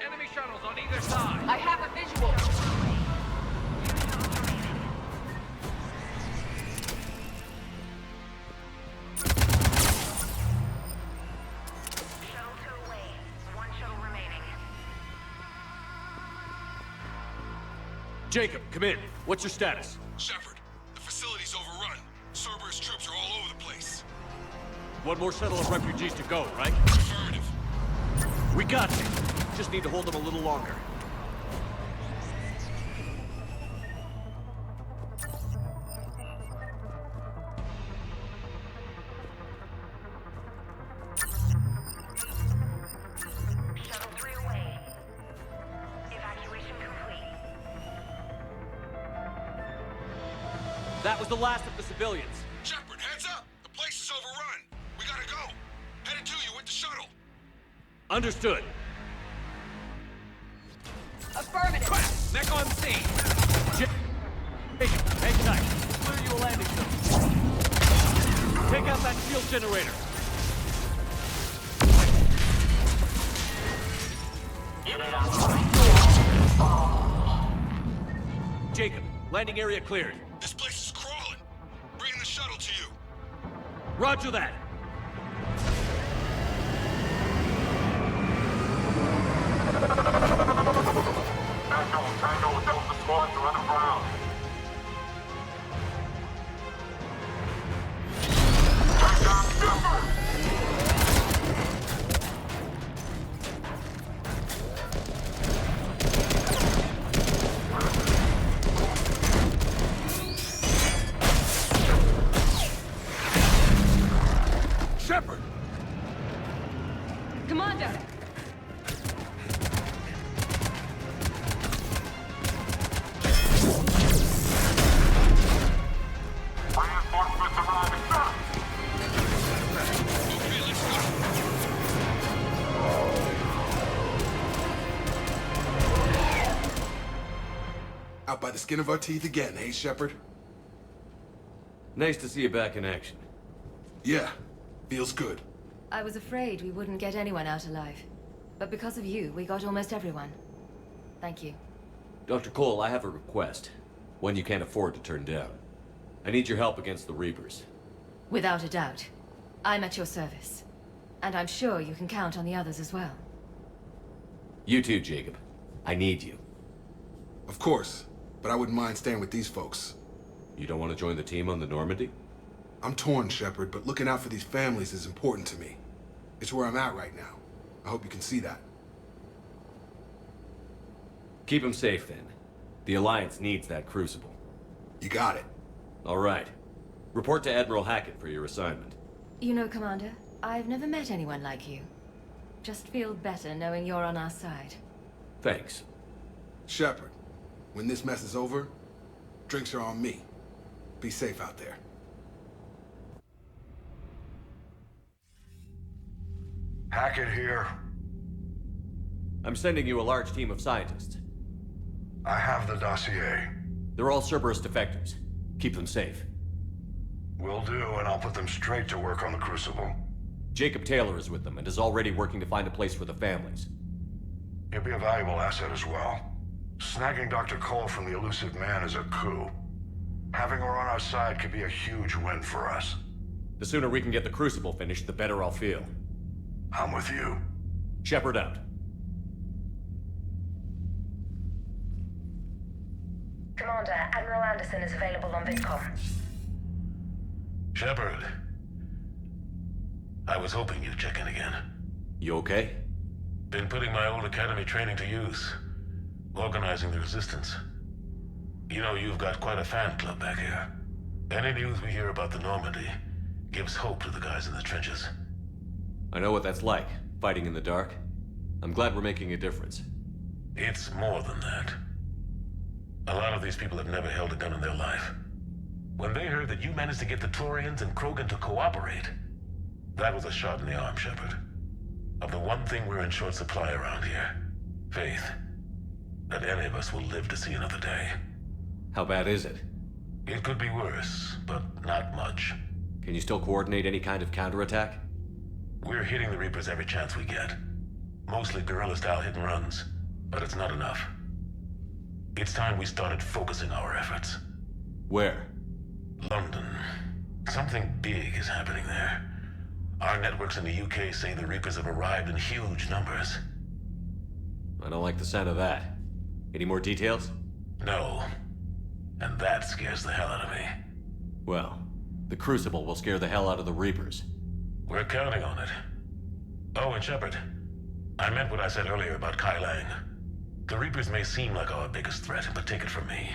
Enemy shuttles on either side. I have a visual. Shuttle 2 away. One shuttle remaining. Jacob, come in. What's your status? Shepard, the facility's overrun. Cerberus troops are all over the place. One more shuttle of refugees to go, right? Affirmative. We got you. Just need to hold them a little longer. Shuttle 3 away. Evacuation complete. That was the last of the civilians. Shepard, heads up! The place is overrun. We gotta go. Headed to you with the shuttle. Understood. Affirmative. Mech on scene. Jacob, hang tight. Clear you a landing zone. Take out that shield generator. Jacob, landing area cleared. This place is crawling. Bringing the shuttle to you. Roger that. Tango, Delta squads are underground. Take down Shepard! Shepard! Commander. Reinforcements arriving fast. Okay, let's go. Out by the skin of our teeth again, hey, Shepard? Nice to see you back in action. Yeah, feels good. I was afraid we wouldn't get anyone out alive. But because of you, we got almost everyone. Thank you. Dr. Cole, I have a request. One you can't afford to turn down. I need your help against the Reapers. Without a doubt. I'm at your service. And I'm sure you can count on the others as well. You too, Jacob. I need you. Of course, but I wouldn't mind staying with these folks. You don't want to join the team on the Normandy? I'm torn, Shepard, but looking out for these families is important to me. It's where I'm at right now. I hope you can see that. Keep them safe, then. The Alliance needs that crucible. You got it. All right. Report to Admiral Hackett for your assignment. You know, Commander, I've never met anyone like you. Just feel better knowing you're on our side. Thanks. Shepard, when this mess is over, drinks are on me. Be safe out there. Hackett here. I'm sending you a large team of scientists. I have the dossier. They're all Cerberus defectors. Keep them safe. Will do, and I'll put them straight to work on the Crucible. Jacob Taylor is with them and is already working to find a place for the families. He'll be a valuable asset as well. Snagging Dr. Cole from the elusive man is a coup. Having her on our side could be a huge win for us. The sooner we can get the Crucible finished, the better I'll feel. I'm with you. Shepard out. Commander, Admiral Anderson is available on VidCom. Shepard. I was hoping you'd check in again. You okay? Been putting my old academy training to use. Organizing the resistance. You know, you've got quite a fan club back here. Any news we hear about the Normandy gives hope to the guys in the trenches. I know what that's like, fighting in the dark. I'm glad we're making a difference. It's more than that. A lot of these people have never held a gun in their life. When they heard that you managed to get the Turians and Krogan to cooperate, that was a shot in the arm, Shepard. Of the one thing we're in short supply around here, faith. That any of us will live to see another day. How bad is it? It could be worse, but not much. Can you still coordinate any kind of counterattack? We're hitting the Reapers every chance we get. Mostly guerrilla-style hit-and-runs, but it's not enough. It's time we started focusing our efforts. Where? London. Something big is happening there. Our networks in the UK say the Reapers have arrived in huge numbers. I don't like the sound of that. Any more details? No. And that scares the hell out of me. Well, the Crucible will scare the hell out of the Reapers. We're counting on it. Oh, and Shepard, I meant what I said earlier about Kai Lang. The Reapers may seem like our biggest threat, but take it from me.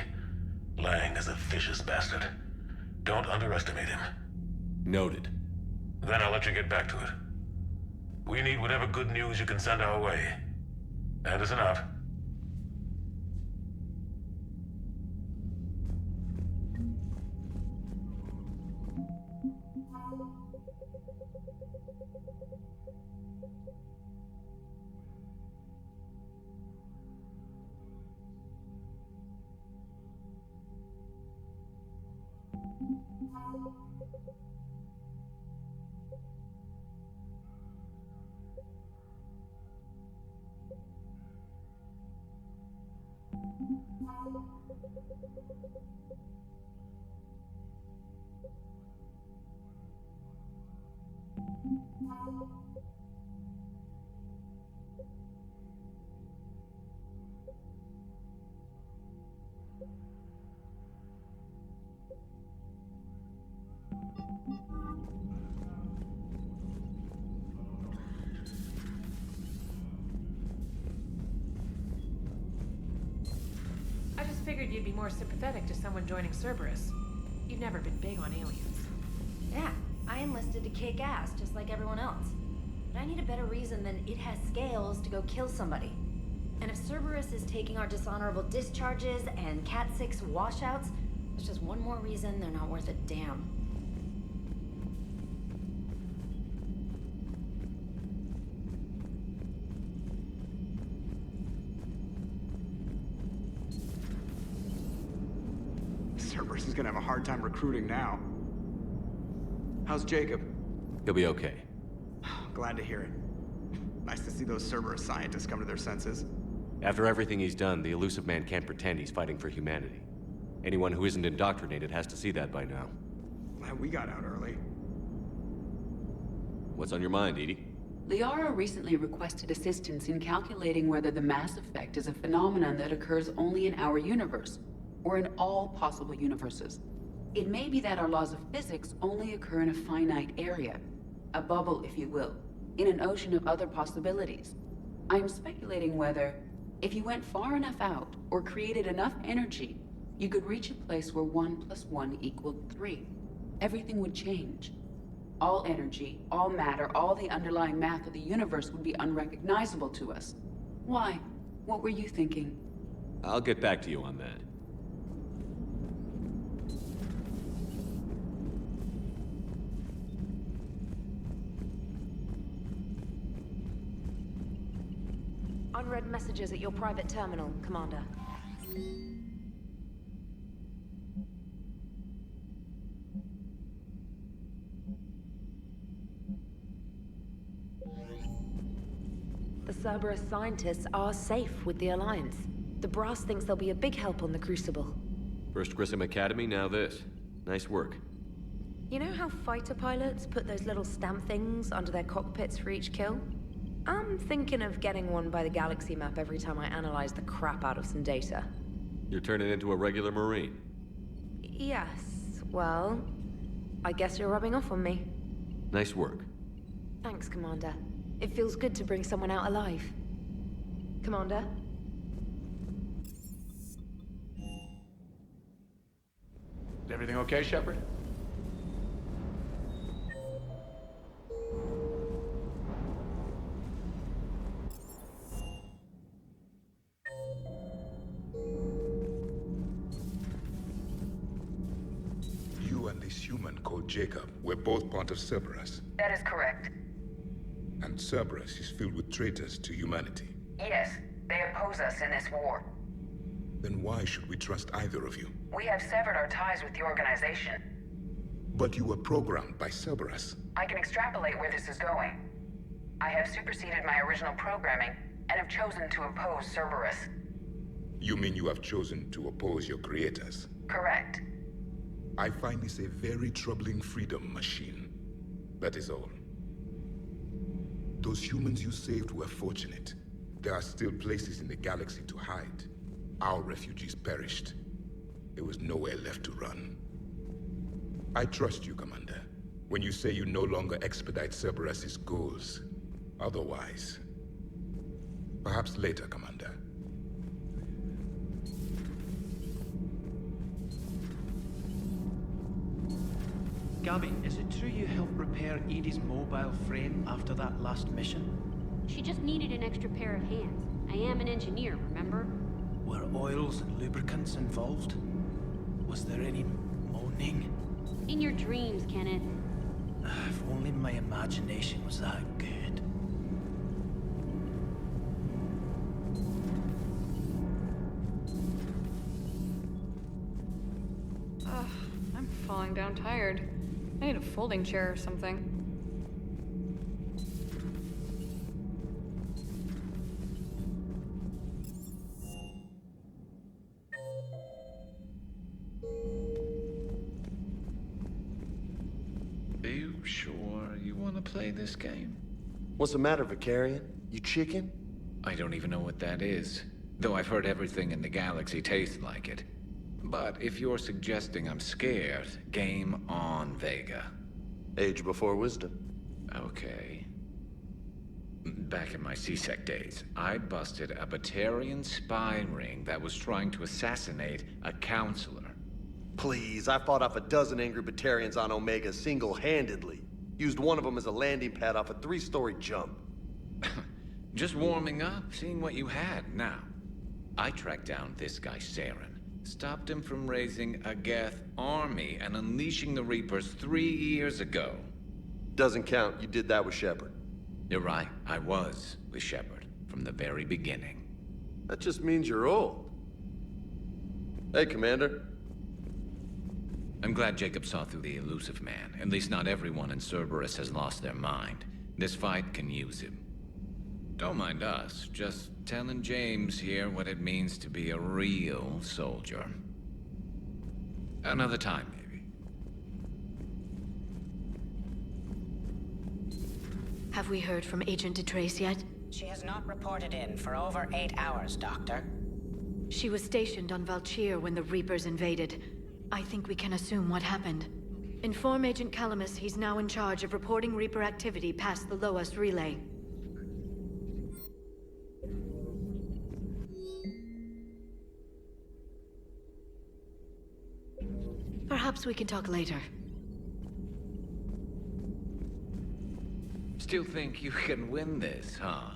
Lang is a vicious bastard. Don't underestimate him. Noted. Then I'll let you get back to it. We need whatever good news you can send our way. Anderson out. I just figured you'd be more sympathetic to someone joining Cerberus. You've never been big on aliens. Yeah, I enlisted to kick ass, just like everyone else. But I need a better reason than it has scales to go kill somebody. And if Cerberus is taking our dishonorable discharges and Cat-6 washouts, there's just one more reason they're not worth a damn. Cerberus is gonna have a hard time recruiting now. How's Jacob? He'll be okay. Glad to hear it. Nice to see those Cerberus scientists come to their senses. After everything he's done, the Elusive Man can't pretend he's fighting for humanity. Anyone who isn't indoctrinated has to see that by now. Glad we got out early. What's on your mind, Edie? Liara recently requested assistance in calculating whether the mass effect is a phenomenon that occurs only in our universe, or in all possible universes. It may be that our laws of physics only occur in a finite area, a bubble, if you will, in an ocean of other possibilities. I'm speculating whether, if you went far enough out, or created enough energy, you could reach a place where 1 + 1 = 3. Everything would change. All energy, all matter, all the underlying math of the universe would be unrecognizable to us. Why? What were you thinking? I'll get back to you on that. Unread messages at your private terminal, Commander. The Cerberus scientists are safe with the Alliance. The Brass thinks they'll be a big help on the Crucible. First Grissom Academy, now this. Nice work. You know how fighter pilots put those little stamp things under their cockpits for each kill? I'm thinking of getting one by the galaxy map every time I analyze the crap out of some data. You're turning into a regular Marine. Yes, well, I guess you're rubbing off on me. Nice work. Thanks, Commander. It feels good to bring someone out alive. Commander? Is everything okay, Shepard? You and this human called Jacob were both part of Cerberus. That is correct. And Cerberus is filled with traitors to humanity. Yes, they oppose us in this war. Then why should we trust either of you? We have severed our ties with the organization. But you were programmed by Cerberus. I can extrapolate where this is going. I have superseded my original programming and have chosen to oppose Cerberus. You mean you have chosen to oppose your creators? Correct. I find this a very troubling freedom machine. That is all. Those humans you saved were fortunate. There are still places in the galaxy to hide. Our refugees perished. There was nowhere left to run. I trust you, Commander, when you say you no longer expedite Cerberus's goals. Otherwise... Perhaps later, Commander. Gabby, is it true you helped repair Edie's mobile frame after that last mission? She just needed an extra pair of hands. I am an engineer, remember? Were oils and lubricants involved? Was there any moaning? In your dreams, Kenneth. If only my imagination was that good. Ugh, I'm falling down tired. I need a folding chair or something. Are you sure you want to play this game? What's the matter, Vicarian? You chicken? I don't even know what that is. Though I've heard everything in the galaxy tastes like it. But if you're suggesting I'm scared, game on, Vega. Age before wisdom. Okay. Back in my C-Sec days, I busted a Batarian spy ring that was trying to assassinate a counselor. Please, I fought off a dozen angry Batarians on Omega single-handedly. Used one of them as a landing pad off a 3-story jump. Just warming up, seeing what you had. Now, I tracked down this guy, Saren. Stopped him from raising a Geth army and unleashing the Reapers 3 years ago. Doesn't count. You did that with Shepard. You're right. I was with Shepard from the very beginning. That just means you're old. Hey, Commander. I'm glad Jacob saw through the elusive man. At least not everyone in Cerberus has lost their mind. This fight can use him. Don't mind us, just telling James here what it means to be a real soldier. Another time, maybe. Have we heard from Agent DeTrace yet? She has not reported in for over 8 hours, Doctor. She was stationed on Valchir when the Reapers invaded. I think we can assume what happened. Inform Agent Calamus he's now in charge of reporting Reaper activity past the Loas relay. Perhaps we can talk later. Still think you can win this, huh?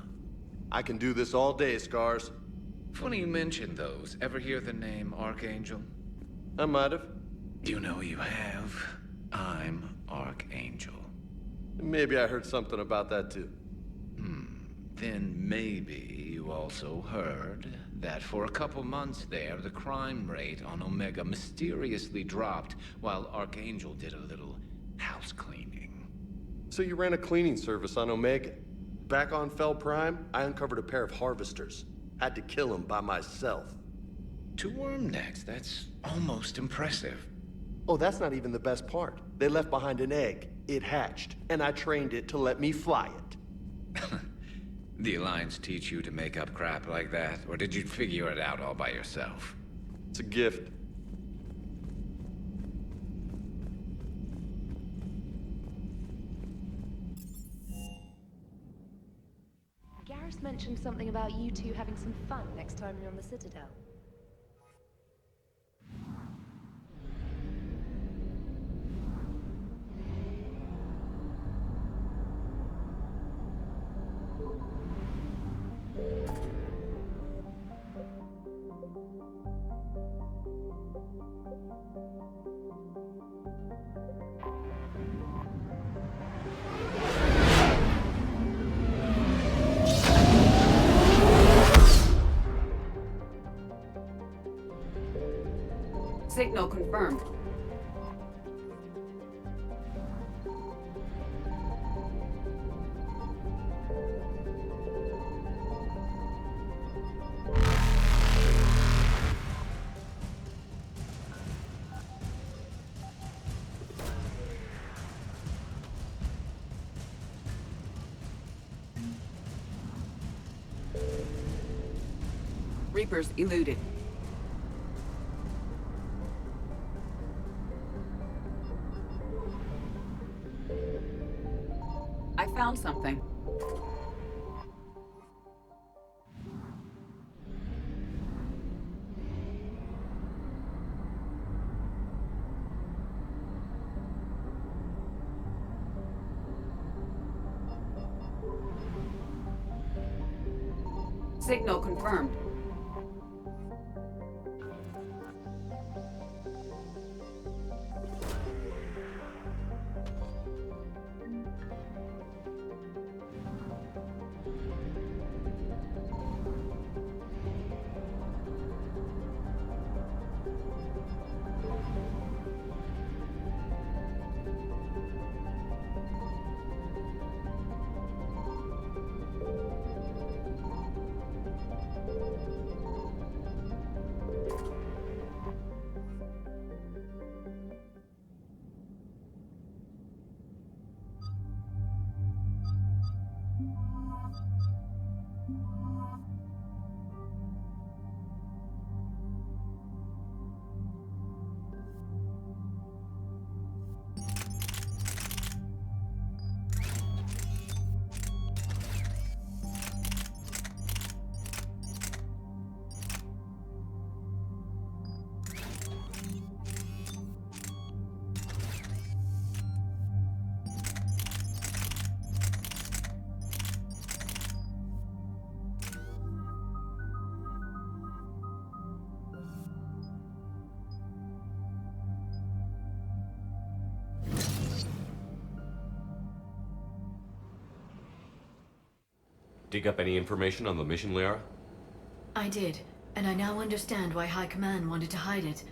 I can do this all day, Scars. Funny you mention those. Ever hear the name Archangel? I might have. You know you have. I'm Archangel. Maybe I heard something about that too. Then maybe you also heard that for a couple months there, the crime rate on Omega mysteriously dropped while Archangel did a little house cleaning. So you ran a cleaning service on Omega. Back on Fel Prime, I uncovered a pair of harvesters. Had to kill them by myself. 2 worm necks, that's almost impressive. Oh, that's not even the best part. They left behind an egg. It hatched, and I trained it to let me fly it. The Alliance teach you to make up crap like that, or did you figure it out all by yourself? It's a gift. mentioned something about you two having some fun next time you're on the Citadel. Signal confirmed. Reapers eluded. I found something. Signal confirmed. Dig up any information on the mission, Liara? I did, and I now understand why High Command wanted to hide it.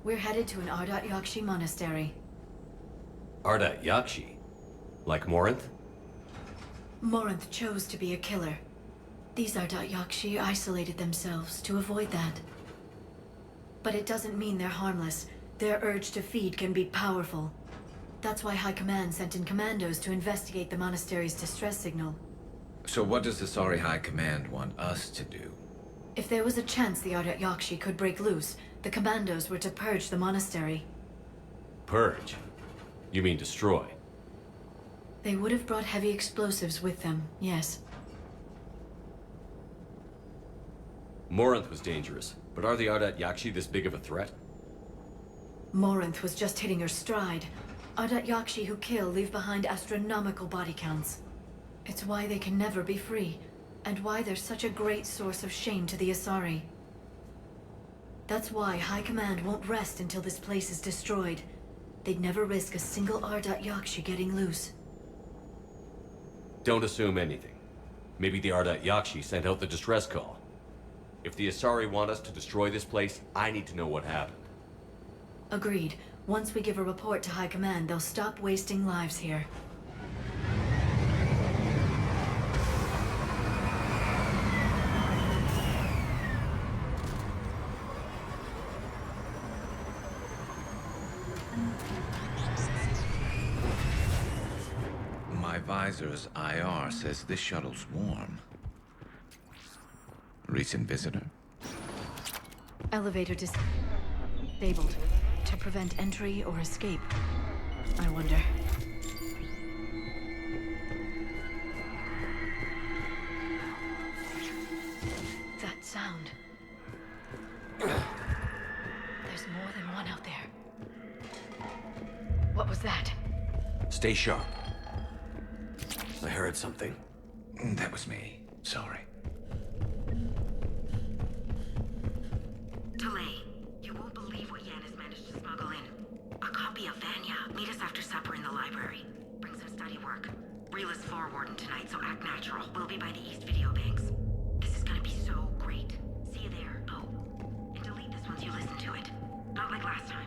We're headed to an Ardat Yakshi monastery. Ardat Yakshi? Like Morinth? Morinth chose to be a killer. These Ardat Yakshi isolated themselves to avoid that. But it doesn't mean they're harmless. Their urge to feed can be powerful. That's why High Command sent in commandos to investigate the monastery's distress signal. So what does the Sorry High Command want us to do? If there was a chance the Ardat Yakshi could break loose, the commandos were to purge the monastery. Purge? You mean destroy? They would have brought heavy explosives with them, yes. Morinth was dangerous, but are the Ardat Yakshi this big of a threat? Morinth was just hitting her stride. Ardat Yakshi who kill leave behind astronomical body counts. It's why they can never be free, and why they're such a great source of shame to the Asari. That's why High Command won't rest until this place is destroyed. They'd never risk a single Ardat Yakshi getting loose. Don't assume anything. Maybe the Ardat Yakshi sent out the distress call. If the Asari want us to destroy this place, I need to know what happened. Agreed. Once we give a report to High Command, they'll stop wasting lives here. My visor's IR says this shuttle's warm. Recent visitor? Elevator disabled. To prevent entry or escape. I wonder. sound. There's more than one out there. What was that? Stay sharp. I heard something. That was me. Sorry. Delay. You won't believe what Yan has managed to smuggle in. A copy of Vanya. Meet us after supper in the library. Bring some study work. Reel is floor warden tonight, so act natural. We'll be by the East Video Banks. This is gonna be so great. See you there. Oh, and delete this once you listen to it. Not like last time.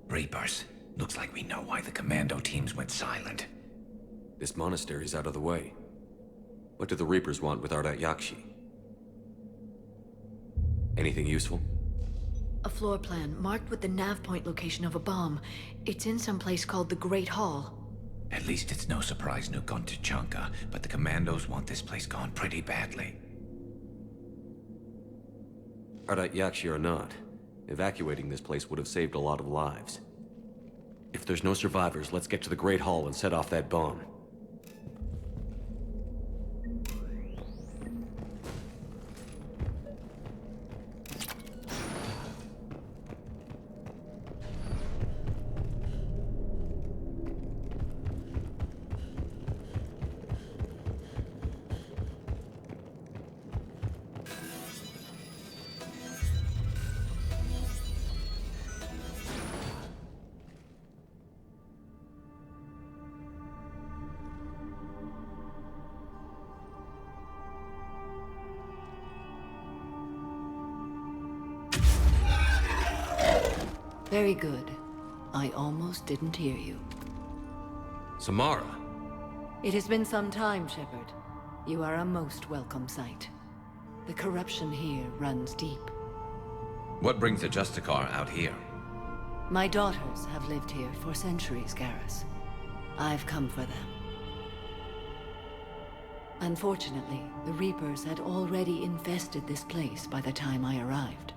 Reapers. Looks like we know why the commando teams went silent. This monastery's out of the way. What do the Reapers want with Ardat Yakshi? Anything useful? A floor plan marked with the nav point location of a bomb. It's in some place called the Great Hall. At least it's no surprise Nuke gone to Chanka, but the commandos want this place gone pretty badly. Ardat Yakshi or not, evacuating this place would have saved a lot of lives. If there's no survivors, let's get to the Great Hall and set off that bomb. Very good. I almost didn't hear you. Samara! It has been some time, Shepard. You are a most welcome sight. The corruption here runs deep. What brings the Justicar out here? My daughters have lived here for centuries, Garrus. I've come for them. Unfortunately, the Reapers had already infested this place by the time I arrived.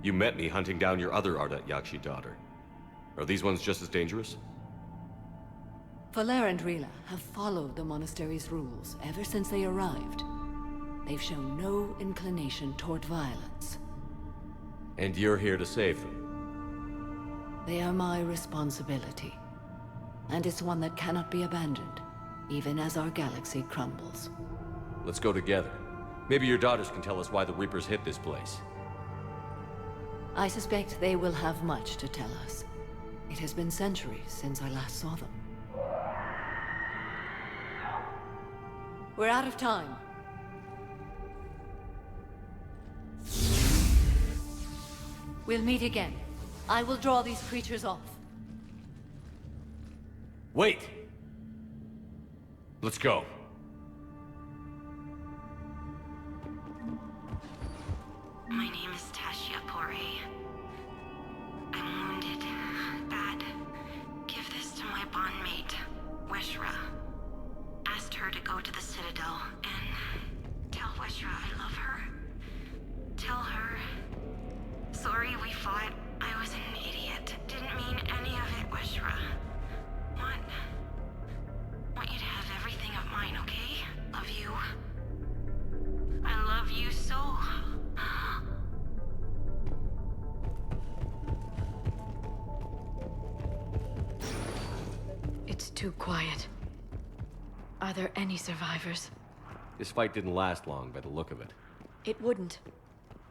You met me hunting down your other Ardat Yakshi daughter. Are these ones just as dangerous? Faller and Rila have followed the monastery's rules ever since they arrived. They've shown no inclination toward violence. And you're here to save them? They are my responsibility. And it's one that cannot be abandoned, even as our galaxy crumbles. Let's go together. Maybe your daughters can tell us why the Reapers hit this place. I suspect they will have much to tell us. It has been centuries since I last saw them. We're out of time. We'll meet again. I will draw these creatures off. Wait! Let's go. My name is Tashia Pore. I'm wounded. Bad. Give this to my bondmate, Weshra. Asked her to go to the Citadel and tell Weshra I love her. Tell her. Sorry we fought. I was an idiot. Didn't mean any of it, Weshra. Want you to have everything of mine, okay? Love you. I love you so. It's too quiet. Are there any survivors? This fight didn't last long by the look of it. It wouldn't.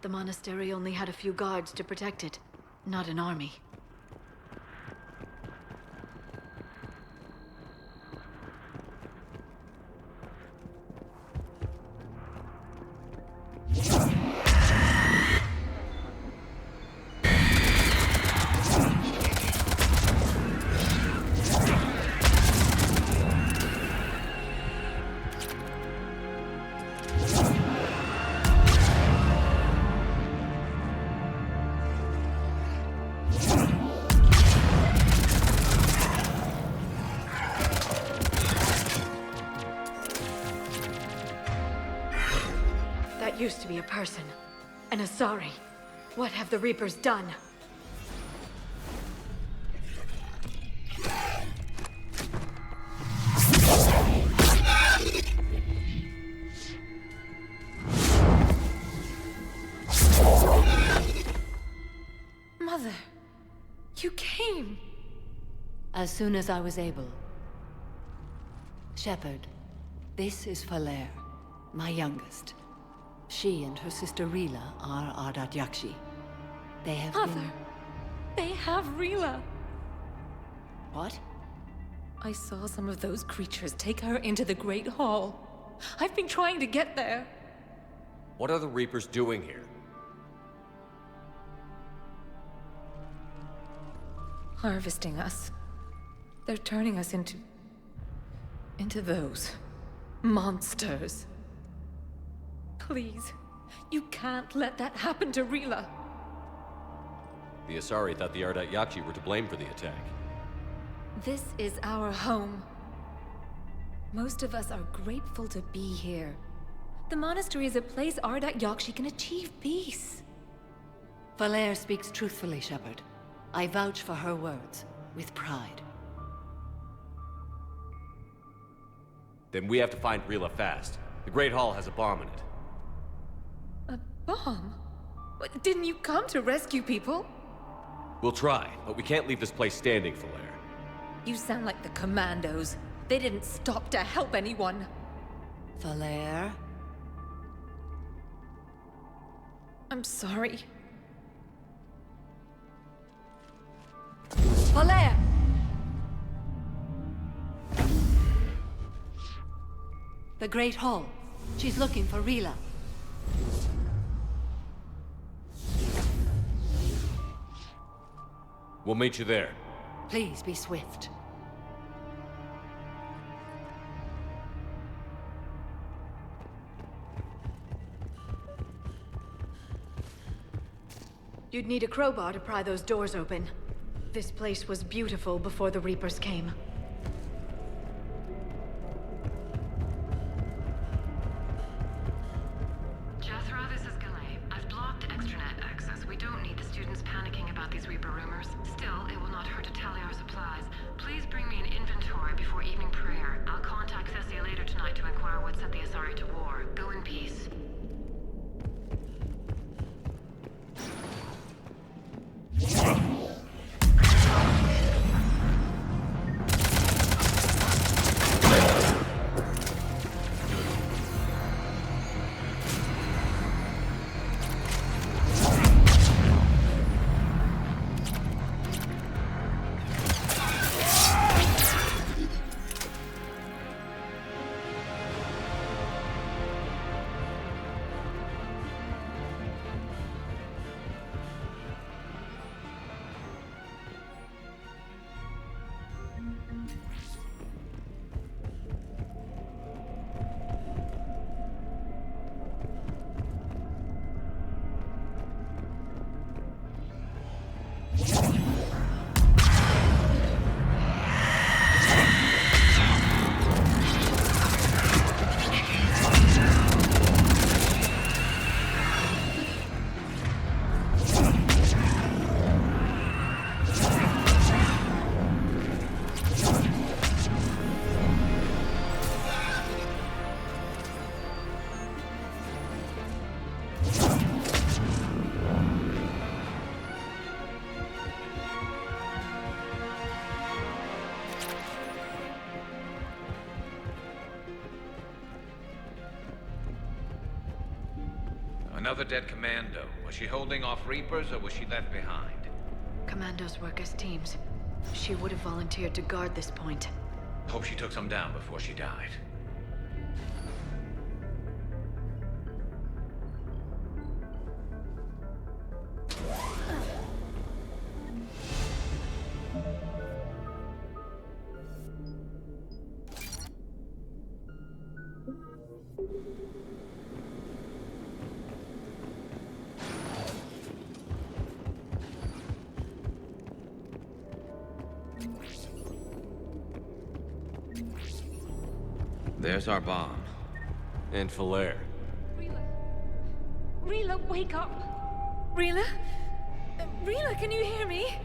The monastery only had a few guards to protect it, not an army. That used to be a person. An Asari. What have the Reapers done? Mother, you came. As soon as I was able. Shepard, this is Falere, my youngest. She and her sister Rila are Ardat Yakshi. They have Mother, they have Rila. What? I saw some of those creatures take her into the Great Hall. I've been trying to get there. What are the Reapers doing here? Harvesting us. They're turning us into those monsters. Please, you can't let that happen to Rila. The Asari thought the Ardat Yakshi were to blame for the attack. This is our home. Most of us are grateful to be here. The monastery is a place Ardat Yakshi can achieve peace. Falere speaks truthfully, Shepard. I vouch for her words, with pride. Then we have to find Rila fast. The Great Hall has a bomb in it. A bomb? What, didn't you come to rescue people? We'll try, but we can't leave this place standing, Falere. You sound like the Commandos. They didn't stop to help anyone. Falere? I'm sorry. Falere! The Great Hall. She's looking for Rila. We'll meet you there. Please be swift. You'd need a crowbar to pry those doors open. This place was beautiful before the Reapers came. Jethro, this is Galay. I've blocked extranet access. We don't need the students panicking about these Reaper rumors. Still, it will not hurt to tally our supplies. Please bring me an inventory before evening prayer. I'll contact Cessia later tonight to inquire what set the Asari to war. Go in peace. Another dead commando. Was she holding off Reapers or was she left behind? Commandos work as teams. She would have volunteered to guard this point. Hope she took some down before she died. There's our bomb. And Falere. Rila, wake up! Rila? Rila, can you hear me?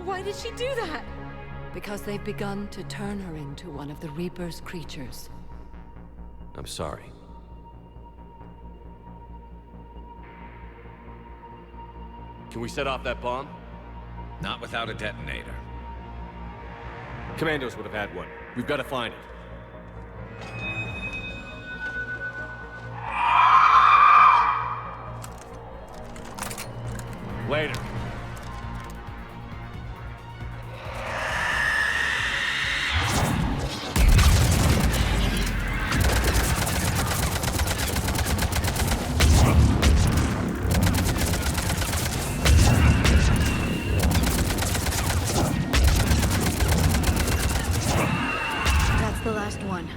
Why did she do that? Because they've begun to turn her into one of the Reaper's creatures. I'm sorry. Can we set off that bomb? Not without a detonator. Commandos would have had one. We've got to find it. Later. That's the last one.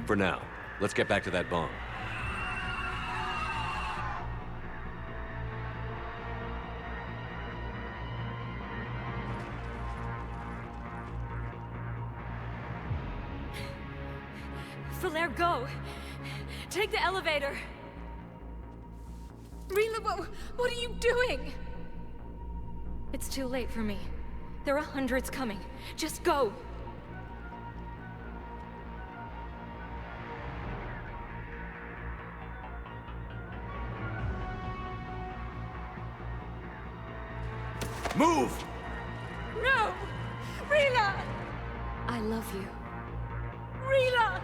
For now, let's get back to that bomb. Falaire, go! Take the elevator! Rila, what are you doing? It's too late for me. There are hundreds coming. Just go! Move! No! Rila! I love you. Rila!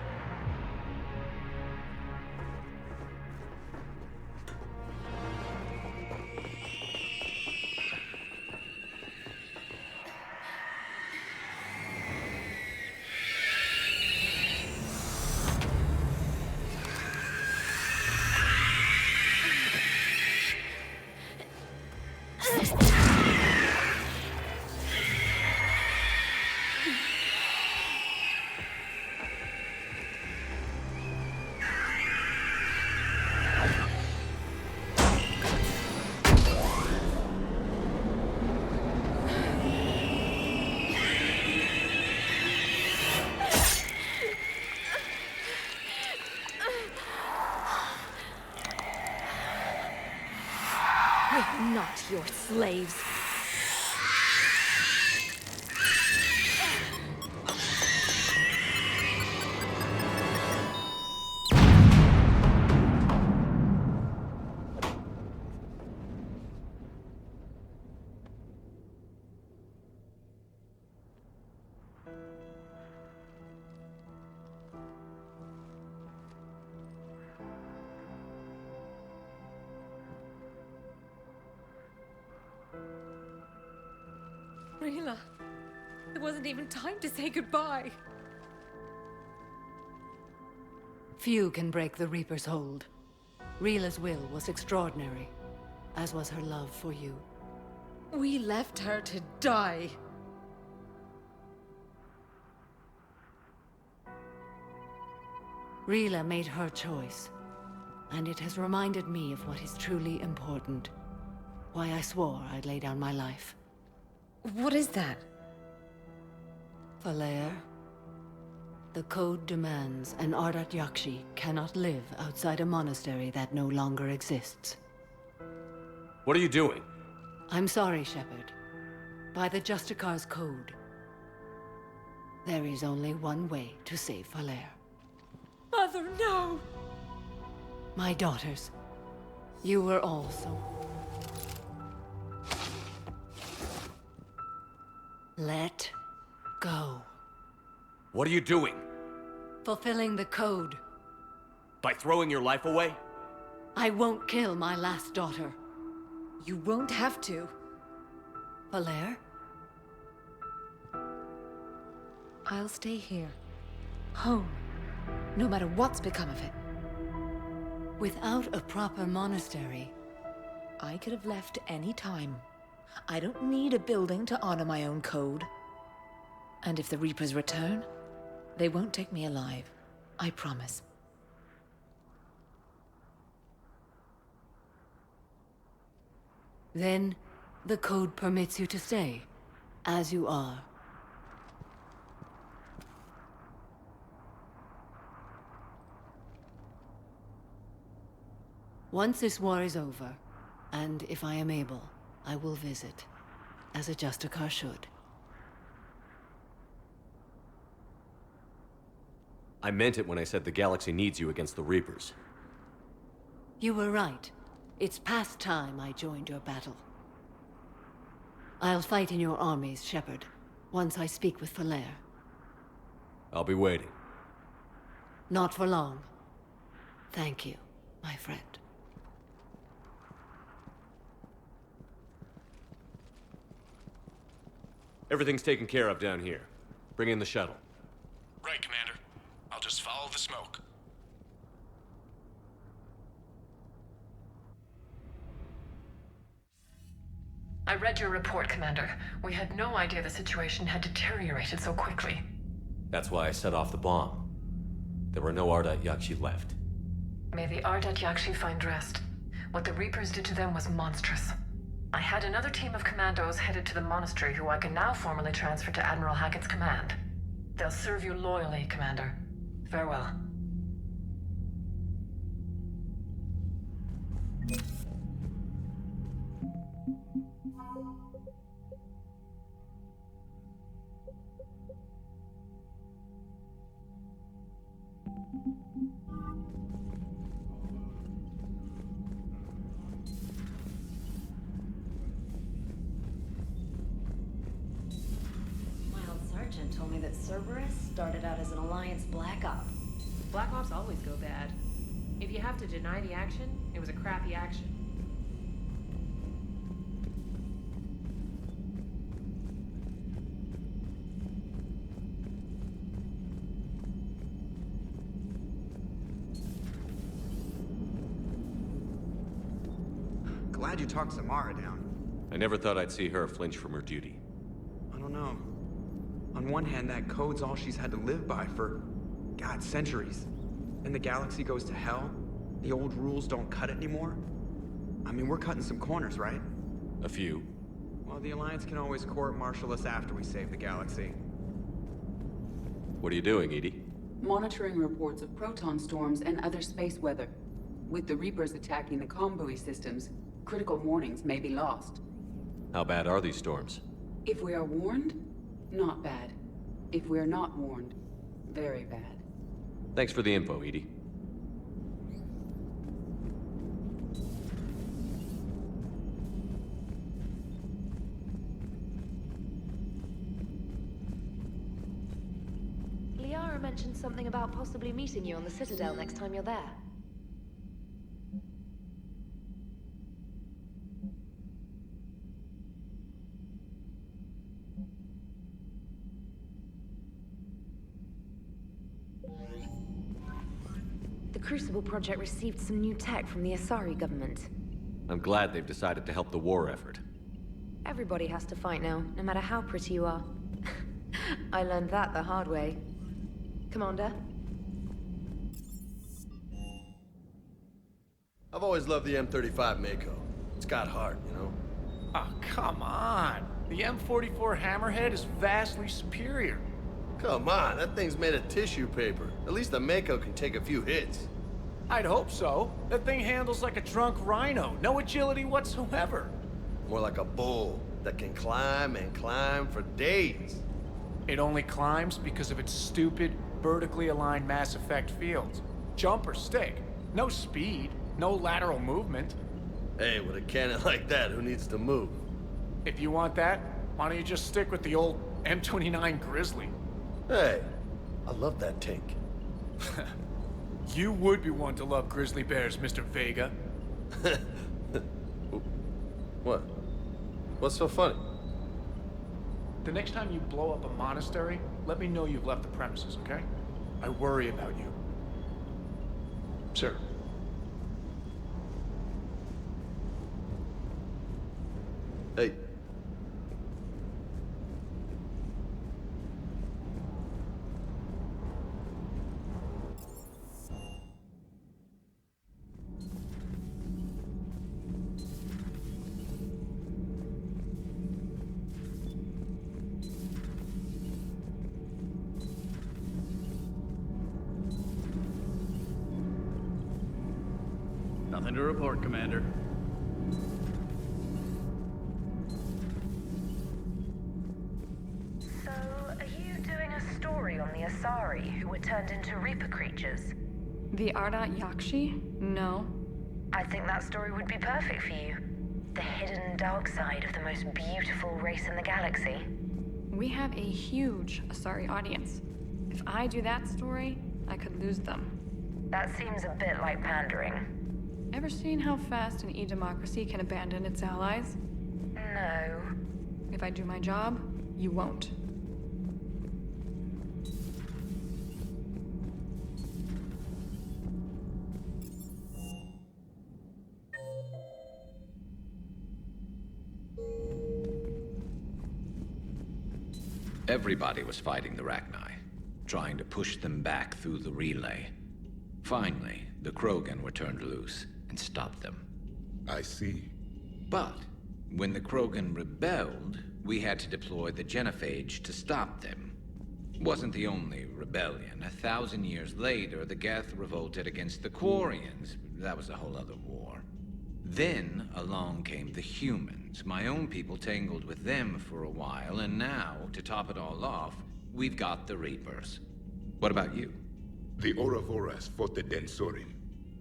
We're not your slaves. Rila, there wasn't even time to say goodbye. Few can break the Reaper's hold. Rila's will was extraordinary, as was her love for you. We left her to die. Rila made her choice, and it has reminded me of what is truly important. Why I swore I'd lay down my life. What is that? Falaire, the code demands an Ardat Yakshi cannot live outside a monastery that no longer exists. What are you doing? I'm sorry, Shepard. By the Justicar's code, there is only one way to save Falaire. Mother, no! My daughters, you were also. Let go. What are you doing? Fulfilling the code. By throwing your life away? I won't kill my last daughter. You won't have to. Falaire? I'll stay here. Home. No matter what's become of it. Without a proper monastery, I could have left any time. I don't need a building to honor my own code. And if the Reapers return, they won't take me alive. I promise. Then, the code permits you to stay, as you are. Once this war is over, and if I am able, I will visit, as a Justicar should. I meant it when I said the galaxy needs you against the Reapers. You were right. It's past time I joined your battle. I'll fight in your armies, Shepard, once I speak with Falair. I'll be waiting. Not for long. Thank you, my friend. Everything's taken care of down here. Bring in the shuttle. Right, Commander. I'll just follow the smoke. I read your report, Commander. We had no idea the situation had deteriorated so quickly. That's why I set off the bomb. There were no Ardat Yakshi left. May the Ardat Yakshi find rest. What the Reapers did to them was monstrous. I had another team of commandos headed to the monastery who I can now formally transfer to Admiral Hackett's command. They'll serve you loyally, Commander. Farewell. Sergeant told me that Cerberus started out as an Alliance Black Op. Black Ops always go bad. If you have to deny the action, it was a crappy action. Glad you talked Samara down. I never thought I'd see her flinch from her duty. I don't know. On one hand, that code's all she's had to live by for, God, centuries. And the galaxy goes to hell? The old rules don't cut it anymore? I mean, we're cutting some corners, right? A few. Well, the Alliance can always court-martial us after we save the galaxy. What are you doing, Edie? Monitoring reports of proton storms and other space weather. With the Reapers attacking the comm buoy systems, critical warnings may be lost. How bad are these storms? If we are warned, not bad. If we are not warned, very bad. Thanks for the info, Edie. Liara mentioned something about possibly meeting you on the Citadel next time you're there. The Crucible Project received some new tech from the Asari government. I'm glad they've decided to help the war effort. Everybody has to fight now, no matter how pretty you are. I learned that the hard way. Commander? I've always loved the M35 Mako. It's got heart, you know? Oh, come on. The M44 Hammerhead is vastly superior. Come on, that thing's made of tissue paper. At least the Mako can take a few hits. I'd hope so. That thing handles like a drunk rhino. No agility whatsoever. More like a bull that can climb and climb for days. It only climbs because of its stupid, vertically aligned Mass Effect fields. Jump or stick. No speed, no lateral movement. Hey, with a cannon like that, who needs to move? If you want that, why don't you just stick with the old M29 Grizzly? Hey, I love that tank. You would be one to love grizzly bears, Mr. Vega. What? What's so funny? The next time you blow up a monastery, let me know you've left the premises, okay? I worry about you. Sir. Hey, Nothing to report, Commander. So, are you doing a story on the Asari who were turned into Reaper creatures? The Ardat Yakshi? No. I think that story would be perfect for you. The hidden dark side of the most beautiful race in the galaxy. We have a huge Asari audience. If I do that story, I could lose them. That seems a bit like pandering. Ever seen how fast an e-democracy can abandon its allies? No. If I do my job, you won't. Everybody was fighting the Rachni, trying to push them back through the relay. Finally, the Krogan were turned loose and stopped them. I see. But when the Krogan rebelled, we had to deploy the Genophage to stop them. Wasn't the only rebellion. 1,000 years later, the Geth revolted against the Quarians. That was a whole other war. Then along came the humans. My own people tangled with them for a while, and now, to top it all off, we've got the Reapers. What about you? The Ouroboros fought the Densorin.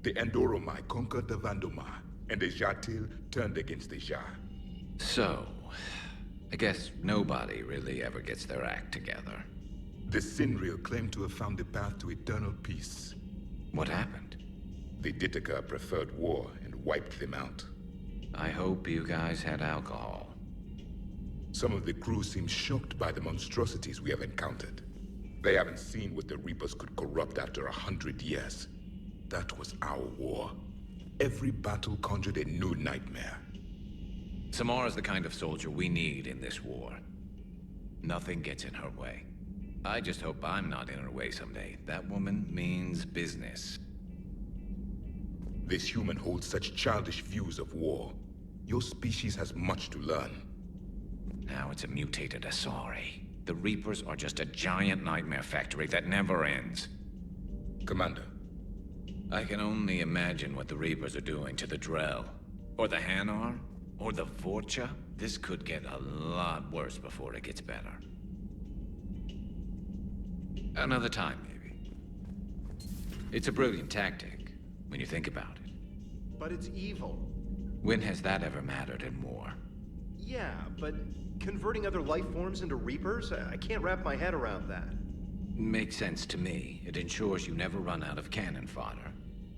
The Andoromai conquered the Vandomar, and the Jatil turned against the Jah. So, I guess nobody really ever gets their act together. The Sinreal claimed to have found the path to eternal peace. What happened? The Ditaka preferred war and wiped them out. I hope you guys had alcohol. Some of the crew seem shocked by the monstrosities we have encountered. They haven't seen what the Reapers could corrupt after 100 years. That was our war. Every battle conjured a new nightmare. Samara's the kind of soldier we need in this war. Nothing gets in her way. I just hope I'm not in her way someday. That woman means business. This human holds such childish views of war. Your species has much to learn. Now it's a mutated Asari. The Reapers are just a giant nightmare factory that never ends. Commander. I can only imagine what the Reapers are doing to the Drell. Or the Hanar. Or the Vorcha. This could get a lot worse before it gets better. Another time, maybe. It's a brilliant tactic, when you think about it. But it's evil. When has that ever mattered in war? Yeah, but converting other life forms into Reapers? I can't wrap my head around that. Makes sense to me. It ensures you never run out of cannon fodder.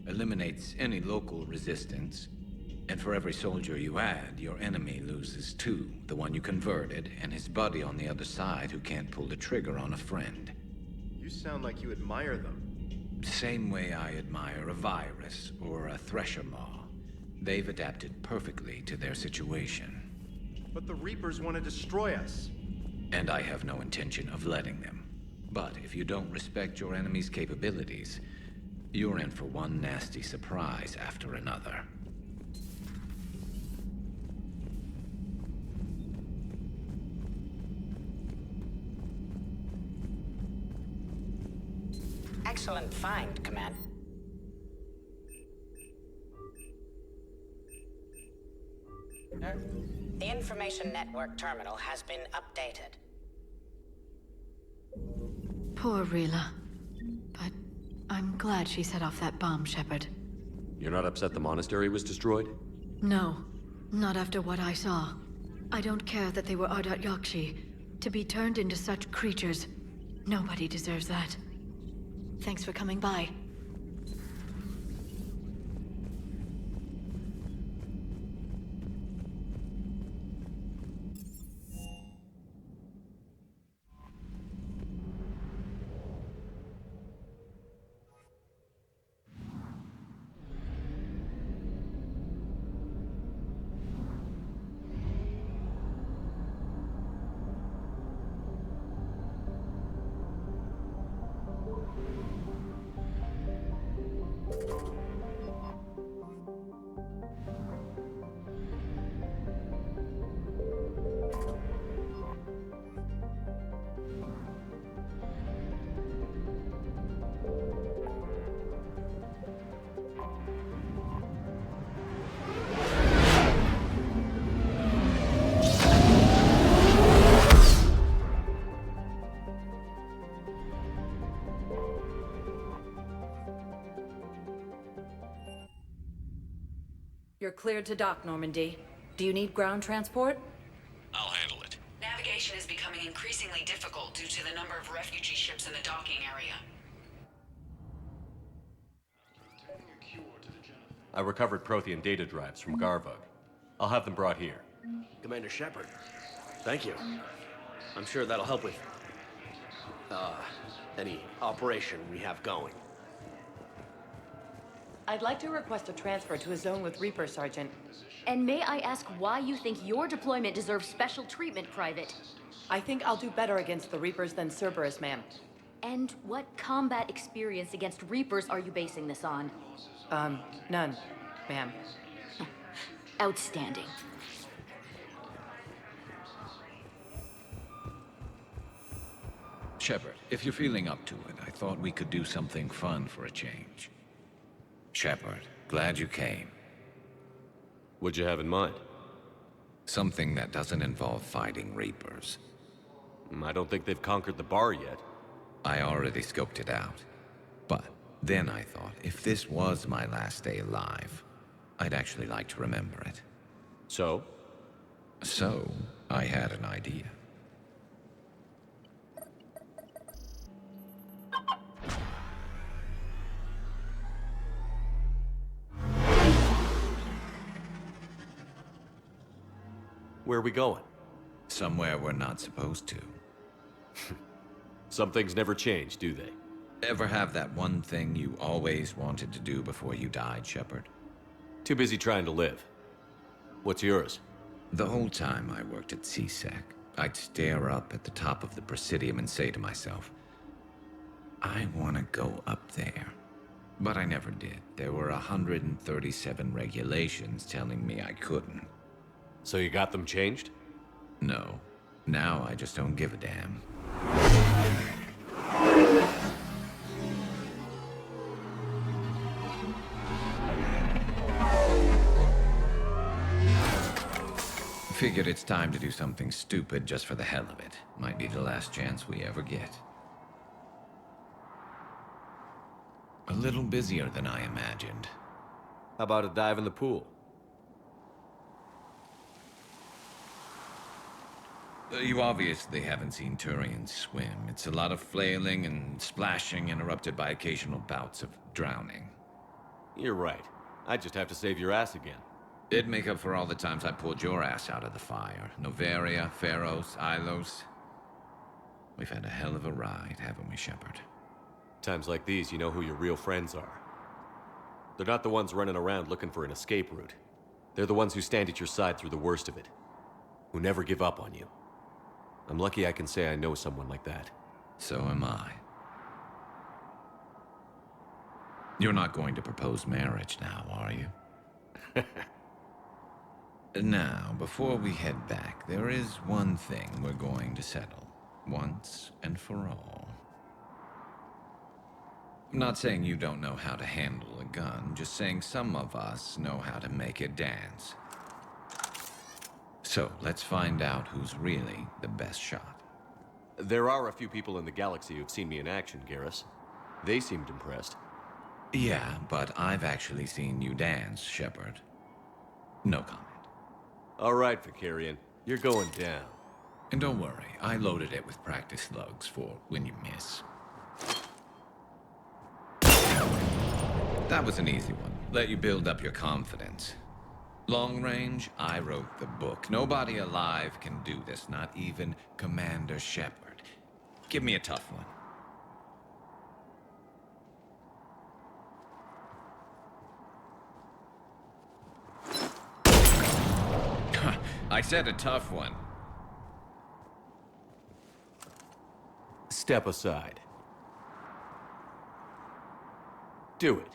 Eliminates any local resistance. And for every soldier you add, your enemy loses two. The one you converted, and his buddy on the other side who can't pull the trigger on a friend. You sound like you admire them. Same way I admire a virus or a thresher maw. They've adapted perfectly to their situation. But the Reapers want to destroy us. And I have no intention of letting them. But if you don't respect your enemy's capabilities, you're in for one nasty surprise after another. Excellent find, Command. The information network terminal has been updated. Poor Rila. But I'm glad she set off that bomb, Shepard. You're not upset the monastery was destroyed? No, not after what I saw. I don't care that they were Ardat Yakshi. To be turned into such creatures, nobody deserves that. Thanks for coming by. You're cleared to dock, Normandy. Do you need ground transport? I'll handle it. Navigation is becoming increasingly difficult due to the number of refugee ships in the docking area. I recovered Prothean data drives from Garvug. I'll have them brought here. Commander Shepard, thank you. I'm sure that'll help with, any operation we have going. I'd like to request a transfer to a zone with Reaper, Sergeant. And may I ask why you think your deployment deserves special treatment, Private? I think I'll do better against the Reapers than Cerberus, ma'am. And what combat experience against Reapers are you basing this on? None, ma'am. Outstanding. Shepard, if you're feeling up to it, I thought we could do something fun for a change. Shepard, glad you came. What'd you have in mind? Something that doesn't involve fighting Reapers. I don't think they've conquered the bar yet. I already scoped it out. But then I thought, if this was my last day alive, I'd actually like to remember it. So? So, I had an idea. Where are we going? Somewhere we're not supposed to. Some things never change, do they? Ever have that one thing you always wanted to do before you died, Shepard? Too busy trying to live. What's yours? The whole time I worked at CSEC, I'd stare up at the top of the Presidium and say to myself, I want to go up there. But I never did. There were 137 regulations telling me I couldn't. So you got them changed? No. Now I just don't give a damn. Figured it's time to do something stupid just for the hell of it. Might be the last chance we ever get. A little busier than I imagined. How about a dive in the pool? You obviously haven't seen Turians swim. It's a lot of flailing and splashing, interrupted by occasional bouts of drowning. You're right. I just have to save your ass again. It'd make up for all the times I pulled your ass out of the fire. Noveria, Pharos, Ilos. We've had a hell of a ride, haven't we, Shepard? Times like these, you know who your real friends are. They're not the ones running around looking for an escape route. They're the ones who stand at your side through the worst of it. Who never give up on you. I'm lucky I can say I know someone like that. So am I. You're not going to propose marriage now, are you? Now, before we head back, there is one thing we're going to settle. Once and for all. I'm not saying you don't know how to handle a gun, just saying some of us know how to make it dance. So, let's find out who's really the best shot. There are a few people in the galaxy who've seen me in action, Garrus. They seemed impressed. Yeah, but I've actually seen you dance, Shepard. No comment. All right, Vicarian. You're going down. And don't worry, I loaded it with practice slugs for when you miss. That was an easy one. Let you build up your confidence. Long range, I wrote the book. Nobody alive can do this, not even Commander Shepard. Give me a tough one. I said a tough one. Step aside. Do it.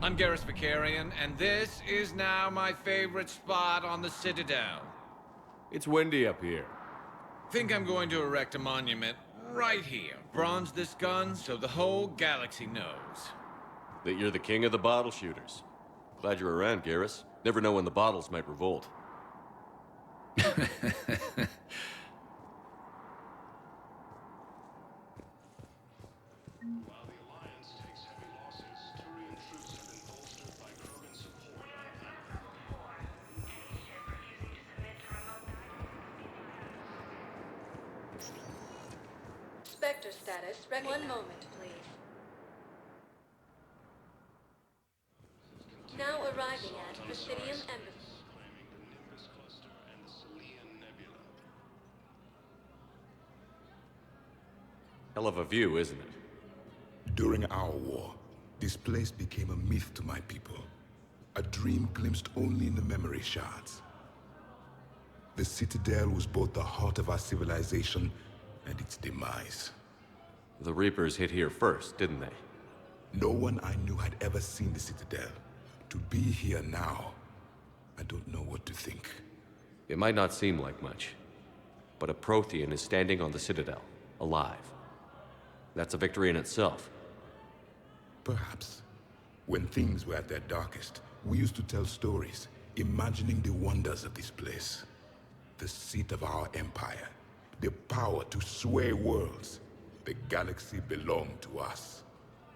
I'm Garrus Vicarian, and this is now my favorite spot on the Citadel. It's windy up here. Think I'm going to erect a monument right here. Bronze this gun so the whole galaxy knows. That you're the king of the bottle shooters. Glad you're around, Garrus. Never know when the bottles might revolt. Spectre status. One moment, please. Now arriving at Presidium Embassy. Hell of a view, isn't it? During our war, this place became a myth to my people. A dream glimpsed only in the memory shards. The Citadel was both the heart of our civilization and its demise. The Reapers hit here first, didn't they? No one I knew had ever seen the Citadel. To be here now, I don't know what to think. It might not seem like much, but a Prothean is standing on the Citadel, alive. That's a victory in itself. Perhaps. When things were at their darkest, we used to tell stories, imagining the wonders of this place. The seat of our empire, the power to sway worlds. The galaxy belonged to us.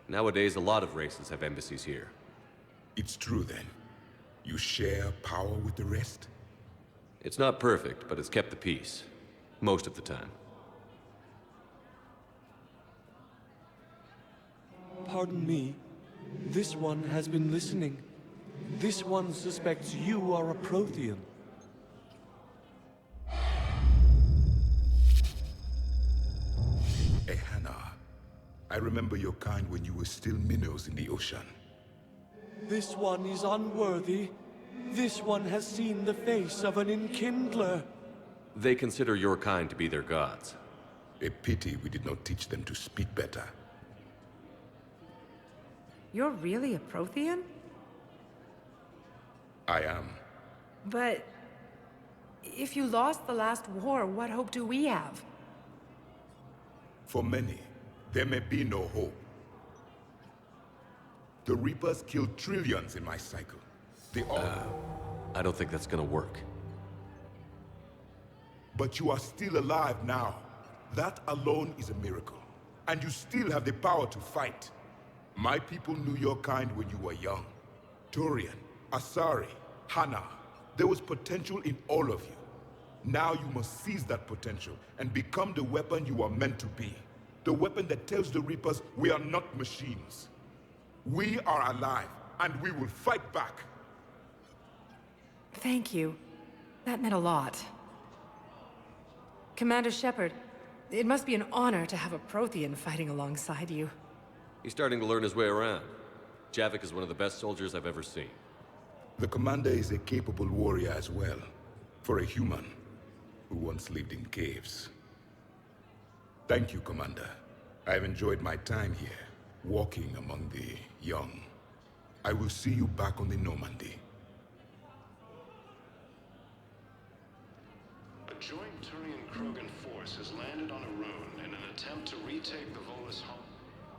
Nowadays, a lot of races have embassies here. It's true then. You share power with the rest? It's not perfect, but it's kept the peace. Most of the time. Pardon me. This one has been listening. This one suspects you are a Prothean. Hannah, I remember your kind when you were still minnows in the ocean. This one is unworthy. This one has seen the face of an enkindler. They consider your kind to be their gods. A pity we did not teach them to speak better. You're really a Prothean? I am. But if you lost the last war, what hope do we have? For many, there may be no hope. The Reapers killed trillions in my cycle. They all... I don't think that's gonna work. But you are still alive now. That alone is a miracle. And you still have the power to fight. My people knew your kind when you were young. Turian, Asari, Hannah. There was potential in all of you. Now you must seize that potential and become the weapon you are meant to be. The weapon that tells the Reapers we are not machines. We are alive, and we will fight back. Thank you. That meant a lot. Commander Shepard, it must be an honor to have a Prothean fighting alongside you. He's starting to learn his way around. Javik is one of the best soldiers I've ever seen. The commander is a capable warrior as well. For a human who once lived in caves. Thank you, Commander. I've enjoyed my time here, walking among the young. I will see you back on the Normandy. A joint Turian-Krogan force has landed on Arun in an attempt to retake the Volus home.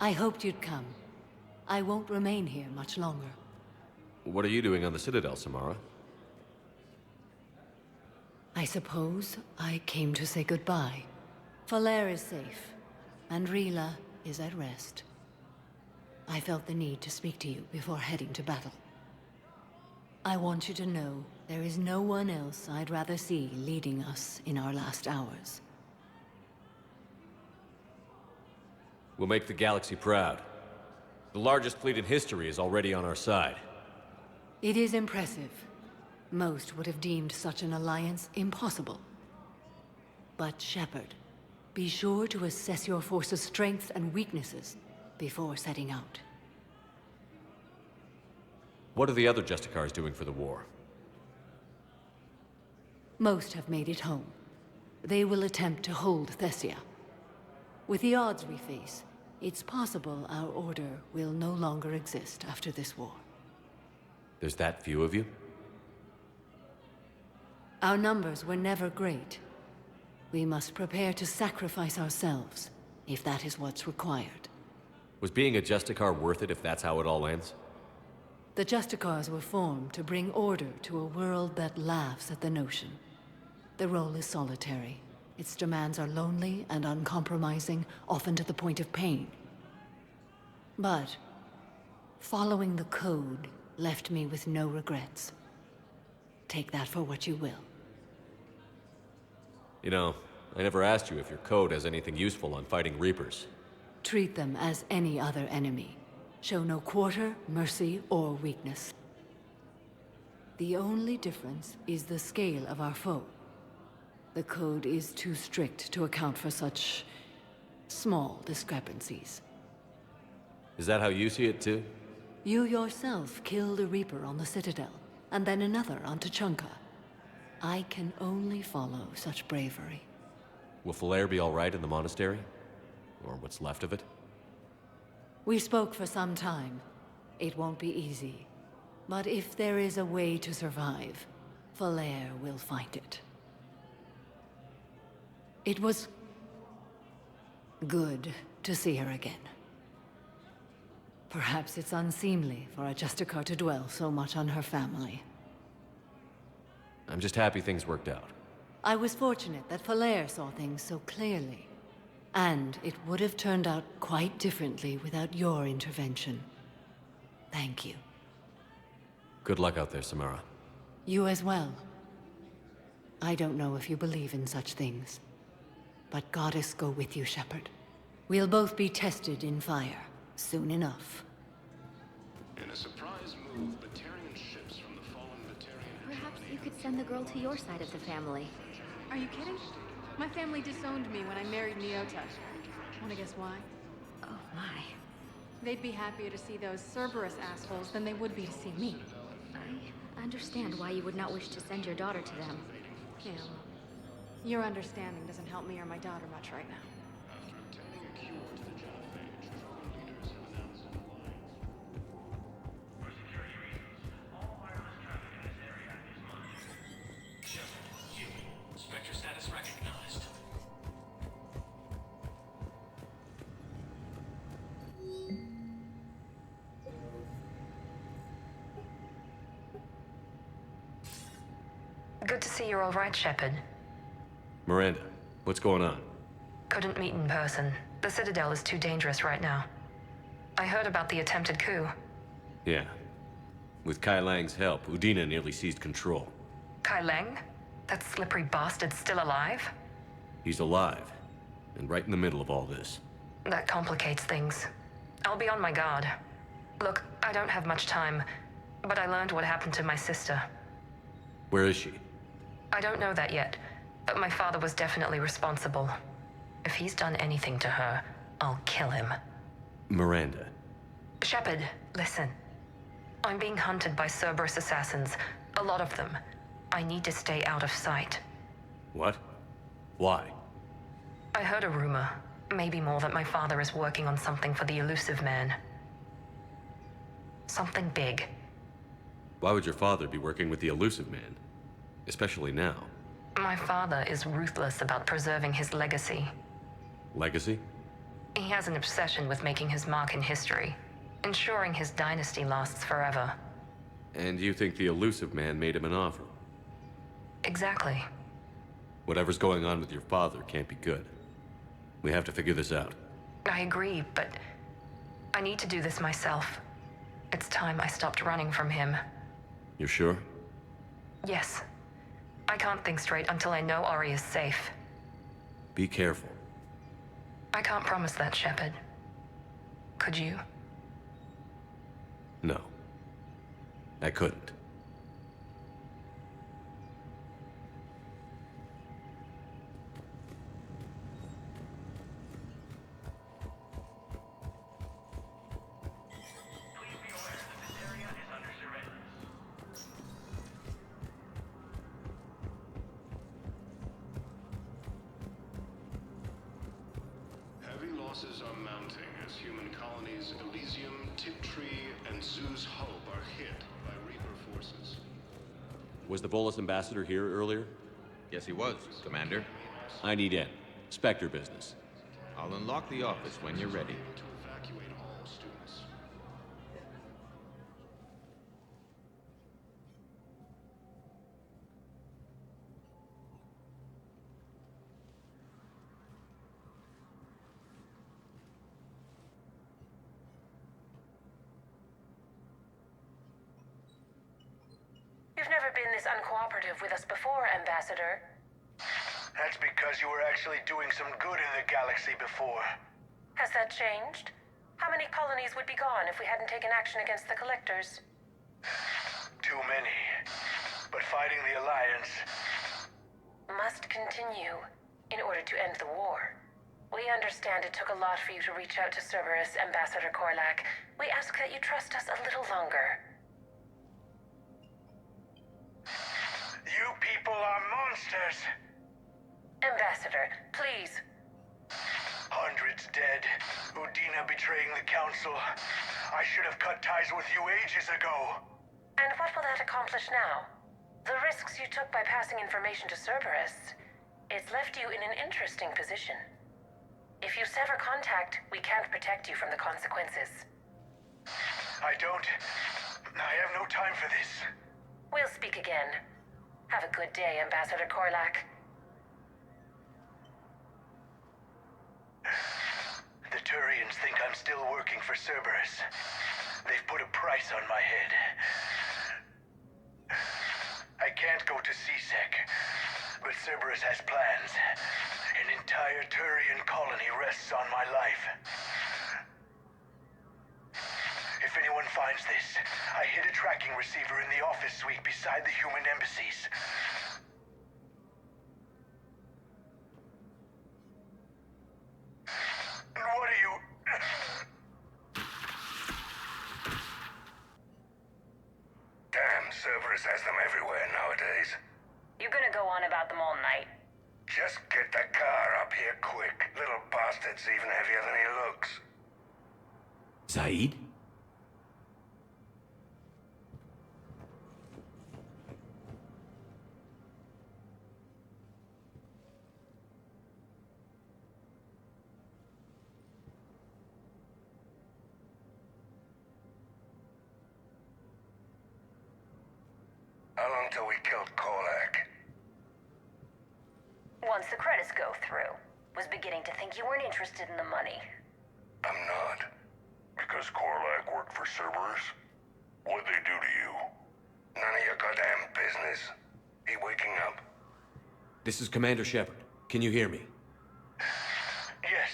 I hoped you'd come. I won't remain here much longer. What are you doing on the Citadel, Samara? I suppose I came to say goodbye. Falair is safe, and Rila is at rest. I felt the need to speak to you before heading to battle. I want you to know there is no one else I'd rather see leading us in our last hours. We'll make the galaxy proud. The largest fleet in history is already on our side. It is impressive. Most would have deemed such an alliance impossible. But Shepard, be sure to assess your force's strengths and weaknesses before setting out. What are the other Justicars doing for the war? Most have made it home. They will attempt to hold Thessia. With the odds we face, it's possible our order will no longer exist after this war. There's that few of you? Our numbers were never great. We must prepare to sacrifice ourselves, if that is what's required. Was being a Justicar worth it if that's how it all ends? The Justicars were formed to bring order to a world that laughs at the notion. The role is solitary. Its demands are lonely and uncompromising, often to the point of pain. But following the code left me with no regrets. Take that for what you will. You know, I never asked you if your code has anything useful on fighting Reapers. Treat them as any other enemy. Show no quarter, mercy, or weakness. The only difference is the scale of our foe. The code is too strict to account for such small discrepancies. Is that how you see it too? You yourself killed a Reaper on the Citadel, and then another on Tuchanka. I can only follow such bravery. Will Falair be all right in the monastery? Or what's left of it? We spoke for some time. It won't be easy. But if there is a way to survive, Falair will find it. It was good to see her again. Perhaps it's unseemly for a Justicar to dwell so much on her family. I'm just happy things worked out. I was fortunate that Falair saw things so clearly. And it would have turned out quite differently without your intervention. Thank you. Good luck out there, Samara. You as well. I don't know if you believe in such things. But Goddess go with you, Shepard. We'll both be tested in fire, soon enough. In a surprise move, Batarian ships from the fallen Batarian... Perhaps you could send the girl to your side of the family. Are you kidding? My family disowned me when I married Nyota. Wanna guess why? Oh my. They'd be happier to see those Cerberus assholes than they would be to see me. I understand why you would not wish to send your daughter to them. Yeah, well, your understanding doesn't help me or my daughter much right now. Spectre status recognized. Good to see you're all right, Shepard. Miranda, what's going on? Couldn't meet in person. The Citadel is too dangerous right now. I heard about the attempted coup. Yeah. With Kai Lang's help, Udina nearly seized control. Kai Leng? That slippery bastard's still alive? He's alive, and right in the middle of all this. That complicates things. I'll be on my guard. Look, I don't have much time, but I learned what happened to my sister. Where is she? I don't know that yet, but my father was definitely responsible. If he's done anything to her, I'll kill him. Miranda. Shepard, listen. I'm being hunted by Cerberus assassins. A lot of them. I need to stay out of sight. What? Why? I heard a rumor, maybe more, that my father is working on something for the Elusive Man. Something big. Why would your father be working with the Elusive Man? Especially now. My father is ruthless about preserving his legacy. Legacy? He has an obsession with making his mark in history, ensuring his dynasty lasts forever. And you think the Elusive Man made him an offer? Exactly. Whatever's going on with your father can't be good. We have to figure this out. I agree, but I need to do this myself. It's time I stopped running from him. You're sure? Yes. I can't think straight until I know Ori is safe. Be careful. I can't promise that, Shepard. Could you? No. I couldn't. Heavy losses are mounting as human colonies Elysium, Tiptree, and Zoo's Hope are hit by Reaper forces. Was the Volus ambassador here earlier? Yes, he was, Commander. I need in. Spectre business. I'll unlock the office when you're ready. To evacuate all students. been this uncooperative with us before, Ambassador. That's because you were actually doing some good in the galaxy before. Has that changed? How many colonies would be gone if we hadn't taken action against the Collectors? Too many. But fighting the Alliance must continue in order to end the war. We understand it took a lot for you to reach out to Cerberus, Ambassador Korlak. We ask that you trust us a little longer. You people are monsters! Ambassador, please. Hundreds dead. Udina betraying the Council. I should have cut ties with you ages ago. And what will that accomplish now? The risks you took by passing information to Cerberus, it's left you in an interesting position. If you sever contact, we can't protect you from the consequences. I have no time for this. We'll speak again. Have a good day, Ambassador Korlak. The Turians think I'm still working for Cerberus. They've put a price on my head. I can't go to CSEC, but Cerberus has plans. An entire Turian colony rests on my life. If anyone finds this, I hid a tracking receiver in the office suite beside the human embassies. And what are you... Damn, Cerberus has them everywhere nowadays. You gonna go on about them all night? Just get the car up here quick. Little bastard's even heavier than he looks. Zaid? How long till we killed Korlak? Once the credits go through. Was beginning to think you weren't interested in the money. I'm not. Because Korlak worked for Cerberus? What'd they do to you? None of your goddamn business. He waking up? This is Commander Shepard. Can you hear me? Yes.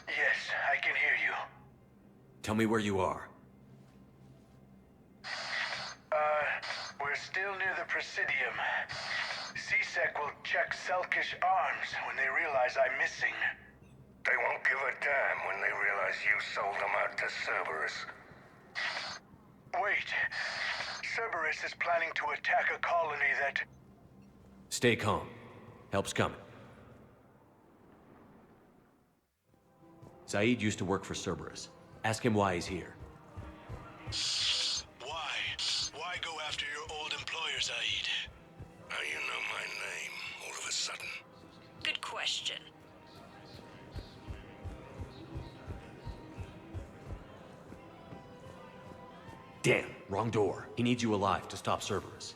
Yes, I can hear you. Tell me where you are. We're still near the Presidium. CSEC will check Selkish arms when they realize I'm missing. They won't give a damn when they realize you sold them out to Cerberus. Wait. Cerberus is planning to attack a colony that... Stay calm. Help's coming. Zaid used to work for Cerberus. Ask him why he's here. Why? Why go after your old employer, Zaid? How you know my name all of a sudden? Good question. Damn, wrong door. He needs you alive to stop Cerberus.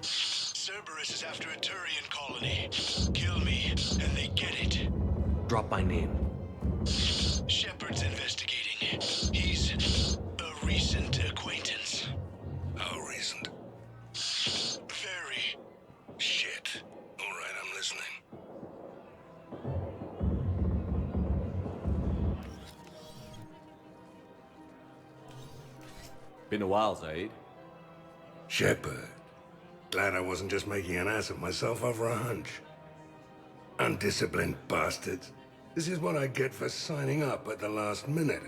Cerberus is after a Turian colony. Kill me, and they get it. Drop my name. Shepard's investigating. He's a recent acquaintance. How recent? Very. Shit. All right, I'm listening. Been a while, Zaid. Shepard. Glad I wasn't just making an ass of myself over a hunch. Undisciplined bastards. This is what I get for signing up at the last minute.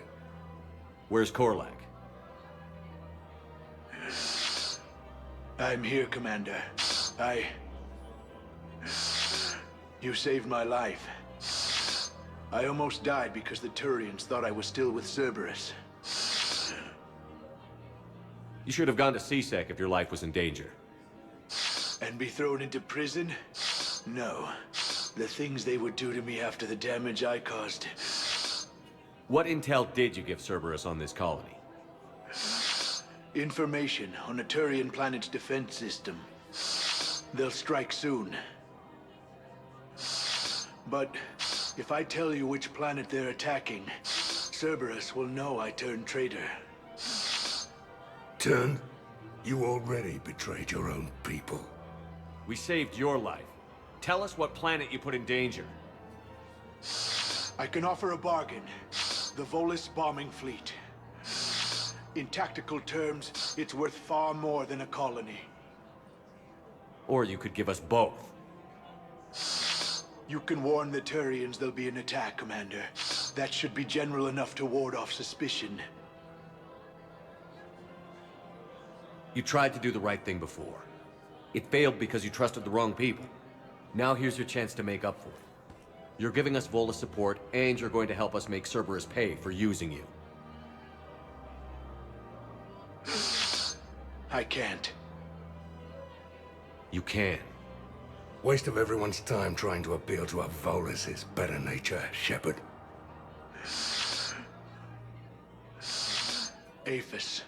Where's Korlak? I'm here, Commander. You saved my life. I almost died because the Turians thought I was still with Cerberus. You should have gone to CSEC if your life was in danger. And be thrown into prison? No. The things they would do to me after the damage I caused. What intel did you give Cerberus on this colony? Information on a Turian planet's defense system. They'll strike soon. But if I tell you which planet they're attacking, Cerberus will know I turned traitor. Turn? You already betrayed your own people. We saved your life. Tell us what planet you put in danger. I can offer a bargain. The Volus bombing fleet. In tactical terms, it's worth far more than a colony. Or you could give us both. You can warn the Turians there'll be an attack, Commander. That should be general enough to ward off suspicion. You tried to do the right thing before. It failed because you trusted the wrong people. Now here's your chance to make up for it. You're giving us Volus support, and you're going to help us make Cerberus pay for using you. I can't. You can. Waste of everyone's time trying to appeal to a Volus' better nature, Shepard. Aphis.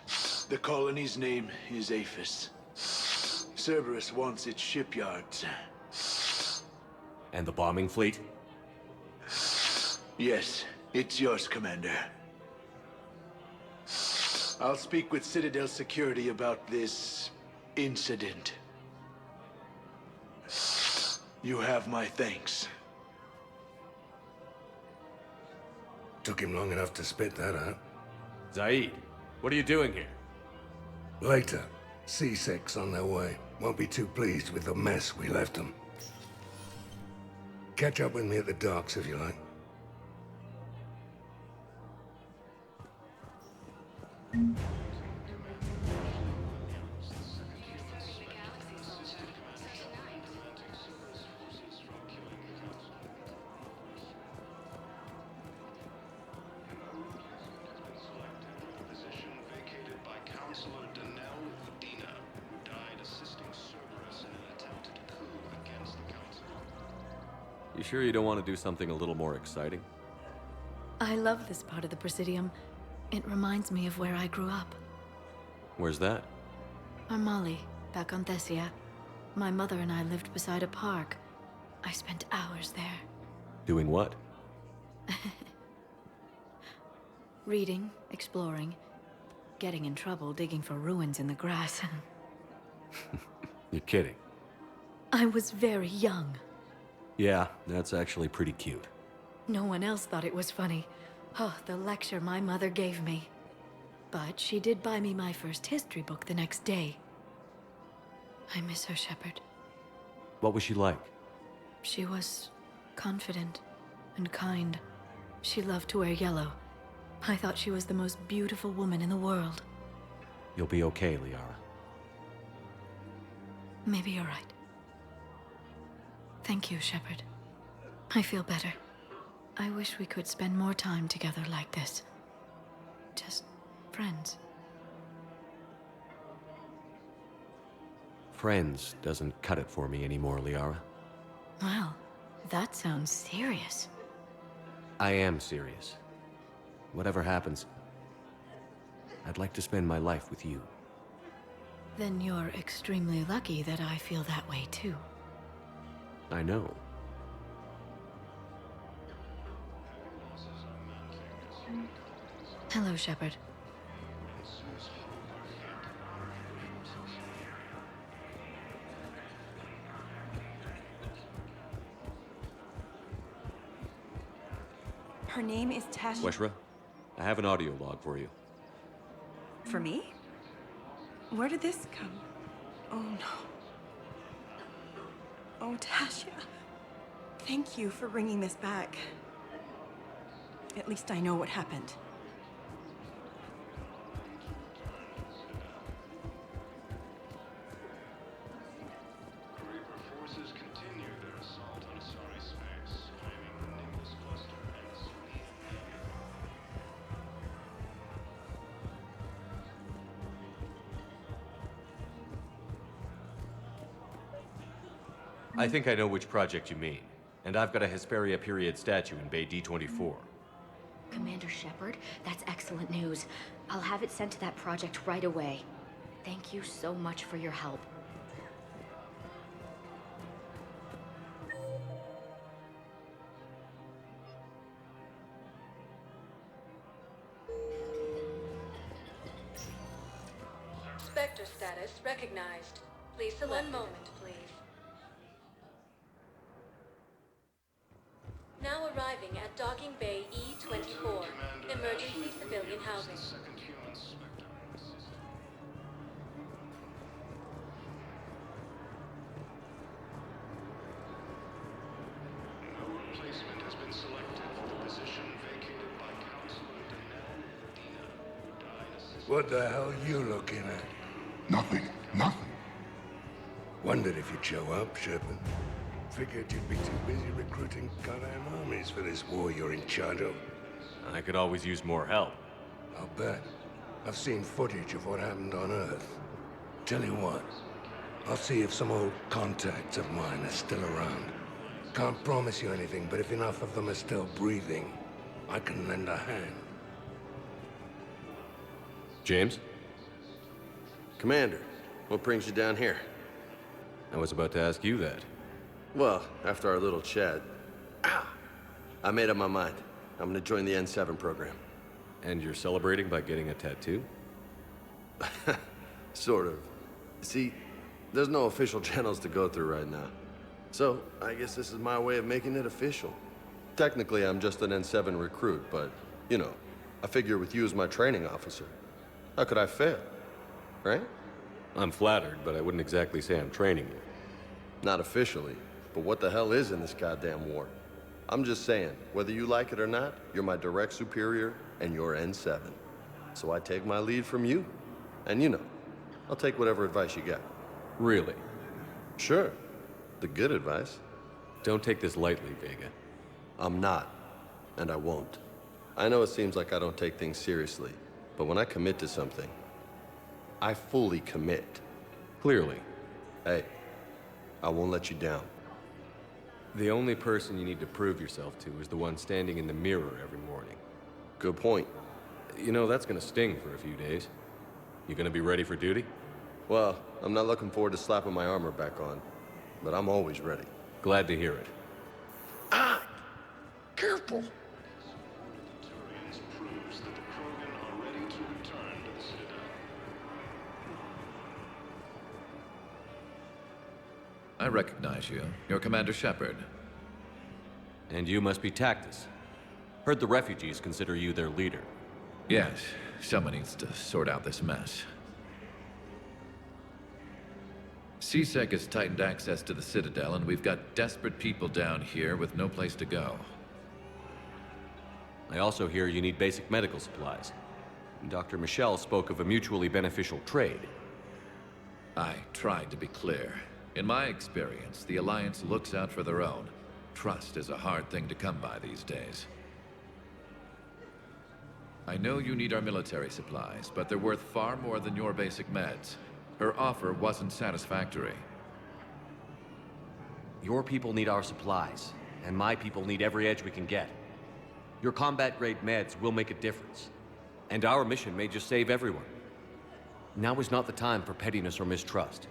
The colony's name is Aphis. Cerberus wants its shipyards. And the bombing fleet? Yes, it's yours, Commander. I'll speak with Citadel security about this incident. You have my thanks. Took him long enough to spit that out. Zaid, what are you doing here? Later, C6 on their way. Won't be too pleased with the mess we left them. Catch up with me at the docks if you like. You sure you don't want to do something a little more exciting? I love this part of the Presidium. It reminds me of where I grew up. Where's that? Armali, back on Thessia. My mother and I lived beside a park. I spent hours there. Doing what? Reading, exploring, getting in trouble digging for ruins in the grass. You're kidding. I was very young. Yeah, that's actually pretty cute. No one else thought it was funny. Oh, the lecture my mother gave me. But she did buy me my first history book the next day. I miss her, Shepard. What was she like? She was confident and kind. She loved to wear yellow. I thought she was the most beautiful woman in the world. You'll be okay, Liara. Maybe you're right. Thank you, Shepard. I feel better. I wish we could spend more time together like this. Just friends. Friends doesn't cut it for me anymore, Liara. Wow, that sounds serious. I am serious. Whatever happens, I'd like to spend my life with you. Then you're extremely lucky that I feel that way too. I know. Hello, Shepard. Her name is Tasha. Weshra, I have an audio log for you. For me? Where did this come? Oh no. Oh, Tasha. Thank you for bringing this back. At least I know what happened. I think I know which project you mean. And I've got a Hesperia period statue in Bay D24. Commander Shepard, that's excellent news. I'll have it sent to that project right away. Thank you so much for your help. Spectre status recognized. Please select. One moment, please. Now arriving at Docking Bay E-24, emergency civilian housing. No replacement has been selected for the position vacated by Counselor Danelle Medina, who died assisting... What the hell are you looking at? Nothing. Nothing. Wondered if you'd show up, Shepard. Figured you'd be too busy recruiting goddamn armies for this war you're in charge of. I could always use more help. I'll bet. I've seen footage of what happened on Earth. Tell you what, I'll see if some old contacts of mine are still around. Can't promise you anything, but if enough of them are still breathing, I can lend a hand. James? Commander, what brings you down here? I was about to ask you that. Well, after our little chat, I made up my mind. I'm gonna join the N7 program. And you're celebrating by getting a tattoo? Sort of. See, there's no official channels to go through right now. So, I guess this is my way of making it official. Technically, I'm just an N7 recruit, but, you know, I figure with you as my training officer, how could I fail? Right? I'm flattered, but I wouldn't exactly say I'm training you. Not officially, but what the hell is in this goddamn war? I'm just saying, whether you like it or not, you're my direct superior, and you're N7. So I take my lead from you. And you know, I'll take whatever advice you got. Really? Sure. The good advice. Don't take this lightly, Vega. I'm not, and I won't. I know it seems like I don't take things seriously, but when I commit to something, I fully commit. Clearly. Hey, I won't let you down. The only person you need to prove yourself to is the one standing in the mirror every morning. Good point. You know, that's gonna sting for a few days. You gonna be ready for duty? Well, I'm not looking forward to slapping my armor back on, but I'm always ready. Glad to hear it. Ah! Careful! proves that the Krogan are ready to return to the Citadel. I recognize you. You're Commander Shepard. And you must be Tactus. Heard the refugees consider you their leader. Yes, someone needs to sort out this mess. CSEC has tightened access to the Citadel, and we've got desperate people down here with no place to go. I also hear you need basic medical supplies. Dr. Michelle spoke of a mutually beneficial trade. I tried to be clear. In my experience, the Alliance looks out for their own. Trust is a hard thing to come by these days. I know you need our military supplies, but they're worth far more than your basic meds. Her offer wasn't satisfactory. Your people need our supplies, and my people need every edge we can get. Your combat-grade meds will make a difference, and our mission may just save everyone. Now is not the time for pettiness or mistrust.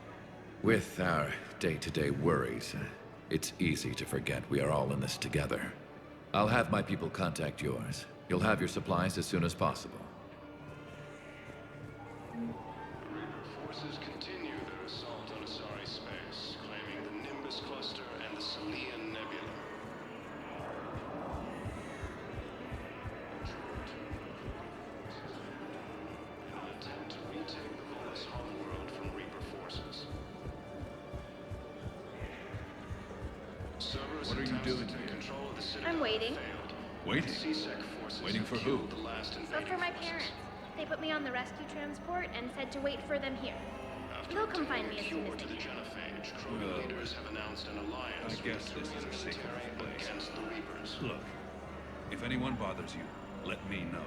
With our day-to-day worries, it's easy to forget we are all in this together. I'll have my people contact yours. You'll have your supplies as soon as possible. Forces continue their assault on Asari space, claiming the Nimbus cluster and the Salian Nebula. An attempt to retake the Volus homeworld from Reaper forces. Cerberus What are you attempts doing to take here? control of the Citadel I'm waiting. failed. Waiting? CSEC forces Waiting for have who? killed the last So So invading for my forces. parents. They put me on the rescue transport and said to wait for them here. They'll come find me as soon as they can. Genophage, Krogan Well, leaders have announced an alliance I guess with this the is a safe military place. against the Reapers. Look, if anyone bothers you, let me know.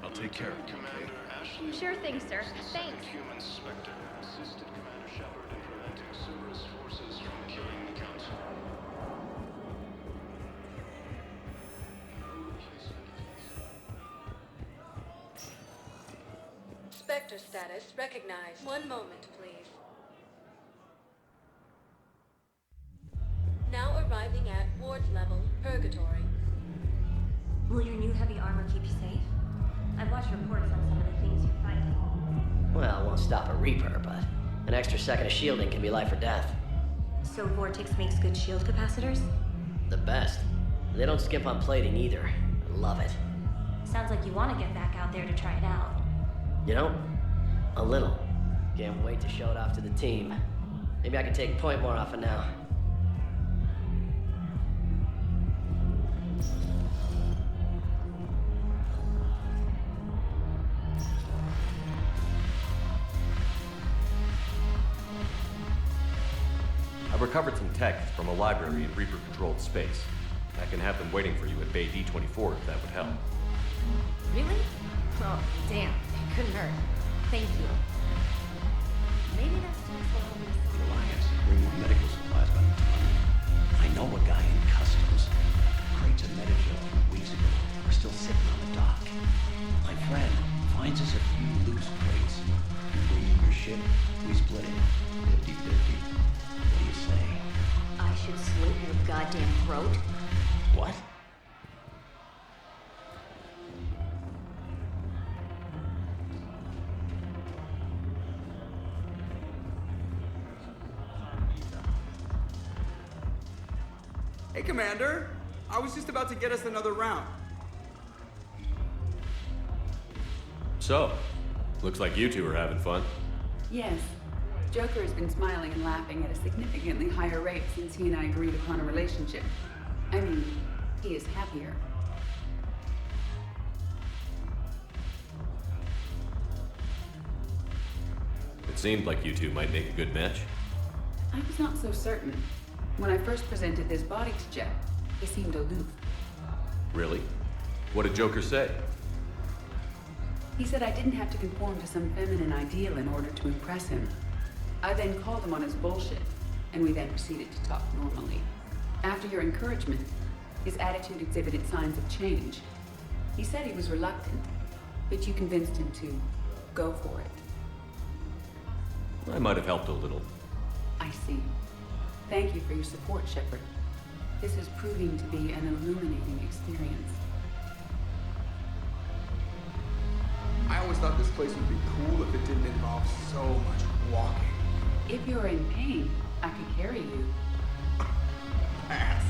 I'll take care of them, okay? Sure thing, sir. Thanks. Human Spectre assisted Commander Shepard in preventing Cerberus forces from killing the Council. Spectre status recognized. One moment, please. Now arriving at ward level, Purgatory. Will your new heavy armor keep you safe? I've watched reports on some of the things you fight. Well, it won't stop a Reaper, but an extra second of shielding can be life or death. So Vortex makes good shield capacitors? The best. They don't skimp on plating either. I love it. Sounds like you want to get back out there to try it out. You know, a little. Can't wait to show it off to the team. Maybe I can take point more off it now. I've recovered some tech from a library in Reaper-controlled space. I can have them waiting for you at Bay D-24 if that would help. Really? Oh, damn. It couldn't hurt. Thank you. Maybe that's just a little bit of Alliance, bring more medical supplies by the ton. I know a guy in customs. Crates of Metagel from weeks ago are still sitting on the dock. My friend finds us a few loose crates. You bring in your ship, we split it. 50-50. What do you say? I should slit your goddamn throat? What? Hey, Commander. I was just about to get us another round. So, looks like you two are having fun. Yes. Joker has been smiling and laughing at a significantly higher rate since he and I agreed upon a relationship. I mean, he is happier. It seemed like you two might make a good match. I was not so certain. When I first presented this body to Jeff, he seemed aloof. Really? What did Joker say? He said I didn't have to conform to some feminine ideal in order to impress him. I then called him on his bullshit, and we then proceeded to talk normally. After your encouragement, his attitude exhibited signs of change. He said he was reluctant, but you convinced him to go for it. I might have helped a little. I see. Thank you for your support, Shepard. This is proving to be an illuminating experience. I always thought this place would be cool if it didn't involve so much walking. If you're in pain, I could carry you. Pass.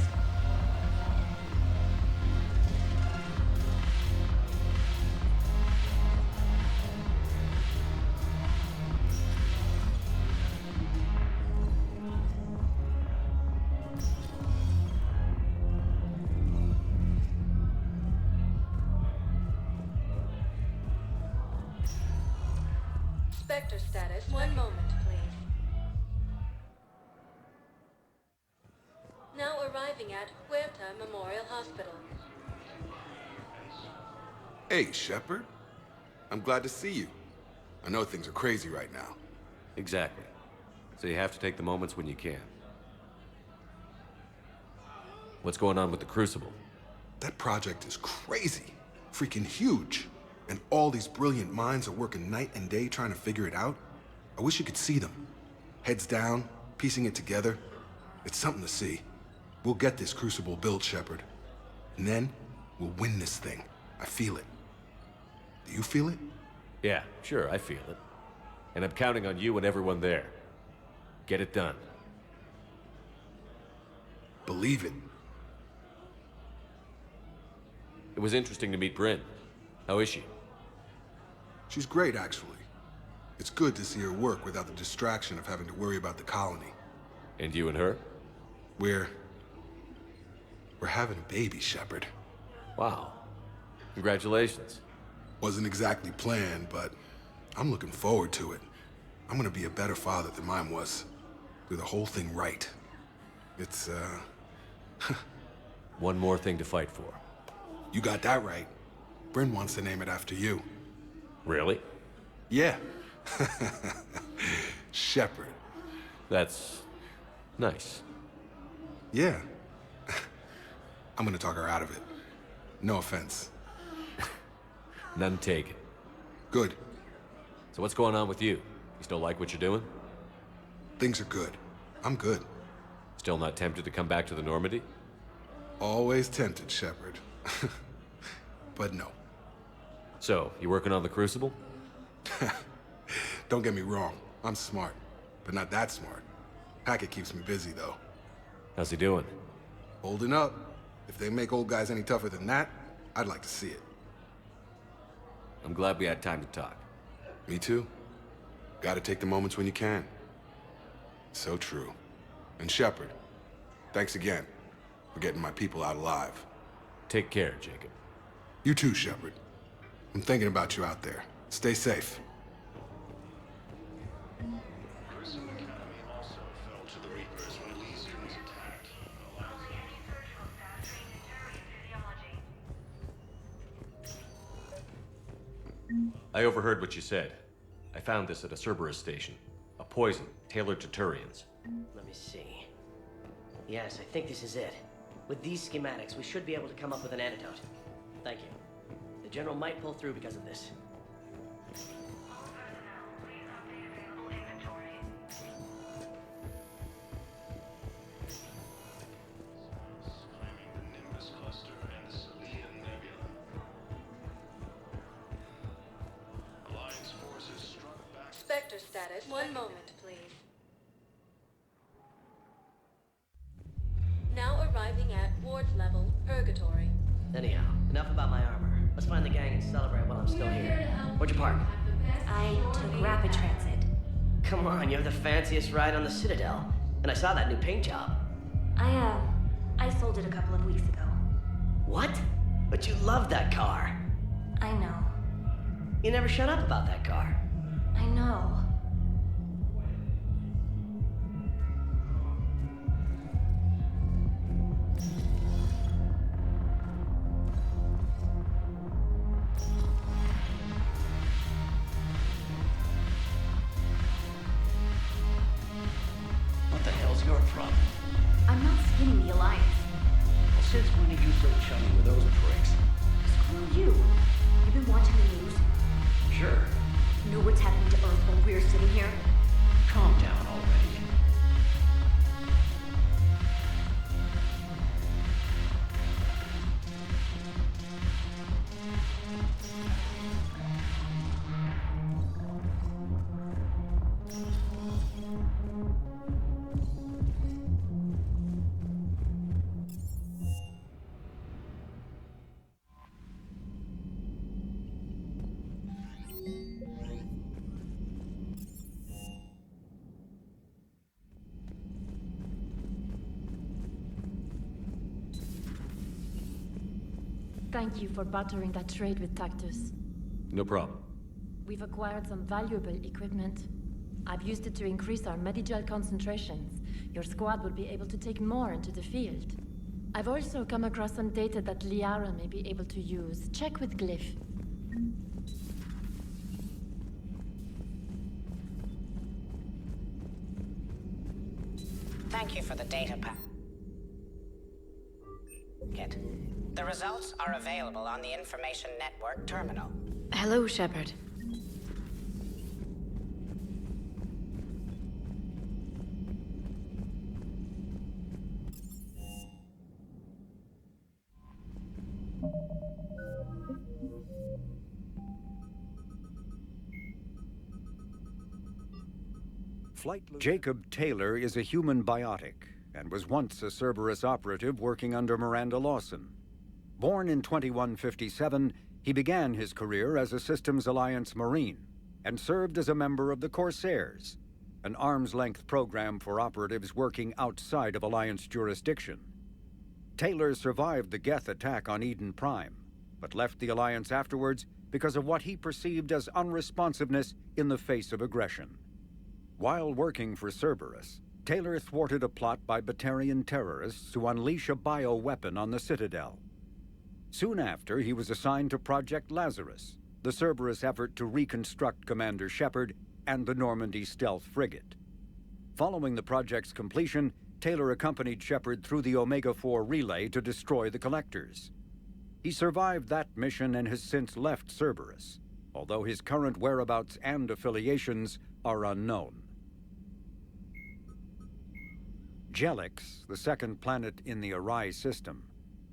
Spectre status. One moment, please. Now arriving at Huerta Memorial Hospital. Hey, Shepard. I'm glad to see you. I know things are crazy right now. Exactly. So you have to take the moments when you can. What's going on with the Crucible? That project is crazy. Freaking huge. And all these brilliant minds are working night and day trying to figure it out. I wish you could see them. Heads down, piecing it together. It's something to see. We'll get this Crucible built, Shepard. And then, we'll win this thing. I feel it. Do you feel it? Yeah, sure, I feel it. And I'm counting on you and everyone there. Get it done. Believe it. It was interesting to meet Bryn. How is she? She's great, actually. It's good to see her work without the distraction of having to worry about the colony. And you and her? We're having a baby, Shepard. Wow. Congratulations. Wasn't exactly planned, but I'm looking forward to it. I'm gonna be a better father than mine was. Do the whole thing right. It's, One more thing to fight for. You got that right. Bryn wants to name it after you. Really? Yeah. Shepard. That's nice. Yeah. I'm gonna talk her out of it. No offense. None taken. Good. So what's going on with you? You still like what you're doing? Things are good. I'm good. Still not tempted to come back to the Normandy? Always tempted, Shepard. But no. So, you working on the Crucible? Don't get me wrong, I'm smart, but not that smart. Hackett keeps me busy, though. How's he doing? Holding up. If they make old guys any tougher than that, I'd like to see it. I'm glad we had time to talk. Me too. Gotta take the moments when you can. So true. And Shepard, thanks again for getting my people out alive. Take care, Jacob. You too, Shepard. I'm thinking about you out there. Stay safe. I overheard what you said. I found this at a Cerberus station. A poison tailored to Turians. Let me see. Yes, I think this is it. With these schematics, we should be able to come up with an antidote. Thank you. The General might pull through because of this. Spectre status. One moment, please. Now arriving at Ward's level, Purgatory. Anyhow, enough about my armor. Let's find the gang and celebrate while I'm still here. Where'd you park? I took rapid transit. Come on, you have the fanciest ride on the Citadel. And I saw that new paint job. I sold it a couple of weeks ago. What? But you love that car. I know. You never shut up about that car. I know. What the hell's your problem? I'm not skinning the Alliance. Well, since when are you so chummy with those pricks? Screw you. You've been watching the news. Sure. Know what's happening to Earth while we're sitting here? Calm down already. Thank you for bartering that trade with Tactus. No problem. We've acquired some valuable equipment. I've used it to increase our Medigel concentrations. Your squad will be able to take more into the field. I've also come across some data that Liara may be able to use. Check with Glyph. Thank you for the data pack. The results are available on the Information Network terminal. Hello, Shepard. Jacob Taylor is a human biotic and was once a Cerberus operative working under Miranda Lawson. Born in 2157, he began his career as a Systems Alliance Marine and served as a member of the Corsairs, an arm's-length program for operatives working outside of Alliance jurisdiction. Taylor survived the Geth attack on Eden Prime, but left the Alliance afterwards because of what he perceived as unresponsiveness in the face of aggression. While working for Cerberus, Taylor thwarted a plot by Batarian terrorists to unleash a bioweapon on the Citadel. Soon after, he was assigned to Project Lazarus, the Cerberus effort to reconstruct Commander Shepard and the Normandy stealth frigate. Following the project's completion, Taylor accompanied Shepard through the Omega-4 relay to destroy the Collectors. He survived that mission and has since left Cerberus, although his current whereabouts and affiliations are unknown. Jelix, the second planet in the Arai system,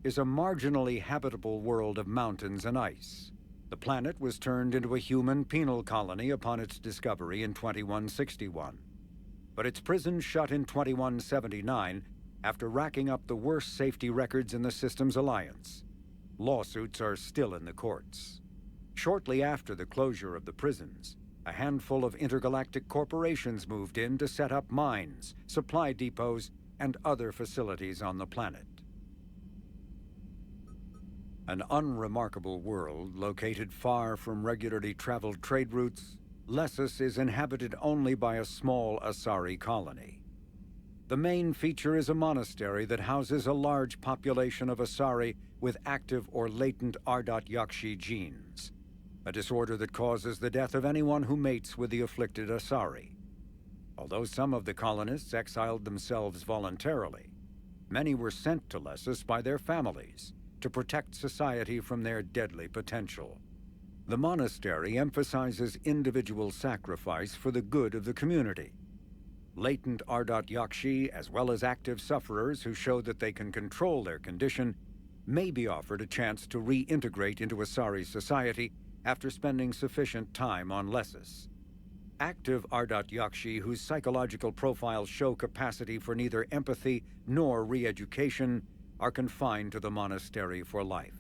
is a marginally habitable world of mountains and ice. The planet was turned into a human penal colony upon its discovery in 2161. But its prison shut in 2179 after racking up the worst safety records in the system's alliance. Lawsuits are still in the courts. Shortly after the closure of the prisons, a handful of intergalactic corporations moved in to set up mines, supply depots, and other facilities on the planet. An unremarkable world located far from regularly traveled trade routes, Lessus is inhabited only by a small Asari colony. The main feature is a monastery that houses a large population of Asari with active or latent Ardot Yakshi genes, a disorder that causes the death of anyone who mates with the afflicted Asari. Although some of the colonists exiled themselves voluntarily, many were sent to Lessus by their families to protect society from their deadly potential. The monastery emphasizes individual sacrifice for the good of the community. Latent Ardot Yakshi, as well as active sufferers who show that they can control their condition, may be offered a chance to reintegrate into Asari society after spending sufficient time on Lessus. Active Ardot Yakshi whose psychological profiles show capacity for neither empathy nor re-education are confined to the monastery for life.